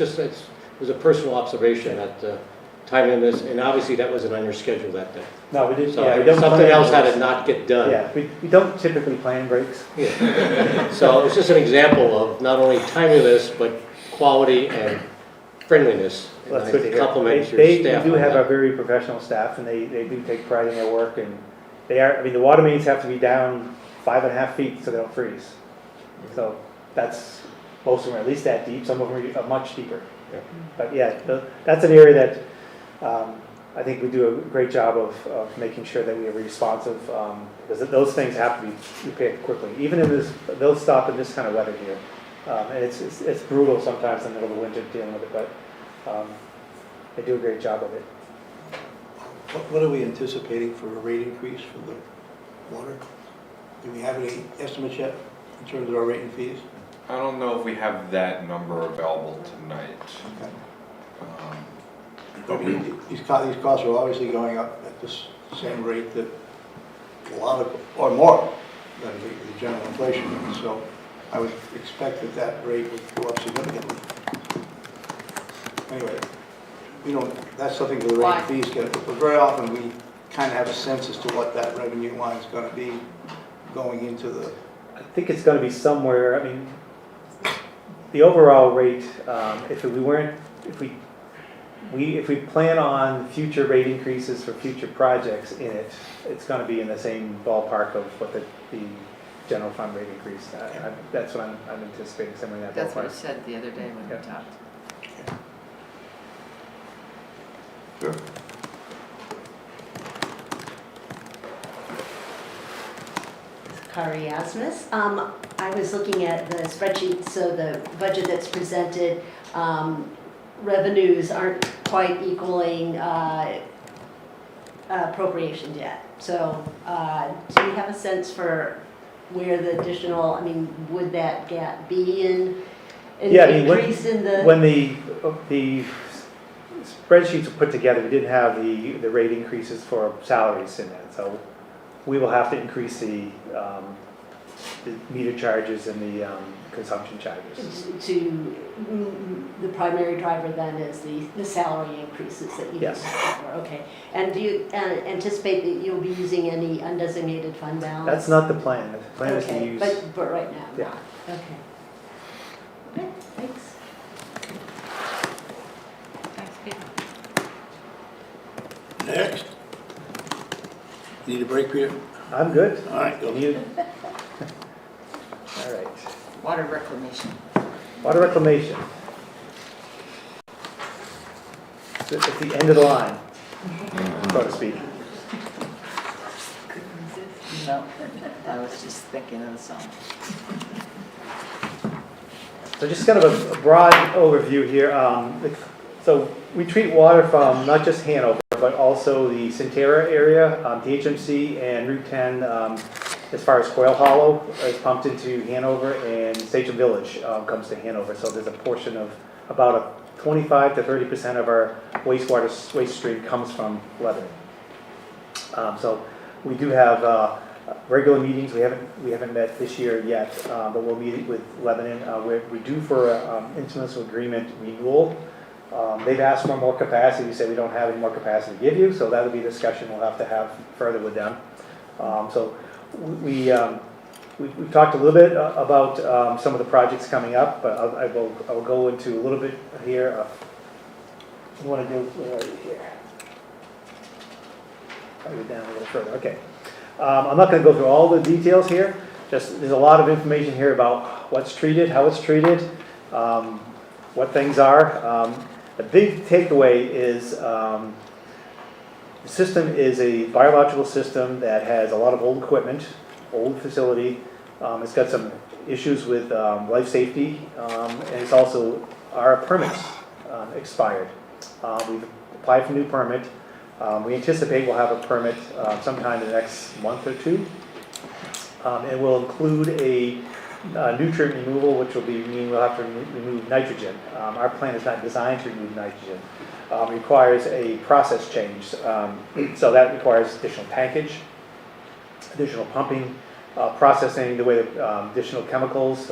Speaker 7: was a personal observation that timeliness, and obviously that wasn't on your schedule that day.
Speaker 16: No, we didn't.
Speaker 7: So
Speaker 16: Yeah, we don't
Speaker 7: something
Speaker 16: plan
Speaker 7: else had
Speaker 16: breaks.
Speaker 7: to not get done.
Speaker 16: Yeah, we don't typically plan breaks.
Speaker 7: Yeah. So it's just an example of not only timeliness, but quality and friendliness. And
Speaker 16: Well, that's
Speaker 7: I
Speaker 16: good to hear.
Speaker 7: compliment your
Speaker 16: We
Speaker 7: staff
Speaker 16: do
Speaker 7: on
Speaker 16: have
Speaker 7: that.
Speaker 16: a very professional staff, and they do take pride in their work, and the water mains have to be down 5.5 feet so they don't freeze. So that's, most of them are at least that deep, some of them are much deeper.
Speaker 7: Yeah.
Speaker 16: But yeah, that's an area that I think we do a great job of making sure that we are responsive, because those things have to be repaired quickly. Even in this, they'll stop in this kind of weather here. And it's brutal sometimes in the middle of the winter dealing with it, but they do a great job of it.
Speaker 1: What are we anticipating for a rate increase for the water? Do we have any estimates yet in terms of our rate and fees?
Speaker 2: I don't know if we have that number available tonight.
Speaker 1: Okay. But these costs are obviously going up at the same rate that a lot of, or more than the general inflation rate. So I would expect that that rate would go up significantly. Anyway, that's something for the rate and fees get, but very often we kind of have a sense as to what that revenue line is going to be going into the.
Speaker 16: I think it's going to be somewhere, I mean, the overall rate, if we plan on future rate increases for future projects in it, it's going to be in the same ballpark of what the general fund rate increase. That's what I'm anticipating, somewhere in that ballpark.
Speaker 11: That's what I said the other day when we talked.
Speaker 1: Sure.
Speaker 9: Kari Asmus. I was looking at the spreadsheet, so the budget that's presented, revenues aren't quite equaling appropriations yet. So do you have a sense for where the additional, I mean, would that gap be in an increase in the?
Speaker 16: When the spreadsheets were put together, we didn't have the rate increases for salaries in that. So we will have to increase the meter charges and the consumption charges.
Speaker 9: To the primary driver then is the salary increases that you
Speaker 16: Yes.
Speaker 9: for. Okay. And do you anticipate that you'll be using any undesignated fund balance?
Speaker 16: That's not the plan. The plan is to
Speaker 9: Okay,
Speaker 16: use.
Speaker 9: but right now,
Speaker 16: Yeah.
Speaker 9: not. Okay. Okay, thanks.
Speaker 1: Next. Need a break, Peter?
Speaker 16: I'm good.
Speaker 1: All right, go.
Speaker 16: You? All right.
Speaker 11: Water reclamation.
Speaker 16: Water reclamation. It's at the end of the line, so to speak.
Speaker 11: No, I was just thinking of the song.
Speaker 16: So just kind of a broad overview here. So we treat water from not just Hanover, but also the Centera area, THMC and Route 10, as far as Quail Hollow is pumped into Hanover, and Station Village comes to Hanover. So there's a portion of about 25 to 30% of our waste stream comes from Lebanon. So we do have regular meetings. We haven't met this year yet, but we'll meet with Lebanon. We're due for incidental agreement renewal. They've asked for more capacity. We said we don't have any more capacity to give you, so that'll be a discussion we'll have to have further with them. So we've talked a little bit about some of the projects coming up, but I will go into a little bit here. What do you want to do? Where are you here? I'll go down a little further. Okay. I'm not going to go through all the details here. Just there's a lot of information here about what's treated, how it's treated, what things are. The big takeaway is the system is a biological system that has a lot of old equipment, old facility. It's got some issues with life safety, and it's also our permits expired. We've applied for a new permit. We anticipate we'll have a permit sometime in the next month or two. It will include a nutrient removal, which will mean we'll have to remove nitrogen. Our plant is not designed to remove nitrogen. It requires a process change. So that requires additional tankage, additional pumping, processing the way that additional chemicals,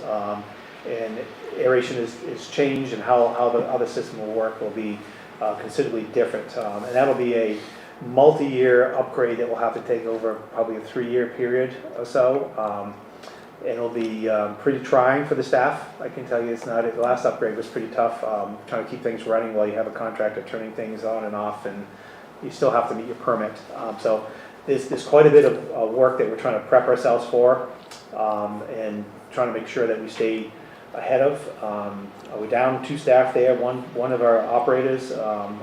Speaker 16: and aeration is changed, and how the other system will work will be considerably different. And that'll be a multi-year upgrade that will have to take over probably a 3-year period or so. And it'll be pretty trying for the staff. I can tell you it's not, the last upgrade was pretty tough, trying to keep things running while you have a contractor turning things on and off, and you still have to meet your permit. So there's quite a bit of work that we're trying to prep ourselves for, and trying to make sure that we stay ahead of. We're down 2 staff there. One of our operators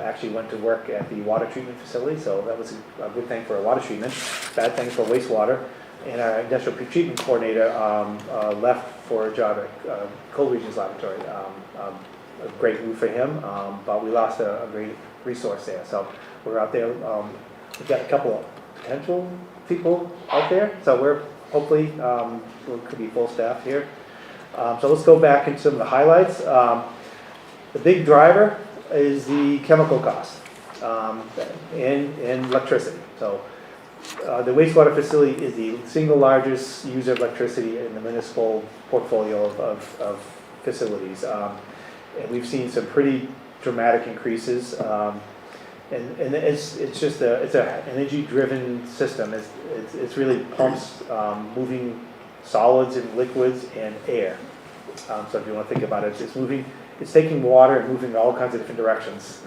Speaker 16: actually went to work at the water treatment facility, so that was a good thing for water treatment, bad thing for wastewater. And our industrial pretreatment coordinator left for a job at Cold Regions Laboratory. A great move for him, but we lost a great resource there. So we're out there, we've got a couple of potential people out there, so we're hopefully, we could be full staff here. So let's go back into some of the highlights. The big driver is the chemical cost and electricity. So the wastewater facility is the single largest user of electricity in the municipal portfolio of facilities. And we've seen some pretty dramatic increases. And it's just it's an energy-driven system. It's really pumps moving solids and liquids and air. So if you want to think about it, it's taking water and moving in all kinds of different directions,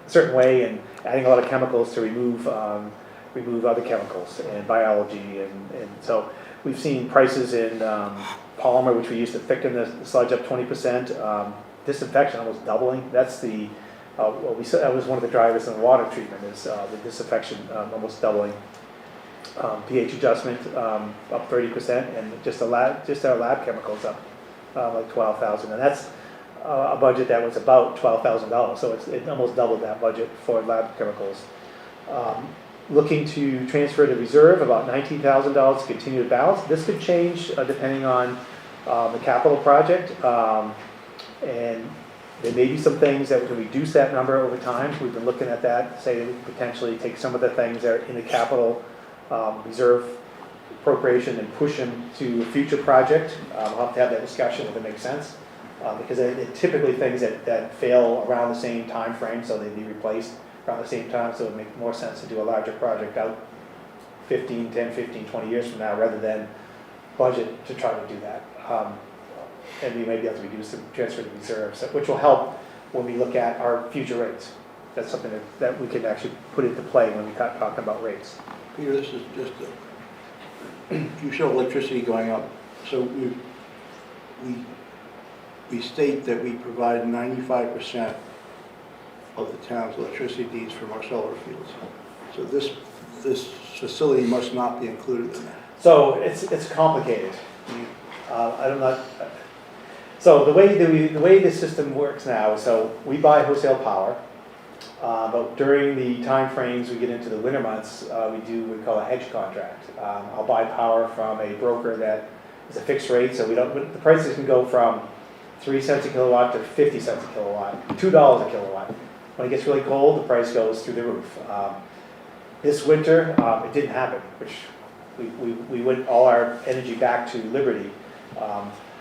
Speaker 16: a certain way, and adding a lot of chemicals to remove other chemicals and biology. And so we've seen prices in polymer, which we use to thicken the sludge, up 20%. Disinfection almost doubling. That's the that was one of the drivers in the water treatment, is the disinfection almost doubling. pH adjustment up 30%, and just our lab chemicals up like $12,000, and that's a budget that was about $12,000. So it almost doubled that budget for lab chemicals. Looking to transfer to reserve about $19,000 to continue to balance. This could change depending on the capital project, and there may be some things that we can reduce that number over time. We've been looking at that, say potentially take some of the things that are in the capital reserve appropriation and push them to a future project. We'll have to have that discussion if it makes sense, because they're typically things that fail around the same time frame, so they'd be replaced around the same time, so it would make more sense to do a larger project out 10, 15, 20 years from now, rather than budget to try to do that. And we may be able to reduce the transfer to reserves, which will help when we look at our future rates. That's something that we can actually put into play when we start talking about rates.
Speaker 1: Peter, this is just you show electricity going up. So we state that we provide 95% of the town's electricity needs from our solar fields. So this facility must not be included in that.
Speaker 16: So it's complicated. So the way the system works now is, so we buy wholesale power, but during the time frames we get into the winter months, we do what we call a hedge contract. I'll buy power from a broker that is a fixed rate, so the prices can go from 3 cents a kilowatt to 50 cents a kilowatt, $2 a kilowatt. When it gets really cold, the price goes through the roof. This winter, it didn't happen, which we went all our energy back to Liberty.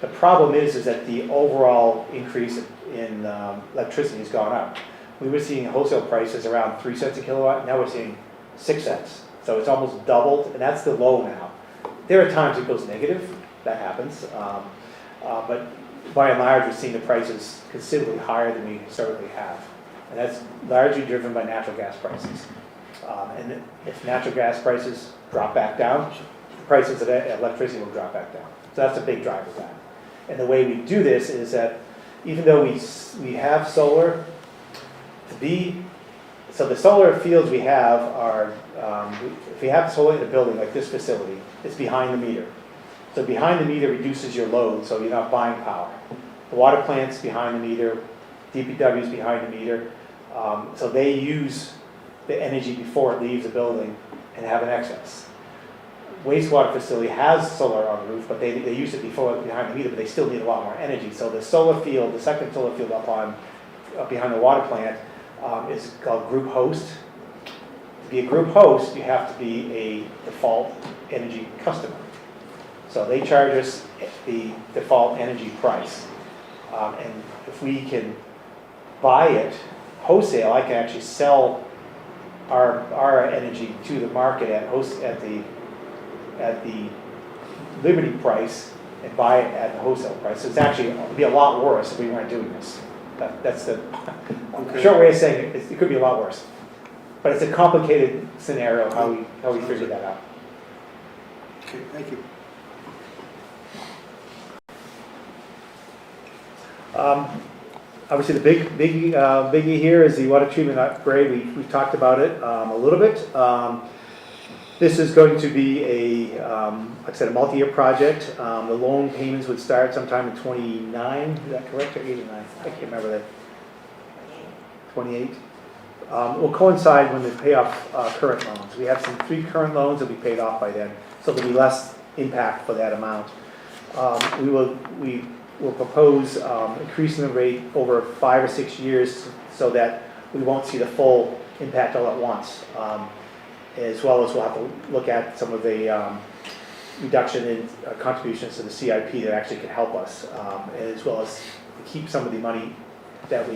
Speaker 16: The problem is that the overall increase in electricity has gone up. We were seeing wholesale prices around 3 cents a kilowatt, now we're seeing 6 cents. So it's almost doubled, and that's the low now. There are times it goes negative, that happens. But by and large, we're seeing the prices considerably higher than we historically have. And that's largely driven by natural gas prices. And if natural gas prices drop back down, the prices of electricity will drop back down. So that's a big driver of that. And the way we do this is that even though we have solar, so the solar fields we have are, if we have solar in the building like this facility, it's behind the meter. So behind the meter reduces your load, so you're not buying power. The water plant's behind the meter, DPW is behind the meter, so they use the energy before it leaves the building and have an excess. Wastewater facility has solar on the roof, but they use it before behind the meter, but they still need a lot more energy. So the solar field, the second solar field up behind the water plant, is called group host. To be a group host, you have to be a default energy customer. So they charge us the default energy price. And if we can buy it wholesale, I can actually sell our energy to the market at the Liberty price and buy it at the wholesale price. So it's actually, it would be a lot worse if we weren't doing this. That's the short way of saying it. It could be a lot worse. But it's a complicated scenario how we figure that out.
Speaker 1: Okay, thank you.
Speaker 16: Obviously, the biggie here is the water treatment upgrade. We've talked about it a little bit. This is going to be like I said, a multi-year project. The loan payments would start sometime in 29. Is that correct, or 89? I can't remember that. 28. will coincide when they pay off current loans. We have 3 current loans that will be paid off by then, so there'll be less impact for that amount. We will propose increasing the rate over 5 or 6 years so that we won't see the full impact all at once. As well as we'll have to look at some of the reduction in contributions to the CIP that actually can help us, as well as keep some of the money that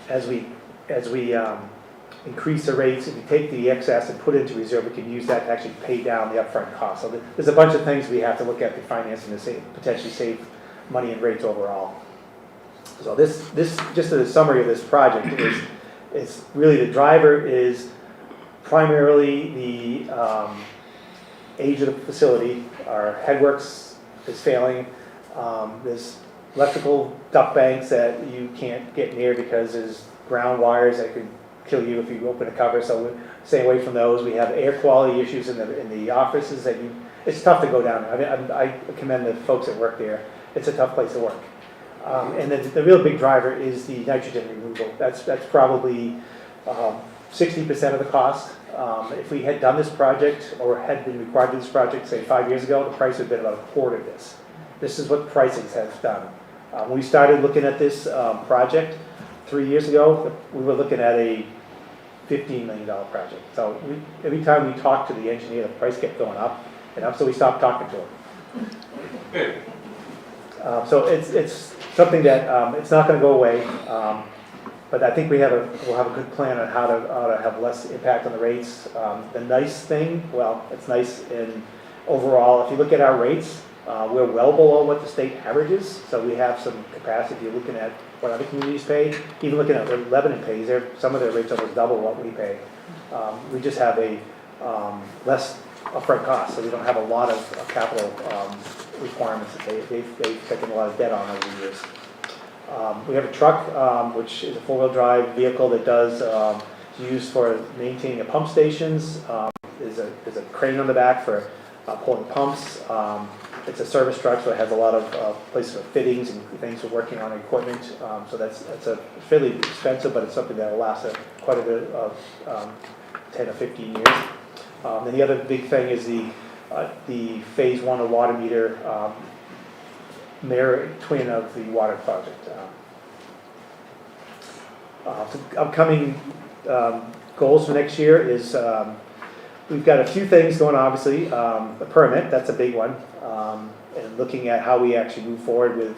Speaker 16: as we increase the rates, if we take the excess and put it into reserve, we can use that to actually pay down the upfront cost. So there's a bunch of things we have to look at the financing to potentially save money in rates overall. So this just a summary of this project is really the driver is primarily the age of the facility. Our headworks is failing. There's electrical duct banks that you can't get near because there's ground wires that could kill you if you open a cover, so we stay away from those. We have air quality issues in the offices that it's tough to go down there. I mean, I commend the folks that work there. It's a tough place to work. And then the real big driver is the nitrogen removal. That's probably 60% of the cost. If we had done this project or had been required to do this project, say 5 years ago, the price would have been about a quarter of this. This is what pricing has done. When we started looking at this project 3 years ago, we were looking at a $15 million project. So every time we talked to the engineer, the price kept going up and up, so we stopped talking to him. So it's something that it's not going to go away, but I think we'll have a good plan on how to have less impact on the rates. The nice thing, well, it's nice in overall. If you look at our rates, we're well below what the state average is, so we have some capacity. If you're looking at what other communities pay, even looking at what Lebanon pays, some of their rates almost double what we pay. We just have a less upfront cost, so we don't have a lot of capital requirements that they've taken a lot of debt on over the years. We have a truck, which is a four-wheel drive vehicle that does used for maintaining the pump stations. There's a crane on the back for pulling pumps. It's a service truck, so it has a lot of places for fittings and things for working on equipment. So that's a fairly expensive, but it's something that will last quite a bit of 10 or 15 years. And the other big thing is the phase 1 of water meter mirror twin of the water project. So upcoming goals for next year is we've got a few things going on, obviously. The permit, that's a big one. And looking at how we actually move forward with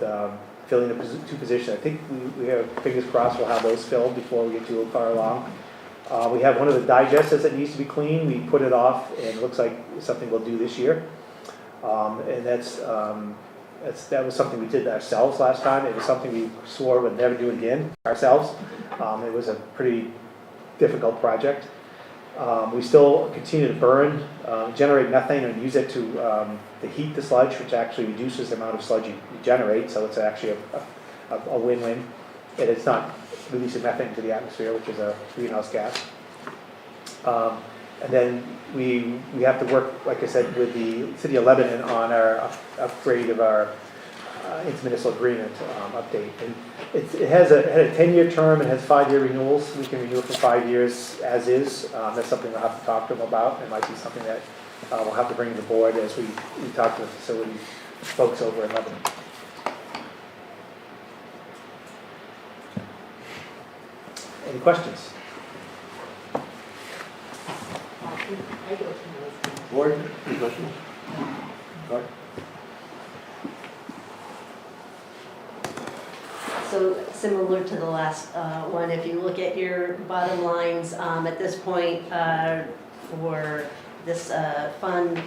Speaker 16: filling the 2 positions. I think we have, fingers crossed, we'll have those filled before we get too far along. We have one of the digesters that needs to be cleaned. We put it off, and it looks like it's something we'll do this year. And that was something we did ourselves last time. It was something we swore we'd never do again ourselves. It was a pretty difficult project. We still continue to burn, generate methane and use it to heat the sludge, which actually reduces the amount of sludge you generate, so it's actually a win-win. And it's not releasing methane into the atmosphere, which is a greenhouse gas. And then we have to work, like I said, with the City of Lebanon on our upgrade of our intermunicipal agreement update. And it had a 10-year term. It has 5-year renewals. We can renew it for 5 years as is. That's something we'll have to talk to them about. It might be something that we'll have to bring to the board as we talk to the facility folks over in Lebanon. Any questions?
Speaker 1: Board, any questions? Go ahead.
Speaker 9: So similar to the last one, if you look at your bottom lines, at this point for this fund,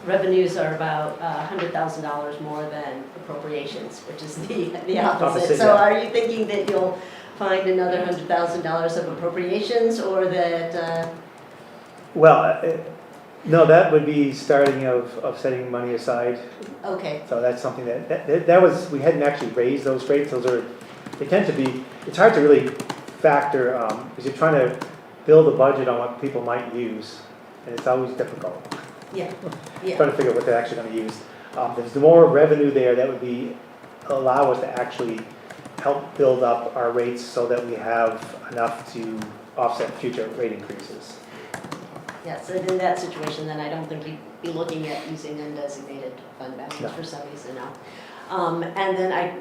Speaker 9: revenues are about $100,000 more than appropriations, which is the opposite. So are you thinking that you'll find another $100,000 of appropriations, or that?
Speaker 16: Well, no, that would be starting of setting money aside.
Speaker 9: Okay.
Speaker 16: So that's something that was, we hadn't actually raised those rates. They tend to be, it's hard to really factor, because you're trying to build a budget on what people might use, and it's always difficult.
Speaker 9: Yeah.
Speaker 16: Trying to figure out what they're actually going to use. There's more revenue there that would allow us to actually help build up our rates so that we have enough to offset future rate increases.
Speaker 9: Yes, and in that situation, then I don't think you'd be looking at using undesignated fund balance
Speaker 16: No.
Speaker 9: for some reason, no. And then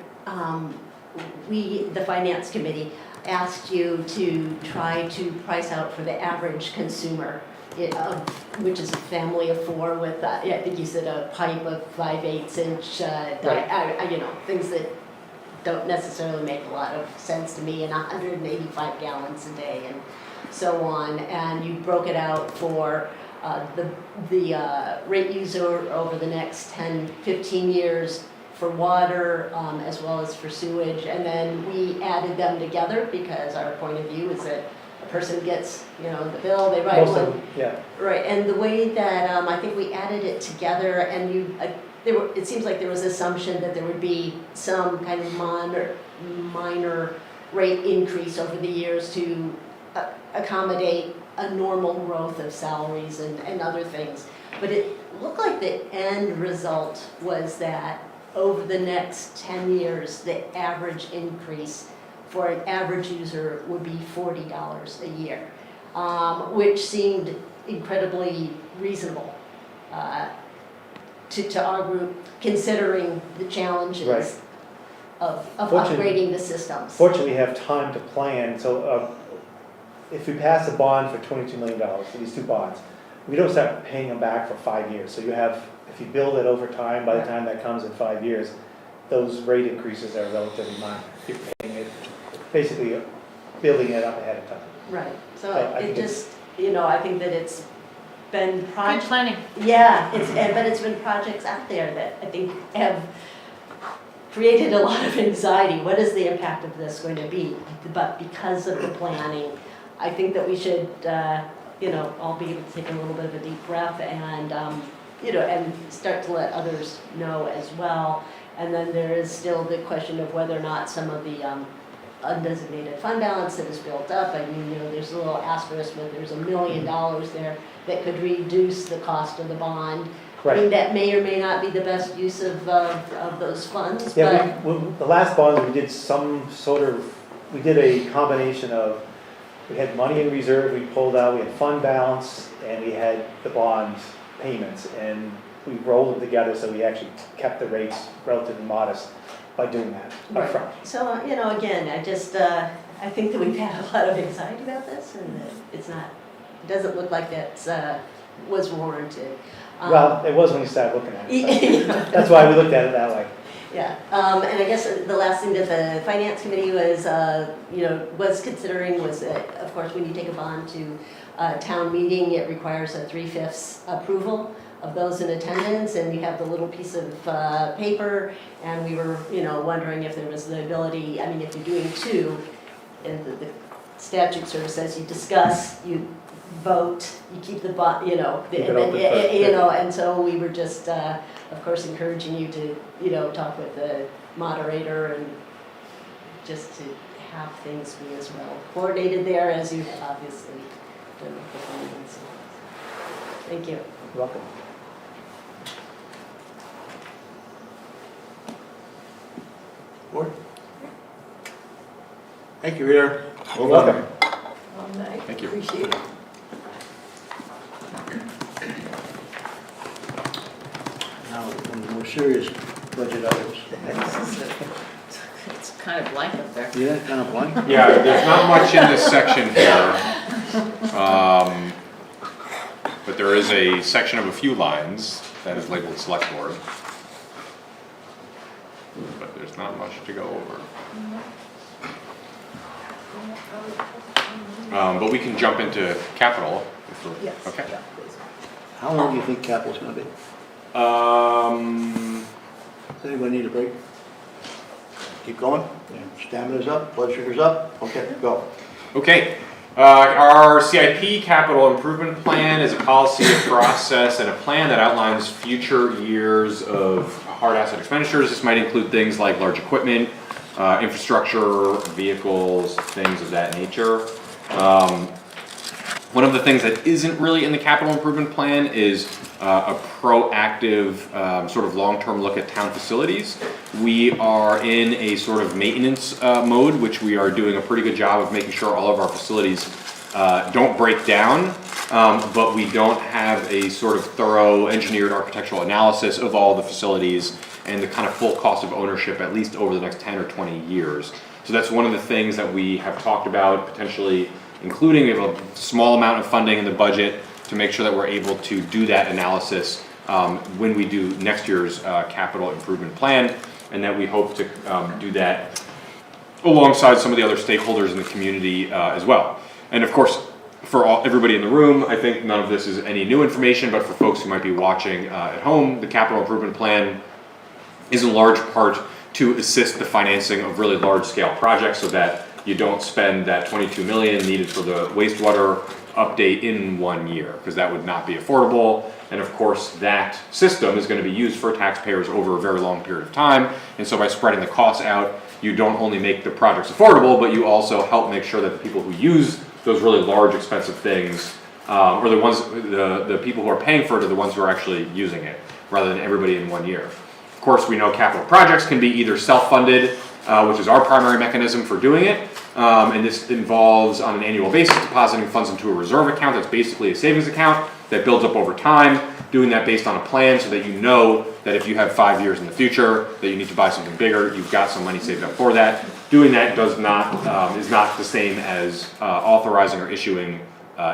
Speaker 9: we, the finance committee, asked you to try to price out for the average consumer, which is a family of four with, I think you said a pipe of 5/8 inch, things that don't necessarily make a lot of sense to me, and 185 gallons a day and so on. And you broke it out for the rate user over the next 10, 15 years for water, as well as for sewage. And then we added them together because our point of view is that a person gets, the bill, they write
Speaker 16: Most
Speaker 9: one.
Speaker 16: of them, yeah.
Speaker 9: Right, and the way that, I think we added it together, and it seems like there was assumption that there would be some kind of minor rate increase over the years to accommodate a normal growth of salaries and other things. But it looked like the end result was that over the next 10 years, the average increase for an average user would be $40 a year, which seemed incredibly reasonable to our group, considering the challenges
Speaker 16: Right.
Speaker 9: of
Speaker 16: Fortunately-
Speaker 9: upgrading the systems.
Speaker 16: Fortunately, we have time to plan, so if we pass a bond for $22 million, for these two bonds, we don't start paying them back for 5 years. So you have, if you build it over time, by the time that comes in 5 years, those rate increases are relatively minor. You're paying it, basically building it up ahead of time.
Speaker 9: Right, so
Speaker 16: I
Speaker 9: it
Speaker 16: think
Speaker 9: just, I think that it's been
Speaker 8: Good planning.
Speaker 9: Yeah, but it's been projects out there that I think have created a lot of anxiety. What is the impact of this going to be? But because of the planning, I think that we should, all be able to take a little bit of a deep breath and, and start to let others know as well. And then there is still the question of whether or not some of the undesignated fund balance that is built up. I mean, there's a little asterisk, but there's $1 million there that could reduce the cost of the bond. I mean, that may or may not be the best use of those funds,
Speaker 16: Yeah, the last bond, we did we did a combination of, we had money in reserve, we pulled out, we had fund balance, and we had the bond payments, and we rolled them together, so we actually kept the rates relatively modest by doing that upfront.
Speaker 9: So, again, I think that we've had a lot of anxiety about this, and that it doesn't look like that was warranted.
Speaker 16: Well, it was when you started looking at it. So that's why we looked at it that way.
Speaker 9: Yeah, and I guess the last thing that the finance committee was considering was that, of course, when you take a bond to town meeting, it requires a 3/5 approval of those in attendance, and you have the little piece of paper, and we were, wondering if there was the ability, I mean, if you're doing two, and the statute sort of says you discuss, you vote, you keep the bond,
Speaker 16: Keep it open for-
Speaker 9: and so we were just, of course, encouraging you to, talk with the moderator and just to have things be as well coordinated there as you have obviously done with the finance. Thank you.
Speaker 16: You're welcome.
Speaker 1: Board? Thank you, Rita.
Speaker 16: You're welcome.
Speaker 2: Thank you.
Speaker 5: Appreciate it.
Speaker 1: Now, one of the more serious budget items.
Speaker 11: It's kind of blank up there.
Speaker 1: Yeah, kind of blank.
Speaker 2: Yeah, there's not much in this section here. But there is a section of a few lines that is labeled Selectboard. But there's not much to go over. But we can jump into capital if we're,
Speaker 5: Yes.
Speaker 2: okay.
Speaker 5: Yeah, please.
Speaker 1: How long do you think capital's gonna be? Does anybody need a break? Keep going? Stamina's up, blood sugar's up? Okay, go.
Speaker 2: Okay, our CIP capital improvement plan is a policy, a process, and a plan that outlines future years of hard asset expenditures. This might include things like large equipment, infrastructure, vehicles, things of that nature. One of the things that isn't really in the capital improvement plan is a proactive sort of long-term look at town facilities. we are in a sort of maintenance mode, which we are doing a pretty good job of making sure all of our facilities don't break down, but we don't have a sort of thorough engineered architectural analysis of all the facilities and the kind of full cost of ownership, at least over the next 10 or 20 years. So that's one of the things that we have talked about potentially including. We have a small amount of funding in the budget to make sure that we're able to do that analysis when we do next year's capital improvement plan, and that we hope to do that alongside some of the other stakeholders in the community as well. And of course, for everybody in the room, I think none of this is any new information, but for folks who might be watching at home, the capital improvement plan is in large part to assist the financing of really large scale projects so that you don't spend that $22 million needed for the wastewater update in 1 year, because that would not be affordable. And of course, that system is going to be used for taxpayers over a very long period of time. And so by spreading the costs out, you don't only make the projects affordable, but you also help make sure that the people who use those really large, expensive things, or the people who are paying for it are the ones who are actually using it, rather than everybody in 1 year. Of course, we know capital projects can be either self-funded, which is our primary mechanism for doing it, and this involves on an annual basis depositing funds into a reserve account that's basically a savings account that builds up over time, doing that based on a plan so that you know that if you have 5 years in the future that you need to buy something bigger, you've got some money saved up for that. Doing that is not the same as authorizing or issuing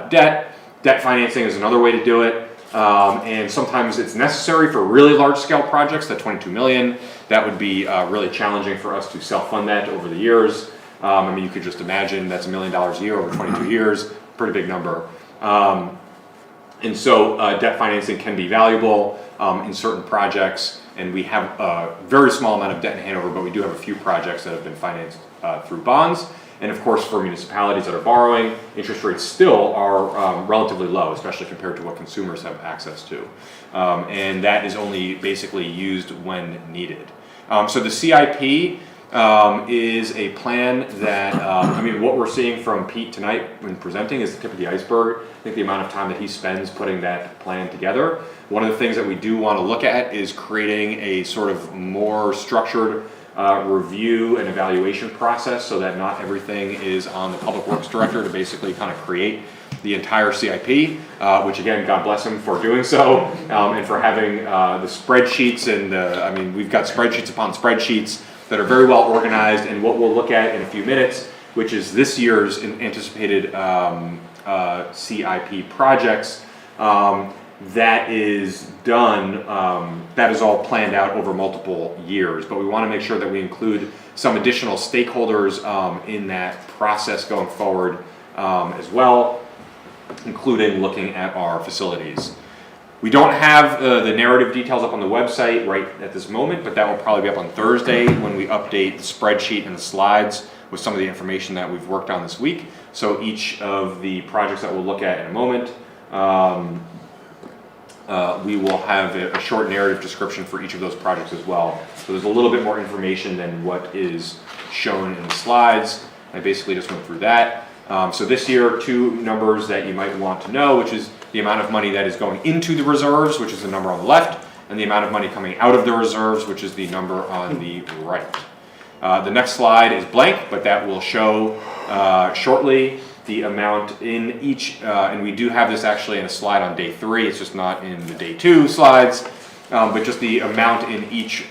Speaker 2: debt. Debt financing is another way to do it, and sometimes it's necessary for really large scale projects. That $22 million, that would be really challenging for us to self-fund that over the years. I mean, you could just imagine that's $1 million a year over 22 years, pretty big number. And so debt financing can be valuable in certain projects, and we have a very small amount of debt in Hanover, but we do have a few projects that have been financed through bonds. And of course, for municipalities that are borrowing, interest rates still are relatively low, especially compared to what consumers have access to. And that is only basically used when needed. So the CIP is a plan that, I mean, what we're seeing from Pete tonight when presenting is the tip of the iceberg. I think the amount of time that he spends putting that plan together. One of the things that we do want to look at is creating a sort of more structured review and evaluation process so that not everything is on the Public Works Director to basically kind of create the entire CIP, which again, God bless him for doing so, and for having the spreadsheets, and I mean, we've got spreadsheets upon spreadsheets that are very well organized, and what we'll look at in a few minutes, which is this year's anticipated CIP projects, that is done, that is all planned out over multiple years, but we want to make sure that we include some additional stakeholders in that process going forward as well, including looking at our facilities. We don't have the narrative details up on the website right at this moment, but that will probably be up on Thursday when we update the spreadsheet and the slides with some of the information that we've worked on this week. So each of the projects that we'll look at in a moment, we will have a short narrative description for each of those projects as well. So there's a little bit more information than what is shown in the slides. I basically just went through that. So this year, two numbers that you might want to know, which is the amount of money that is going into the reserves, which is the number on the left, and the amount of money coming out of the reserves, which is the number on the right. The next slide is blank, but that will show shortly the amount in each, and we do have this actually in a slide on day 3, it's just not in the day 2 slides, but just the amount in each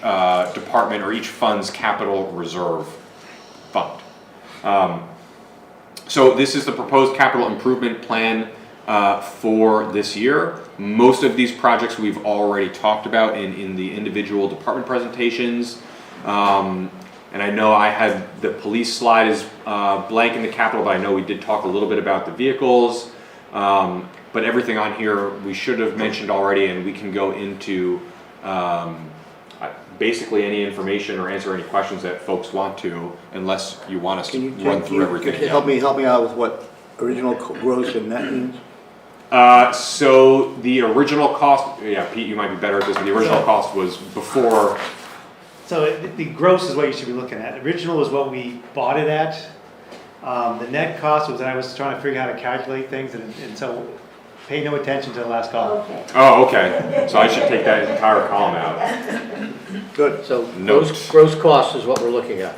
Speaker 2: department or each fund's capital reserve fund. So this is the proposed capital improvement plan for this year. Most of these projects we've already talked about in the individual department presentations. And I know I had the police slide is blank in the capital, but I know we did talk a little bit about the vehicles. But everything on here we should have mentioned already, and we can go into basically any information or answer any questions that folks want to, unless you want us to run through everything.
Speaker 1: Can you help me out with what original gross and net means?
Speaker 2: So the original cost, yeah, Pete, you might be better at this, but the original cost was before.
Speaker 16: So the gross is what you should be looking at. Original is what we bought it at. The net cost was, I was trying to figure out how to calculate things, and so pay no attention to the last column.
Speaker 9: Okay.
Speaker 2: Oh, okay. So I should take that entire column out.
Speaker 1: Good.
Speaker 7: So
Speaker 2: Note.
Speaker 7: gross cost is what we're looking at.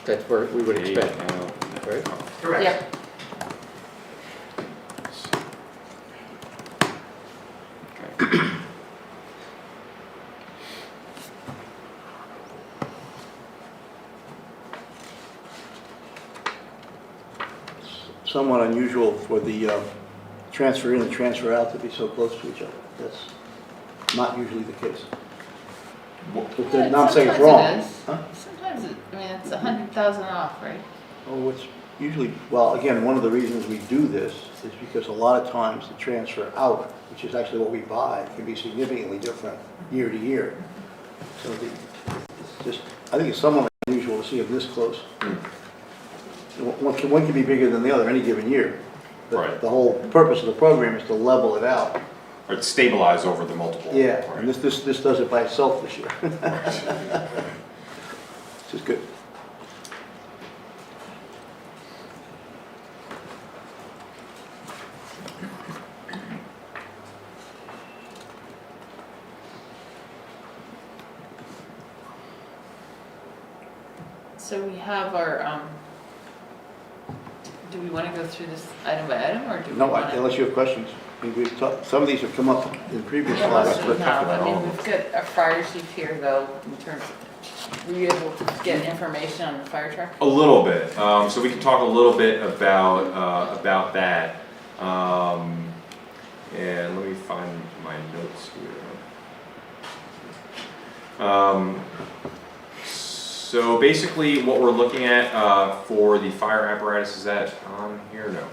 Speaker 7: That's where we would expect, right?
Speaker 11: Correct. Yep.
Speaker 1: Somewhat unusual for the transfer in and transfer out to be so close to each other. That's not usually the case. But I'm not saying it's wrong. Huh?
Speaker 11: Sometimes it's 100,000 off, right?
Speaker 1: Oh, it's usually, well, again, one of the reasons we do this is because a lot of times the transfer out, which is actually what we buy, can be significantly different year to year. So it's just, I think it's somewhat unusual to see them this close. One can be bigger than the other any given year. But
Speaker 2: Right.
Speaker 1: the whole purpose of the program is to level it out.
Speaker 2: Or it's stabilized over the multiple.
Speaker 1: Yeah,
Speaker 2: right.
Speaker 1: and this does it by itself this year. Which is good.
Speaker 11: So we have our, do we want to go through this item by item, or do we
Speaker 1: No,
Speaker 11: want to?
Speaker 1: unless you have questions. I mean, some of these have come up in previous
Speaker 11: Most
Speaker 1: slides,
Speaker 11: of
Speaker 1: but
Speaker 11: them have. I mean, we've got our fire chief here, though, in terms of, were you able to get information on the fire truck?
Speaker 2: A little bit. So we can talk a little bit about that. And let me find my notes here. So basically, what we're looking at for the fire apparatus, is that on here? No.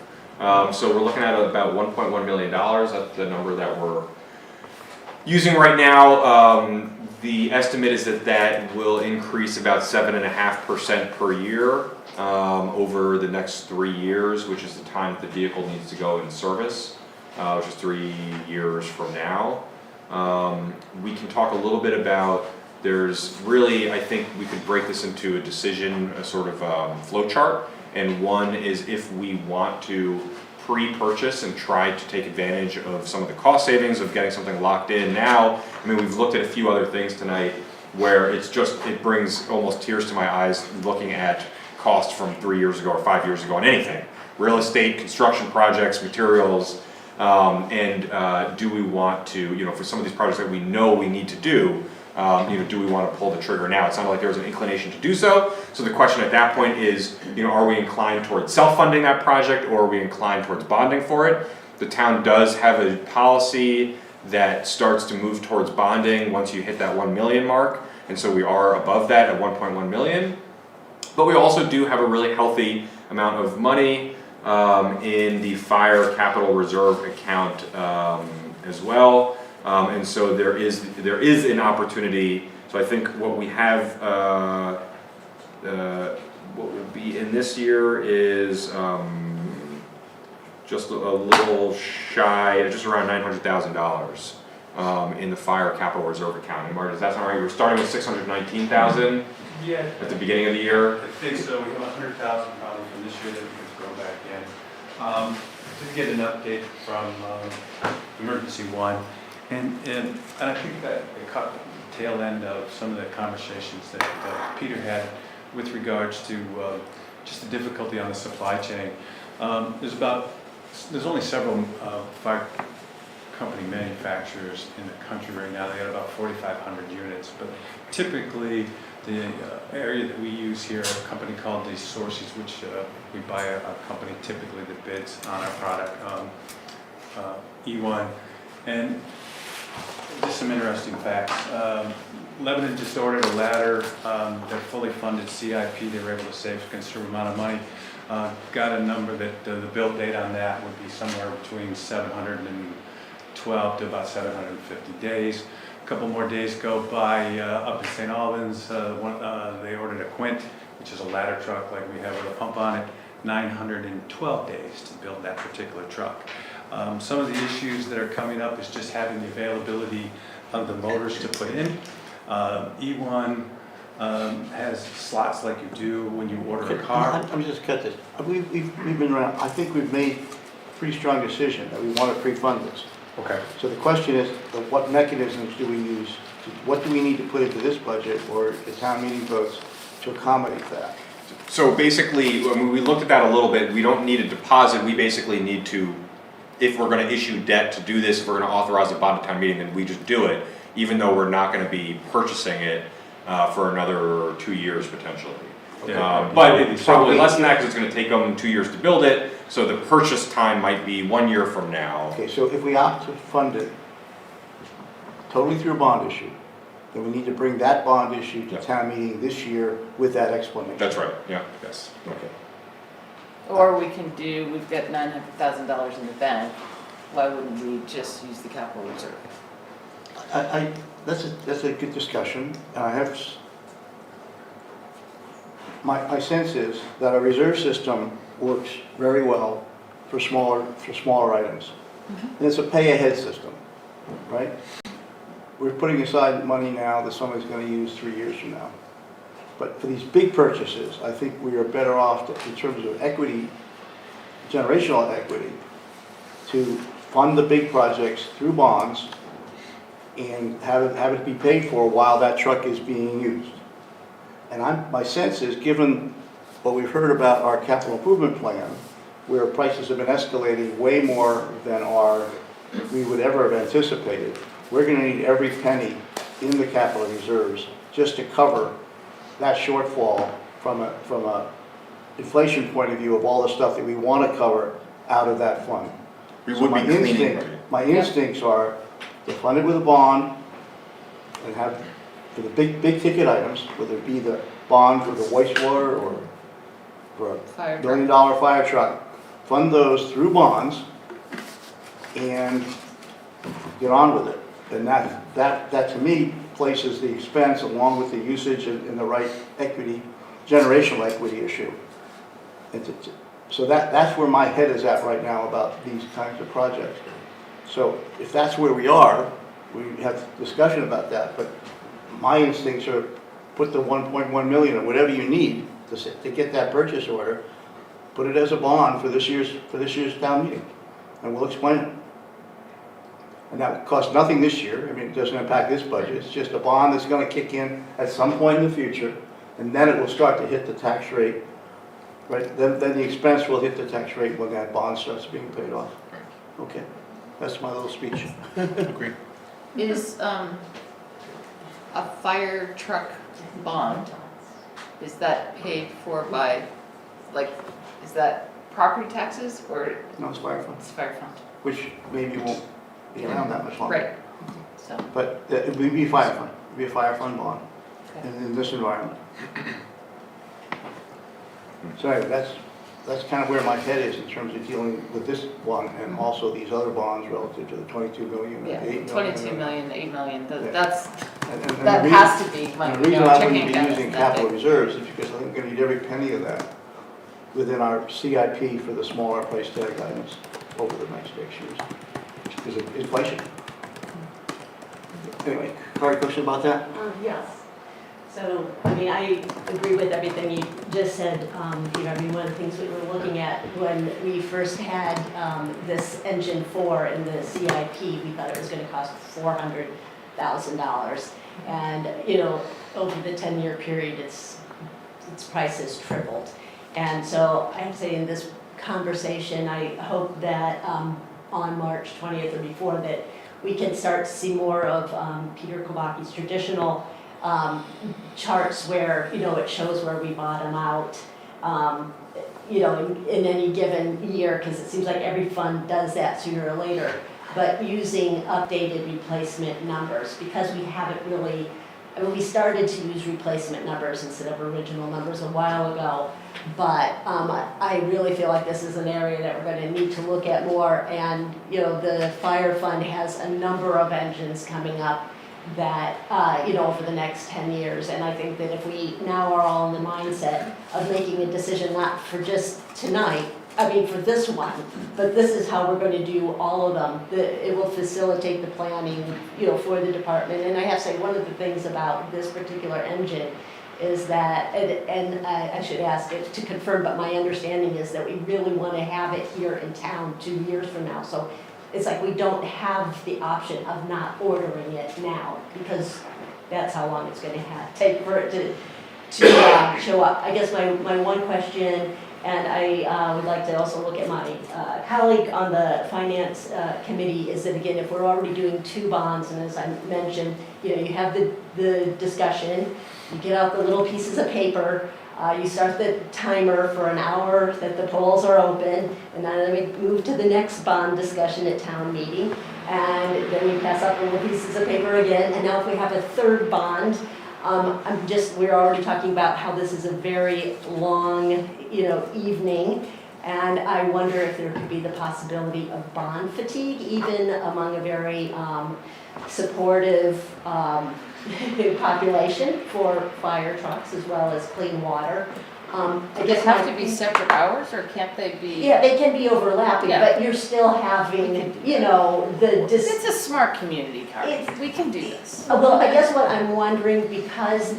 Speaker 2: So we're looking at about $1.1 million. That's the number that we're using right now. The estimate is that will increase about 7.5% per year over the next 3 years, which is the time that the vehicle needs to go in service, which is 3 years from now. We can talk a little bit about, there's really, I think we could break this into a decision, a sort of flow chart. And one is if we want to pre-purchase and try to take advantage of some of the cost savings of getting something locked in now. I mean, we've looked at a few other things tonight where it brings almost tears to my eyes looking at cost from 3 years ago or 5 years ago on anything. Real estate, construction projects, materials, and do we want to, for some of these projects that we know we need to do, do we want to pull the trigger now? It sounded like there was an inclination to do so. So the question at that point is, are we inclined towards self-funding that project, or are we inclined towards bonding for it? The town does have a policy that starts to move towards bonding once you hit that 1 million mark. And so we are above that at 1.1 million. But we also do have a really healthy amount of money in the fire capital reserve account as well. And so there is an opportunity. So I think what we have, what will be in this year is just a little shy, just around $900,000 in the fire capital reserve account. And Mark, does that sound right? We're starting with $619,000 at the beginning of the year.
Speaker 18: I think so. We have $100,000 probably from this year that we can throw back in. To get an update from Emergency One. And I think that it caught the tail end of some of the conversations that Peter had with regards to just the difficulty on the supply chain. There's only several fire company manufacturers in the country right now. They got about 4,500 units, but typically the area that we use here, a company called The Sources, which we buy a company typically that bids on our product, E1. And just some interesting facts. Lebanon just ordered a ladder. They're fully funded CIP. They were able to save a considerable amount of money. Got a number that the build date on that would be somewhere between 712 to about 750 days. A couple more days go by up in St. Albans. They ordered a Quint, which is a ladder truck like we have with a pump on it. 912 days to build that particular truck. Some of the issues that are coming up is just having the availability of the motors to put in. E1 has slots like you do when you order a car.
Speaker 1: Let me just cut this. We've been around, I think we've made a pretty strong decision that we want to pre-fund this.
Speaker 3: Okay.
Speaker 1: So the question is, what mechanisms do we use? What do we need to put into this budget or the town meeting votes to accommodate that?
Speaker 2: So basically, when we looked at that a little bit, we don't need a deposit, we basically need to, if we're gonna issue debt to do this, if we're gonna authorize a bond at town meeting, then we just do it, even though we're not gonna be purchasing it for another 2 years potentially. But it's probably less than that, because it's gonna take them 2 years to build it, so the purchase time might be 1 year from now.
Speaker 1: Okay, so if we opt to fund it totally through a bond issue, then we need to bring that bond issue to town meeting this year with that explanation.
Speaker 2: That's right, yeah, yes.
Speaker 1: Okay.
Speaker 11: Or we can do, we've got $900,000 in the bank, why wouldn't we just use the capital reserve?
Speaker 1: That's a good discussion, and I have, my sense is that a reserve system works very well for smaller items. And it's a pay-ahead system, right? We're putting aside money now that somebody's going to use 3 years from now. But for these big purchases, I think we are better off in terms of equity, generational equity, to fund the big projects through bonds and have it be paid for while that truck is being used. And my sense is, given what we've heard about our capital improvement plan, where prices have been escalating way more than we would ever have anticipated, we're going to need every penny in the capital reserves just to cover that shortfall from a inflation point of view of all the stuff that we want to cover out of that fund.
Speaker 2: We
Speaker 1: So
Speaker 2: would be cleaning.
Speaker 1: my instincts are to fund it with a bond and have, for the big ticket items, whether it be the bond for the wastewater or for a $1 million fire truck, fund those through bonds and get on with it. And that to me places the expense along with the usage in the right equity, generational equity issue. So that's where my head is at right now about these kinds of projects. So if that's where we are, we have discussion about that, but my instincts are put the 1.1 million or whatever you need to get that purchase order, put it as a bond for this year's town meeting, and we'll explain it. And that costs nothing this year. I mean, it doesn't impact this budget. It's just a bond that's going to kick in at some point in the future, and then it will start to hit the tax rate, right? Then the expense will hit the tax rate when that bond starts being paid off. Okay, that's my little speech.
Speaker 4: Agree.
Speaker 11: Is a fire truck bond, is that paid for by, like, is that property taxes or?
Speaker 1: No, it's fire fund.
Speaker 11: It's fire fund.
Speaker 1: Which maybe won't be around that much longer.
Speaker 11: Right. So.
Speaker 1: But it would be a fire fund. It would be a fire fund bond in this environment. So anyway, that's kind of where my head is in terms of dealing with this one and also these other bonds relative to the 22 million.
Speaker 11: Yeah, 22 million, 8 million,
Speaker 1: Yeah.
Speaker 11: that's,
Speaker 1: And
Speaker 11: that has to be money.
Speaker 1: the reason I wouldn't be using capital reserves is because I think we're going to need every penny of that within our CIP for the smaller price tag items over the next 6 years because of inflation. Anyway, Carrie, question about that?
Speaker 9: Yes. So, I mean, I agree with everything you just said, Peter. I mean, one of the things we were looking at when we first had this engine 4 in the CIP, we thought it was going to cost $400,000. And, you know, over the 10-year period, its price has tripled. And so I have to say in this conversation, I hope that on March 20th or before that we can start to see more of Peter Kowaki's traditional charts where, you know, it shows where we bottom out, you know, in any given year, because it seems like every fund does that sooner or later, but using updated replacement numbers, because we haven't really, I mean, we started to use replacement numbers instead of original numbers a while ago, but I really feel like this is an area that we're going to need to look at more, and, you know, the fire fund has a number of engines coming up that, you know, over the next 10 years. And I think that if we now are all in the mindset of making a decision, not for just tonight, I mean, for this one, but this is how we're going to do all of them. It will facilitate the planning, you know, for the department. And I have to say, one of the things about this particular engine is that, and I should ask it to confirm, but my understanding is that we really want to have it here in town 2 years from now. So it's like we don't have the option of not ordering it now, because that's how long it's gonna take for it to show up. I guess my one question, and I would like to also look at my colleague on the finance committee, is that again, if we're already doing 2 bonds, and as I mentioned, you know, you have the discussion, you get out the little pieces of paper, you start the timer for an hour that the polls are open, and then we move to the next bond discussion at town meeting, and then we pass out the little pieces of paper again, and now if we have a 3rd bond, we're already talking about how this is a very long, you know, evening, and I wonder if there could be the possibility of bond fatigue, even among a very supportive population for fire trucks as well as clean water. I
Speaker 11: Does
Speaker 9: guess
Speaker 11: it have to be separate hours, or can't they be?
Speaker 9: Yeah, they can be overlapping,
Speaker 11: Yeah.
Speaker 9: but you're still having, you know,
Speaker 11: It's a smart community, Carly. We can do this.
Speaker 9: Well, I guess what I'm wondering, because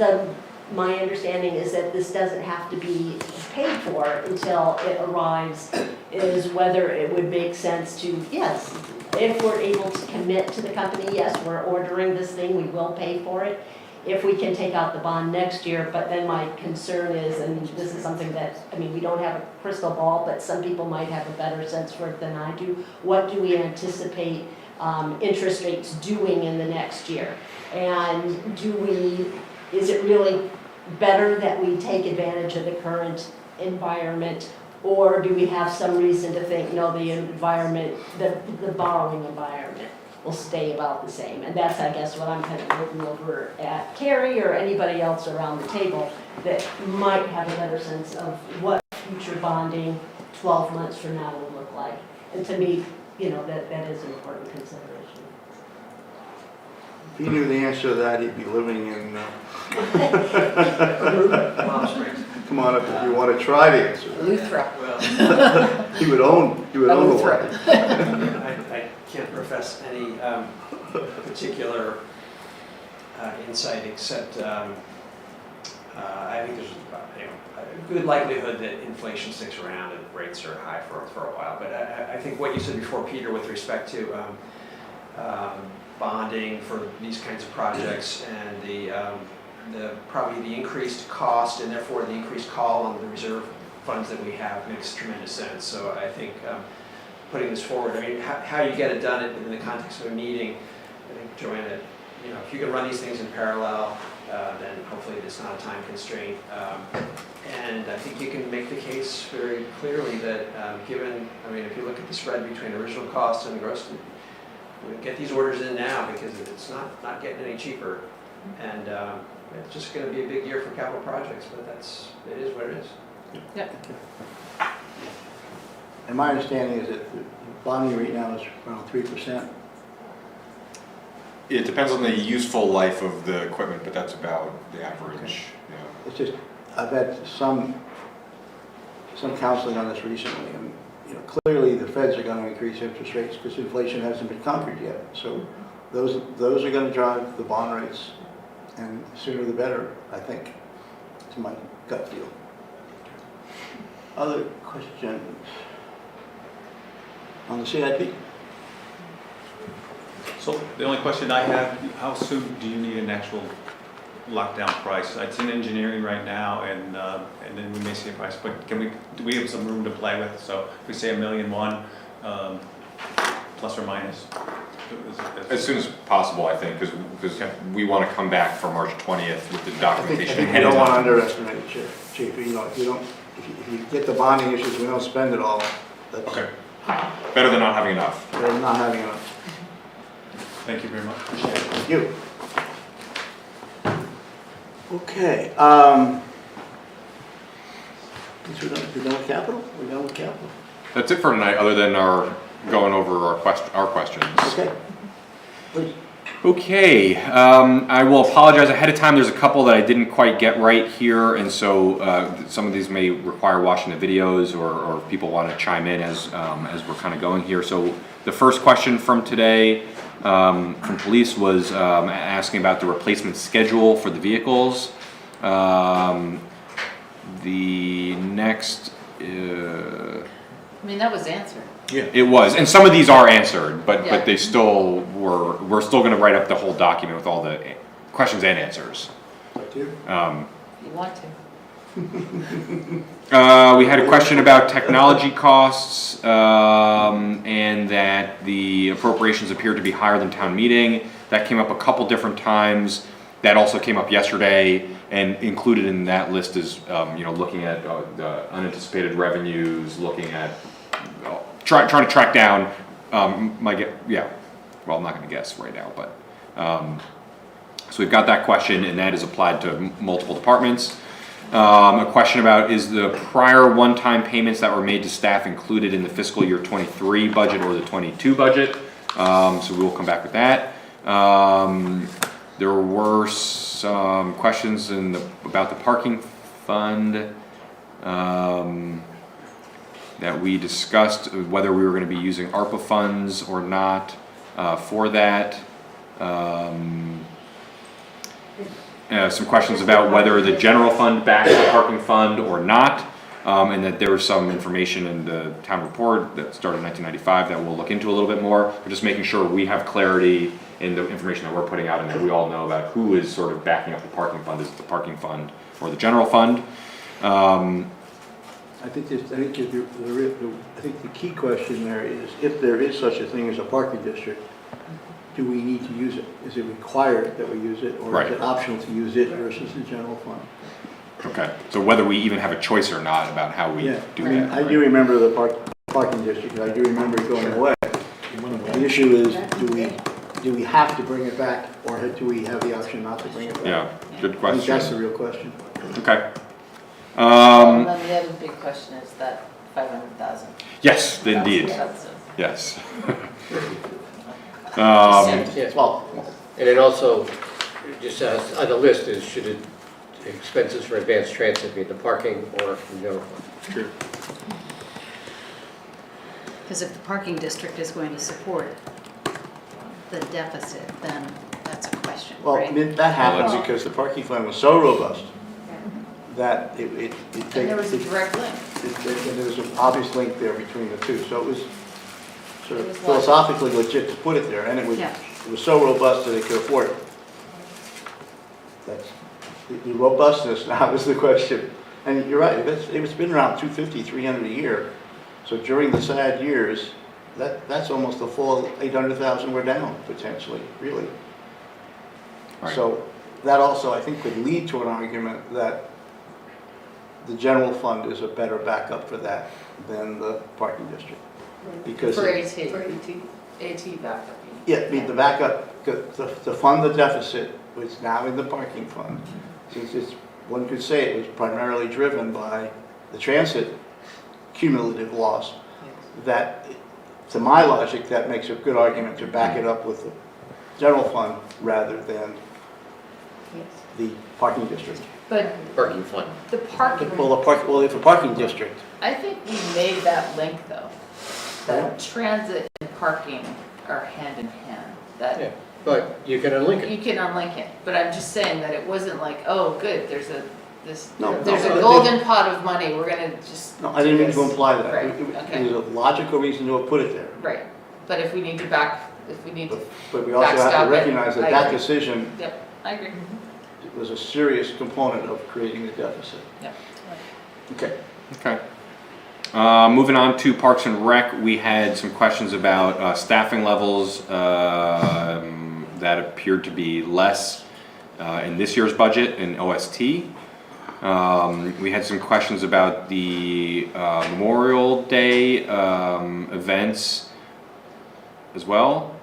Speaker 9: my understanding is that this doesn't have to be paid for until it arrives, is whether it would make sense to, yes, if we're able to commit to the company, yes, we're ordering this thing, we will pay for it. If we can take out the bond next year, but then my concern is, and this is something that, I mean, we don't have a crystal ball, but some people might have a better sense for it than I do. What do we anticipate interest rates doing in the next year? And is it really better that we take advantage of the current environment, or do we have some reason to think, no, the environment, the borrowing environment will stay about the same? And that's, I guess, what I'm kind of looking over at Carrie or anybody else around the table that might have a better sense of what future bonding 12 months from now will look like. And to me, you know, that is an important consideration.
Speaker 1: If he knew the answer to that, he'd be living in,
Speaker 12: Palm Springs.
Speaker 1: come on up if you want to try the answer.
Speaker 11: Luthra.
Speaker 12: Well,
Speaker 1: He would own the one.
Speaker 12: I can't profess any particular insight, except I think there's a good likelihood that inflation sticks around and rates are high for a while. But I think what you said before, Peter, with respect to bonding for these kinds of projects and probably the increased cost and therefore the increased call on the reserve funds that we have makes tremendous sense. So I think putting this forward, I mean, how you get it done in the context of a meeting, I think, Joanna, you know, if you can run these things in parallel, then hopefully it's not a time constraint. And I think you can make the case very clearly that given, I mean, if you look at the spread between original cost and the gross, get these orders in now because it's not getting any cheaper. And it's just going to be a big year for capital projects, but it is what it is.
Speaker 11: Yep.
Speaker 1: And my understanding is that the bonding rate now is around 3%.
Speaker 2: It depends on the useful life of the equipment, but that's about the average. Yeah.
Speaker 1: It's just, I've had some counseling on this recently, and you know, clearly the feds are going to increase interest rates because inflation hasn't been conquered yet. So those are going to drive the bond rates, and the sooner the better, I think, to my gut feel. Other questions on the CIP?
Speaker 18: So the only question I have, how soon do you need an actual lockdown price? It's in engineering right now, and then we may see a price, but do we have some room to play with? So if we say $1.1 million, plus or minus?
Speaker 2: As soon as possible, I think, because we want to come back for March 20th with the documentation.
Speaker 1: I think you don't want to underestimate it, Chief. You know, if you get the bonding issues, we don't spend it all. That's
Speaker 2: okay. Better than not having enough.
Speaker 1: Better than not having enough.
Speaker 18: Thank you very much.
Speaker 1: Thank you. Okay. We're done with capital? We're done with capital?
Speaker 2: That's it for tonight, other than going over our questions.
Speaker 1: Okay. Please.
Speaker 2: Okay, I will apologize ahead of time. There's a couple that I didn't quite get right here, and so some of these may require watching the videos, or if people want to chime in as we're kind of going here. So the first question from today from police was asking about the replacement schedule for the vehicles. The next...
Speaker 11: I mean, that was answered.
Speaker 4: Yeah.
Speaker 2: It was, and some of these are answered,
Speaker 11: Yeah.
Speaker 2: but they still we're still gonna write up the whole document with all the questions and answers.
Speaker 11: If you want to.
Speaker 2: We had a question about technology costs, and that the appropriations appear to be higher than town meeting. That came up a couple different times. That also came up yesterday, and included in that list is, looking at the unanticipated revenues, looking at, trying to track down, well, I'm not gonna guess right now, but, so we've got that question, and that is applied to multiple departments. A question about, is the prior one-time payments that were made to staff included in the fiscal year 23 budget or the 22 budget? So we will come back with that. There were some questions about the parking fund that we discussed, whether we were going to be using ARPA funds or not for that. Some questions about whether the general fund backs the parking fund or not, and that there was some information in the town report that started in 1995 that we'll look into a little bit more. We're just making sure we have clarity in the information that we're putting out, and that we all know about who is sort of backing up the parking fund. Is it the parking fund or the general fund?
Speaker 1: I think the key question there is, if there is such a thing as a parking district, do we need to use it? Is it required that we use it, or is it optional to use it versus the general fund?
Speaker 2: Okay, so whether we even have a choice or not about how we do that.
Speaker 1: I do remember the parking district, I do remember it going away. The issue is, do we have to bring it back, or do we have the option not to bring it back?
Speaker 2: Yeah, good
Speaker 1: I
Speaker 2: question.
Speaker 1: think that's the real question.
Speaker 2: Okay.
Speaker 11: And then the other big question is that 500,000.
Speaker 2: Yes, indeed. Yes.
Speaker 7: Yes. And then also, just as on the list is, should it expenses for advanced transit be the parking or from general fund?
Speaker 1: Sure.
Speaker 15: Because if the parking district is going to support the deficit, then that's a question,
Speaker 1: Well,
Speaker 15: right?
Speaker 1: that happened because the parking fund was so robust that it
Speaker 11: And there was a direct link.
Speaker 1: there was an obvious link there between the two. So it was sort
Speaker 11: It
Speaker 1: of
Speaker 11: was
Speaker 1: philosophically legit to put it there, and it was so robust that it could afford it. That's the robustness now is the question. And you're right, it's been around 250, 300 a year. So during the sad years, that's almost a full 800,000 we're down potentially, really.
Speaker 2: Right.
Speaker 1: So that also, I think, could lead to an argument that the general fund is a better backup for that than the parking district. Because
Speaker 11: For AT backup.
Speaker 1: yeah, I mean, the backup, to fund the deficit, which is now in the parking fund, since one could say it was primarily driven by the transit cumulative loss, that, to my logic, that makes a good argument to back it up with the general fund rather than the parking district.
Speaker 11: But
Speaker 7: Parking fund.
Speaker 11: the parking,
Speaker 1: Well, if a parking district,
Speaker 11: I think we made that link though. That transit and parking are hand in hand. That
Speaker 7: Yeah, but you can unlink it.
Speaker 11: you can unlink it. But I'm just saying that it wasn't like, oh, good, there's a golden pot of money, we're gonna just.
Speaker 1: no, I didn't mean to
Speaker 11: do this.
Speaker 1: imply that.
Speaker 11: Right,
Speaker 1: It was a logical reason to have put it there.
Speaker 11: Right, but if we need to to.
Speaker 1: But we also have
Speaker 11: backstop
Speaker 1: to
Speaker 11: it,
Speaker 1: recognize that
Speaker 11: I
Speaker 1: that
Speaker 11: agree.
Speaker 1: decision
Speaker 11: Yep, I agree.
Speaker 1: was a serious component of creating the deficit.
Speaker 11: Yep.
Speaker 1: Okay.
Speaker 2: Okay. Moving on to Parks and Rec, we had some questions about staffing levels that appeared to be less in this year's budget in OST. We had some questions about the Memorial Day events as well.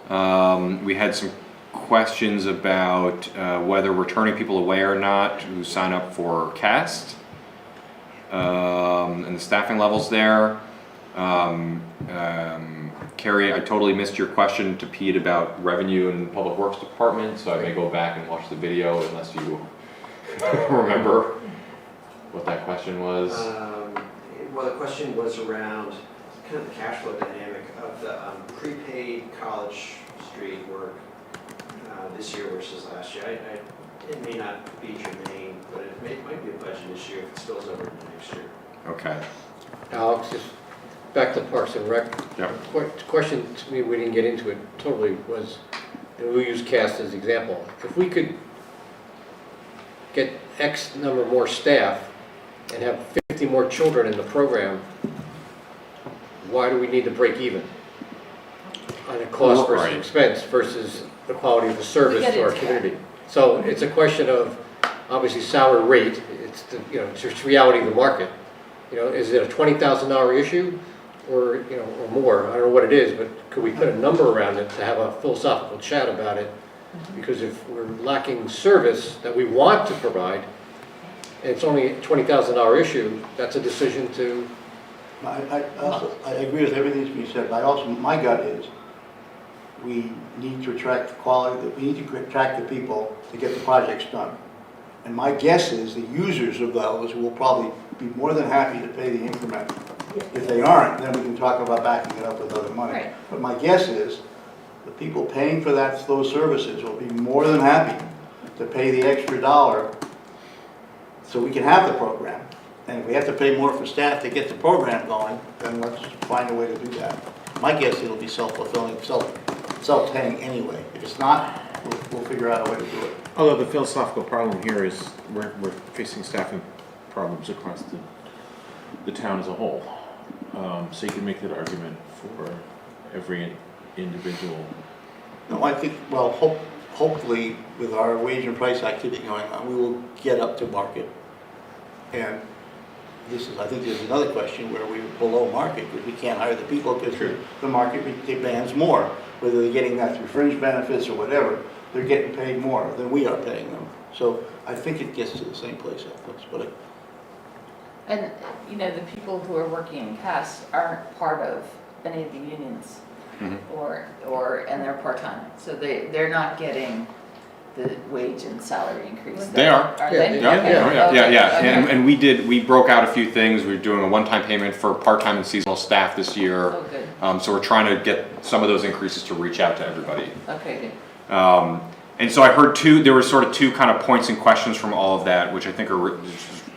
Speaker 2: We had some questions about whether we're turning people away or not who sign up for CAST. And the staffing levels there. Carrie, I totally missed your question to Pete about revenue and Public Works Department, so I may go back and watch the video unless you remember what that question was.
Speaker 12: Well, the question was around kind of the cash flow dynamic of the prepaid College Street work this year versus last year. It may not be germane, but it might be a budget issue if it spills over into next year.
Speaker 2: Okay.
Speaker 7: Alex, just back to Parks and Rec.
Speaker 2: Yep.
Speaker 7: Question to me, we didn't get into it totally, was, and we'll use CAST as example. If we could get X number more staff and have 50 more children in the program, why do we need to break even on a cost versus
Speaker 2: Right.
Speaker 7: expense versus the quality of the service
Speaker 11: get
Speaker 7: to our
Speaker 11: into that.
Speaker 7: community? So it's a question of, obviously, salary rate, it's the, it's just reality of the market. Is it a $20,000 issue or, or more? I don't know what it is, but could we put a number around it to have a philosophical chat about it? Because if we're lacking service that we want to provide, and it's only a $20,000 issue, that's a decision to.
Speaker 1: I agree with everything that's being said, but my gut is, we need to attract the quality, we need to attract the people to get the projects done. And my guess is the users of those will probably be more than happy to pay the increment. If they aren't, then we can talk about backing it up with other money.
Speaker 11: Right.
Speaker 1: But my guess is the people paying for those services will be more than happy to pay the extra dollar so we can have the program. And if we have to pay more for staff to get the program going, then let's find a way to do that. My guess it'll be self-fulfilling, self-paying anyway. If it's not, we'll figure out a way to do it.
Speaker 4: Although the philosophical problem here is we're facing staffing problems across the town as a whole. So you can make that argument for every individual.
Speaker 1: No, I think, well, hopefully with our wage and price activity going on, we will get up to market. And I think there's another question where we're below market because we can't hire the people because the market demands more. Whether they're getting that through fringe benefits or whatever, they're getting paid more than we are paying them. So I think it gets to the same place, but
Speaker 11: And, the people who are working in CAS aren't part of any of the unions, and they're part-time. So they're not getting the wage and salary increase.
Speaker 2: They are.
Speaker 11: Are they?
Speaker 2: Yeah. And we broke out a few things. We're doing a one-time payment for part-time and seasonal staff this year.
Speaker 11: Oh, good.
Speaker 2: So we're trying to get some of those increases to reach out to everybody.
Speaker 11: Okay, good.
Speaker 2: And so I heard there were sort of two kind of points and questions from all of that, which I think are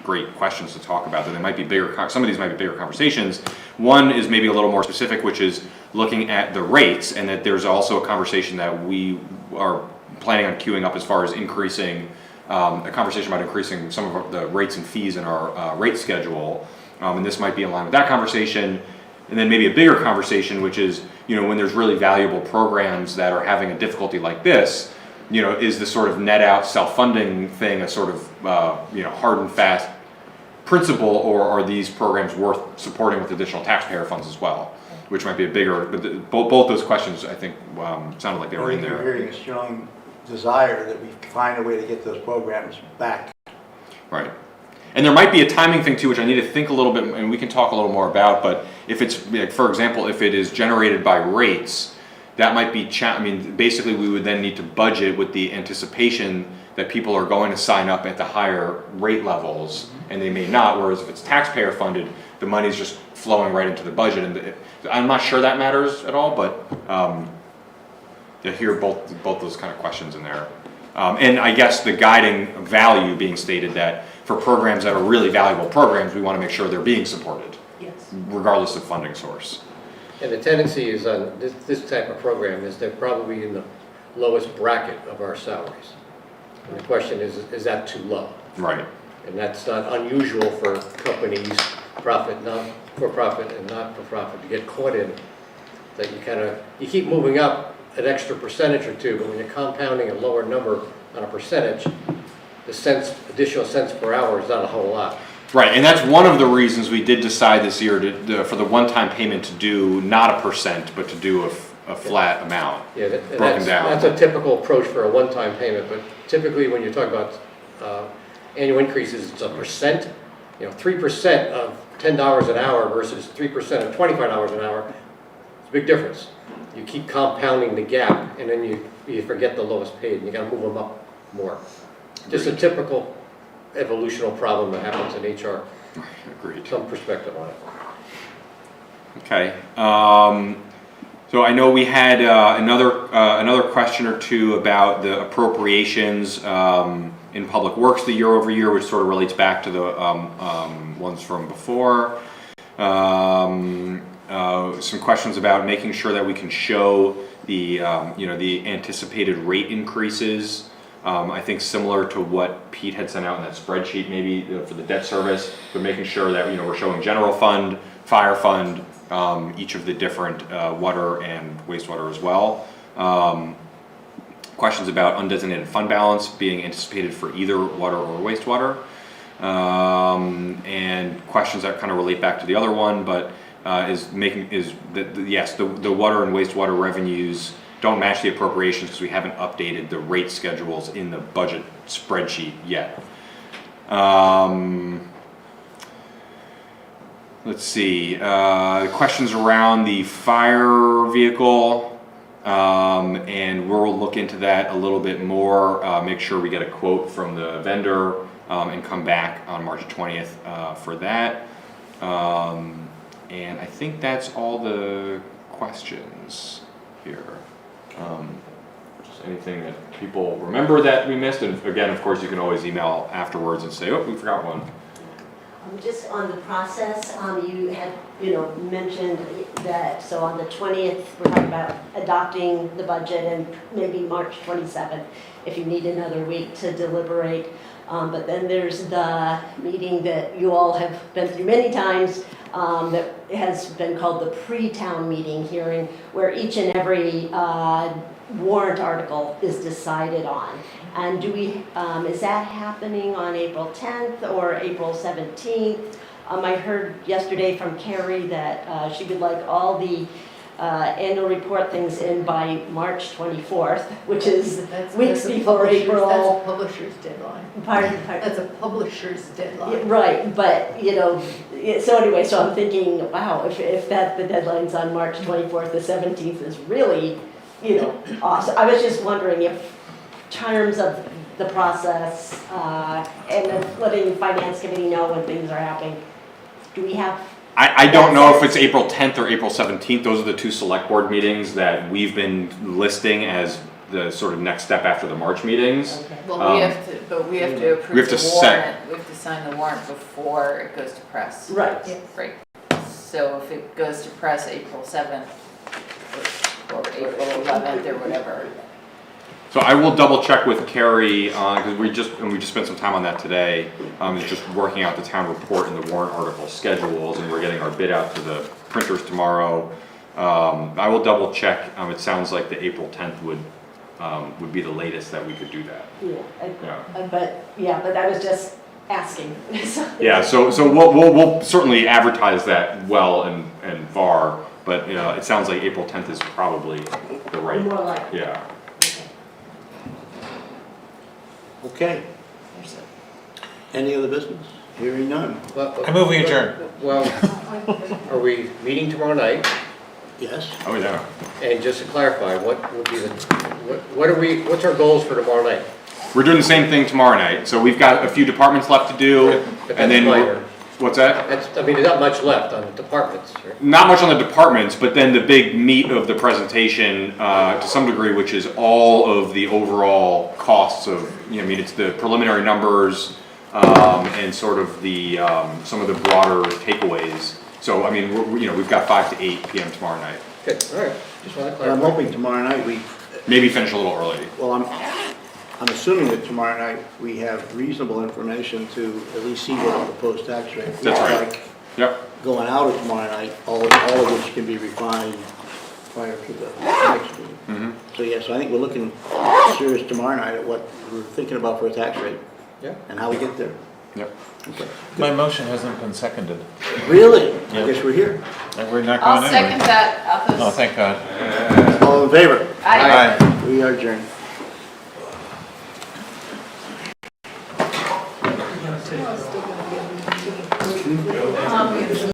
Speaker 2: great questions to talk about. That they might be some of these might be bigger conversations. One is maybe a little more specific, which is looking at the rates, and that there's also a conversation that we are planning on queuing up as far as increasing, a conversation about increasing some of the rates and fees in our rate schedule. And this might be in line with that conversation. And then maybe a bigger conversation, which is, when there's really valuable programs that are having a difficulty like this, is the sort of net out self-funding thing a sort of, hard and fast principle, or are these programs worth supporting with additional taxpayer funds as well? Which might be a bigger, but both those questions, I think, sounded like they were in there.
Speaker 1: We're hearing a strong desire that we find a way to get those programs back.
Speaker 2: Right. And there might be a timing thing too, which I need to think a little bit, and we can talk a little more about, but if it's, like, for example, if it is generated by rates, that might be, basically we would then need to budget with the anticipation that people are going to sign up at the higher rate levels, and they may not, whereas if it's taxpayer funded, the money's just flowing right into the budget. And I'm not sure that matters at all, but I hear both those kind of questions in there. And I guess the guiding value being stated that for programs that are really valuable programs, we want to make sure they're being supported, regardless of funding source.
Speaker 7: And the tendency is on this type of program is they're probably in the lowest bracket of our salaries. And the question is that too low?
Speaker 2: Right.
Speaker 7: And that's not unusual for companies, for-profit and not-for-profit, to get caught in, that you keep moving up an extra percentage or two, but when you're compounding a lower number on a percentage, the additional cents per hour is not a whole lot.
Speaker 2: Right, and that's one of the reasons we did decide this year for the one-time payment to do not a percent, but to do a flat amount, broken down.
Speaker 7: That's a typical approach for a one-time payment, but typically when you talk about annual increases, it's a percent. 3% of $10 an hour versus 3% of $25 an hour, it's a big difference. You keep compounding the gap, and then you forget the lowest paid, and you got to move them up more. Just a typical evolutional problem that happens in HR.
Speaker 2: Agreed.
Speaker 7: Some perspective on it.
Speaker 2: Okay. So I know we had another question or two about the appropriations in Public Works the year over year, which sort of relates back to the ones from before. some questions about making sure that we can show the, the anticipated rate increases. I think similar to what Pete had sent out in that spreadsheet, maybe for the debt service, but making sure that, we're showing general fund, fire fund, each of the different water and wastewater as well. Questions about undesignated fund balance being anticipated for either water or wastewater. And questions that kind of relate back to the other one, but yes, the water and wastewater revenues don't match the appropriations because we haven't updated the rate schedules in the budget spreadsheet yet. Let's see, questions around the fire vehicle, and we'll look into that a little bit more, make sure we get a quote from the vendor, and come back on March 20th for that. And I think that's all the questions here. Just anything that people remember that we missed, and again, of course, you can always email afterwards and say, oh, we forgot one.
Speaker 9: Just on the process, you had, mentioned that, so on the 20th, we're talking about adopting the budget, and maybe March 27th, if you need another week to deliberate. But then there's the meeting that you all have been through many times, that has been called the pre-town meeting hearing, where each and every warrant article is decided on. And do we, is that happening on April 10th or April 17th? I heard yesterday from Carrie that she would like all the annual report things in by March 24th, which is weeks before April.
Speaker 5: That's a publisher's deadline.
Speaker 9: Pardon?
Speaker 5: That's a publisher's deadline.
Speaker 9: Right, but, so anyway, so I'm thinking, wow, if the deadline's on March 24th, the 17th is really, awesome. I was just wondering if terms of the process, and then letting the finance committee know when things are happening, do we have?
Speaker 2: I don't know if it's April 10th or April 17th. Those are the two select board meetings that we've been listing as the sort of next step after the March meetings.
Speaker 9: Okay.
Speaker 11: Well, we have to approve
Speaker 2: we have to
Speaker 11: the warrant, we have to sign the warrant before it goes to press.
Speaker 9: Right.
Speaker 11: Right. So if it goes to press April 7th, or April 11th, or whatever.
Speaker 2: So I will double check with Carrie, because we just spent some time on that today. It's just working out the town report and the warrant article schedules, and we're getting our bid out to the printers tomorrow. I will double check. It sounds like the April 10th would be the latest that we could do that.
Speaker 9: But I was just asking.
Speaker 2: Yeah, so we'll certainly advertise that well and far, but it sounds like April 10th is probably the right.
Speaker 9: More likely.
Speaker 2: Yeah.
Speaker 1: Okay. Any other business? Hearing none.
Speaker 4: I move we adjourn.
Speaker 7: Well, are we meeting tomorrow night?
Speaker 1: Yes.
Speaker 2: Oh, yeah.
Speaker 7: And just to clarify, what would be what's our goals for tomorrow night?
Speaker 2: We're doing the same thing tomorrow night. So we've got a few departments left to do,
Speaker 7: But
Speaker 2: and then
Speaker 7: minor.
Speaker 2: what's that?
Speaker 7: There's not much left on the departments, right?
Speaker 2: Not much on the departments, but then the big meat of the presentation, to some degree, which is all of the overall costs of, it's the preliminary numbers, and sort of the, some of the broader takeaways. So, we've got 5 to 8 p.m. tomorrow night.
Speaker 7: Good, all right. Just want to
Speaker 1: I'm
Speaker 7: clarify.
Speaker 1: hoping tomorrow night
Speaker 2: Maybe finish a little early.
Speaker 1: well, I'm assuming that tomorrow night we have reasonable information to at least see what the proposed tax rate looks
Speaker 2: That's right.
Speaker 1: like
Speaker 2: Yep.
Speaker 1: going out of tomorrow night, all of which can be refined prior to the next meeting.
Speaker 2: Mm-hmm.
Speaker 1: So yes, I think we're looking serious tomorrow night at what we're thinking about for a tax rate.
Speaker 7: Yeah.
Speaker 1: And how we get there.
Speaker 2: Yep.
Speaker 1: Okay.
Speaker 4: My motion hasn't been seconded.
Speaker 1: Really? I
Speaker 4: Yeah.
Speaker 1: guess we're here.
Speaker 4: And we're not
Speaker 11: I'll
Speaker 4: going anywhere.
Speaker 11: second that.
Speaker 4: Oh, thank God.
Speaker 1: All in favor?
Speaker 11: Aye.
Speaker 1: We are adjourned.
Speaker 5: Still gonna be a meeting.